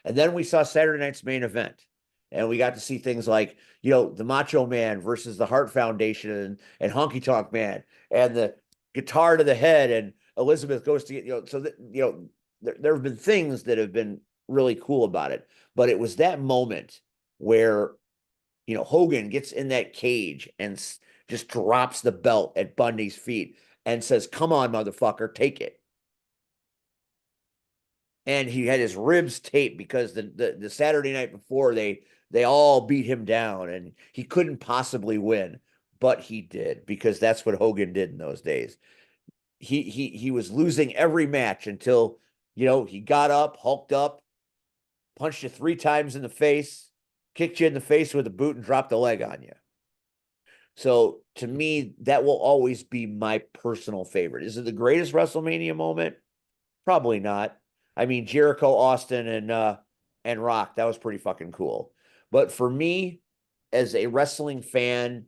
And then we saw Saturday night's main event and we got to see things like, the Macho Man versus the Hart Foundation and Honky Tonk Man and the guitar to the head and Elizabeth goes to get, so that, there have been things that have been really cool about it, but it was that moment where Hogan gets in that cage and just drops the belt at Bundy's feet and says, "Come on, motherfucker, take it." And he had his ribs taped because the Saturday night before they all beat him down and he couldn't possibly win, but he did because that's what Hogan did in those days. He was losing every match until he got up, hulked up, punched you 3 times in the face, kicked you in the face with a boot, and dropped a leg on you. So to me, that will always be my personal favorite. Is it the greatest WrestleMania moment? Probably not. I mean, Jericho, Austin, and Rock, that was pretty fucking cool. But for me, as a wrestling fan,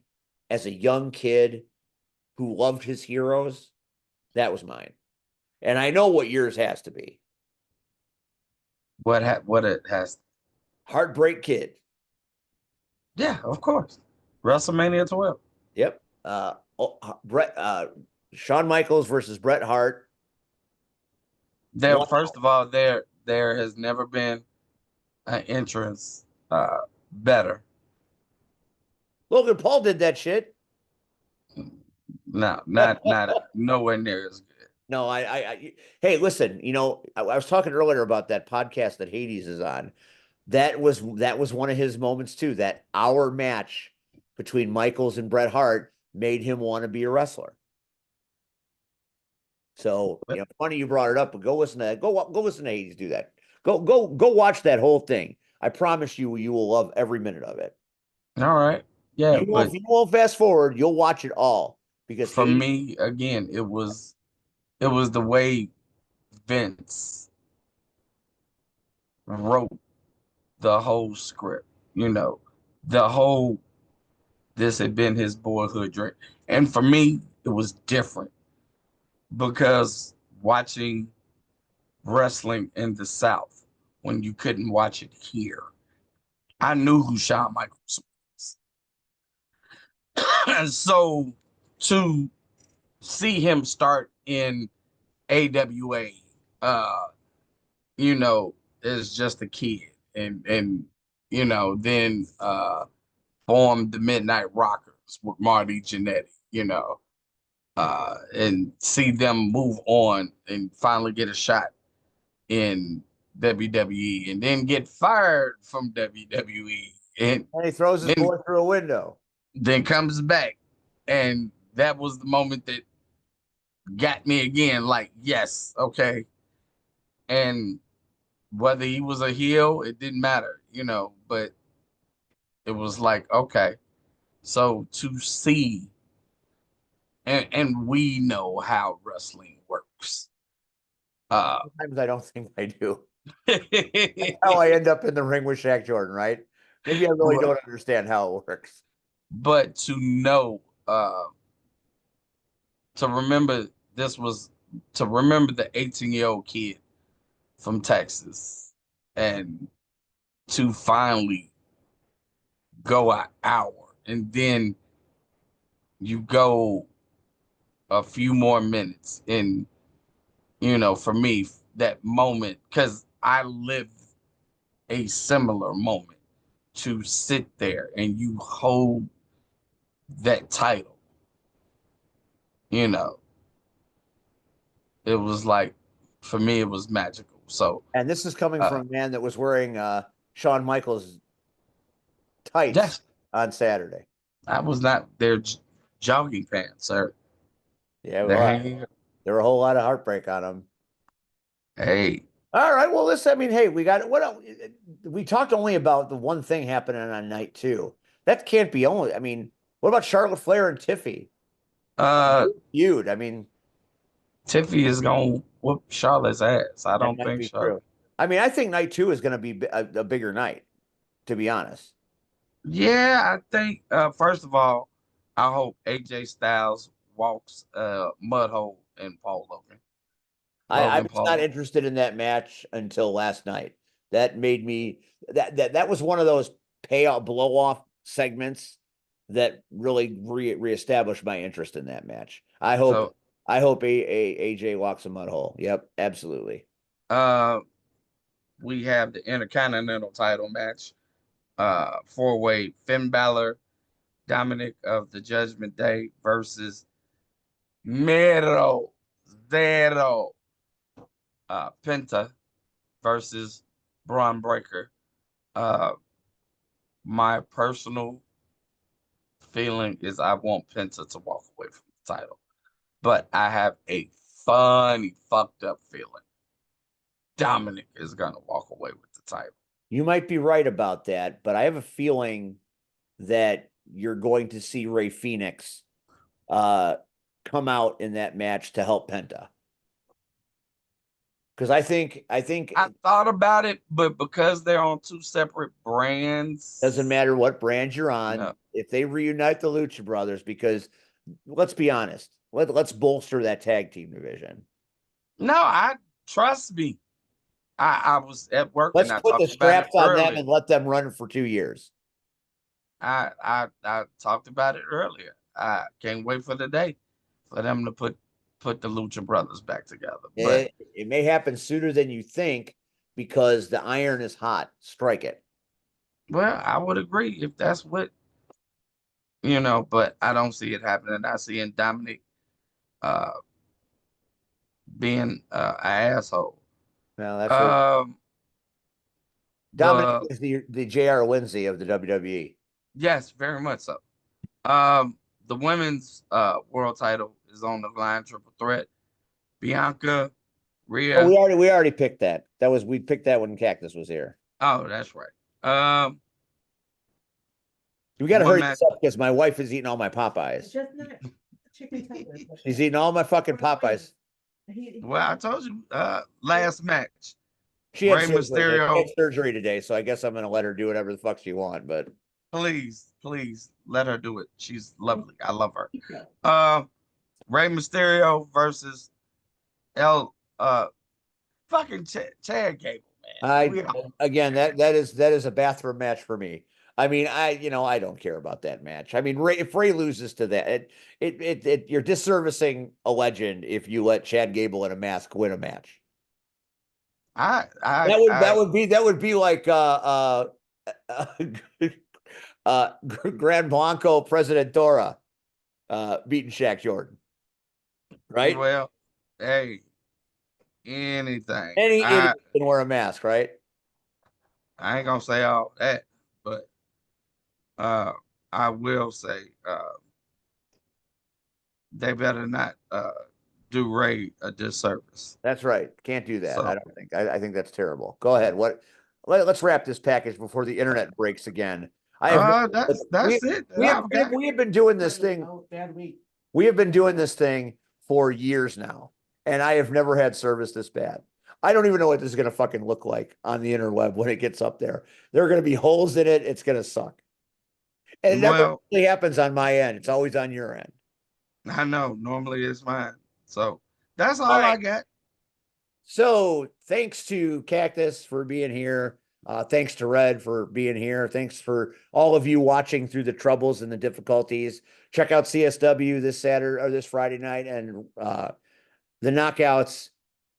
as a young kid who loved his heroes, that was mine. And I know what yours has to be. What it has? Heartbreak Kid. Yeah, of course. WrestleMania 12. Yep. Shawn Michaels versus Bret Hart. First of all, there has never been an entrance better. Logan Paul did that shit. No, not nowhere near as good. No, hey, listen, I was talking earlier about that podcast that Hades is on. That was one of his moments too. That hour match between Michaels and Bret Hart made him want to be a wrestler. So, funny you brought it up, but go listen to Hades do that. Go watch that whole thing. I promise you will love every minute of it. All right. Yeah, but You won't fast forward. You'll watch it all because for me, again, it was the way Vince wrote the whole script. You know, the whole this had been his boyhood dream, and for me, it was different because watching wrestling in the South when you couldn't watch it here, I knew who Shawn Michaels was, and so to see him start in AWA, uh, you know, as just a kid, and then formed the Midnight Rockers with Marty Jannetty, and see them move on and finally get a shot in WWE, and then get fired from WWE, and he throws his then boy through a window. comes back, and that was the moment that got me again. Like, yes, okay, and whether he was a heel, it didn't matter, but it was like, okay, so to see, and we know how wrestling works. Sometimes I don't think I do. How I end up in the ring with Shaq Jordan, right? Maybe I really don't understand how it works. But to know, to remember this was to remember the 18-year-old kid from Texas, and to finally go an hour, and then you go a few more minutes, and for me, that moment, because I lived a similar moment, to sit there and you hold that title, you know, it was like, for me, it was magical. So, And this is coming uh, from a man that was wearing Shawn Michaels tights yes, on Saturday. I was not their jogging pants, sir. Yeah, They're well, hanging. there were a whole lot of heartbreak on him. Hey, All right, well, listen, I mean, hey, we got what else? We talked only about the one thing happening on night two. That can't be only. I mean, what about Charlotte Flair and Tiffy? uh, Feud. I mean, Tiffy is gonna whoop Charlotte's ass. I that don't might think be Charlotte. true. I mean, I think night two is going to be a bigger night, to be honest. Yeah, I think first of all, I hope AJ Styles walks mud hole in Paul Logan. I Logan was not Paul. interested in that match until last night. That made me that was one of those payoff blow off segments that really reestablished my interest in that match. So I hope AJ walks a mud hole. Yep, absolutely. uh we have the Intercontinental title match. Four-way Finn Balor, Dominic of the Judgment Day versus Mero Zero Penta versus Braun Breaker. Uh, my personal feeling is I want Penta to walk away from the title, but I have a funny, fucked up feeling Dominic is gonna walk away with the title. You might be right about that, but I have a feeling that you're going to see Ray Phoenix uh come out in that match to help Penta. Because I think I thought about it, but because they're on two separate doesn't brands, matter what brand you're on, no, if they reunite the Lucha Brothers, because let's be honest, let's bolster that tag team division. no, I trust me. I was at work and Let's I put the talked about it straps on them earlier. and let them run for 2 years. I talked about it earlier. I can't wait for the day for them to put the Lucha Brothers back together. But It may happen sooner than you think because the iron is hot. Strike it. well, I would agree if that's what but I don't see it happening. I see in Dominic uh being an asshole. Now that's what Um Dominic the is the J.R. Lindsay of the WWE. Yes, very much so. The women's world title is on the line, triple threat. Bianca, Oh, Rhea. we already picked that. We picked that when Cactus was here. Oh, that's right. Um, We got to One hurry match. this up because my wife is eating all my Popeyes. Just not chicken tenders. She's eating all my fucking Popeyes. Well, I told you, last match. She had Rey surgery. She Mysterio. had surgery today, so I guess I'm gonna let her do whatever the fuck she want. But Please, please let her do it. She's lovely. I love her. Yeah. Rey Mysterio versus El fucking Chad Gable, man. again, that is a bathroom match for me. I mean, I don't care about that match. I mean, if Ray loses to that, you're disservicing a legend if you let Chad Gable in a mask win a match. That would be like Gran Blanco President Dora beating Shaq Jordan. Right? Well, hey, anything. Any idiot can wear a mask, right? I ain't gonna say all that, but I will say they better not do Ray a disservice. That's right. Can't do that. So, I don't think. I think that's terrible. Go ahead. Let's wrap this package before the internet breaks again. that's it. We have been doing this thing. Bad week. We have been doing this thing for years now, and I have never had service this bad. I don't even know what this is going to fucking look like on the interweb when it gets up there. There are going to be holes in it. It's going to suck. And it never really happens on my end. It's always on your end. I know. Normally it's mine. So that's all I got. So thanks to Cactus for being here. Thanks to Red for being here. Thanks for all of you watching through the troubles and the difficulties. Check out CSW this Saturday or this Friday night, and the knockouts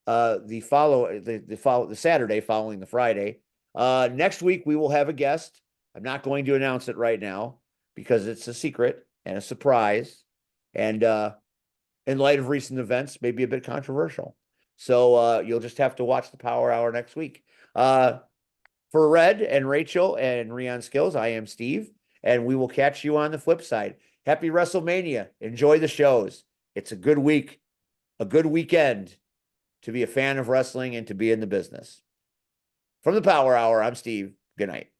the Saturday following the Friday. Next week we will have a guest. I'm not going to announce it right now because it's a secret and a surprise, and in light of recent events, maybe a bit controversial. So you'll just have to watch the Power Hour next week. For Red and Rachel and Rion Skills, I am Steve, and we will catch you on the flip side. Happy WrestleMania. Enjoy the shows. It's a good week, a good weekend to be a fan of wrestling and to be in the business. From the Power Hour, I'm Steve. Good night.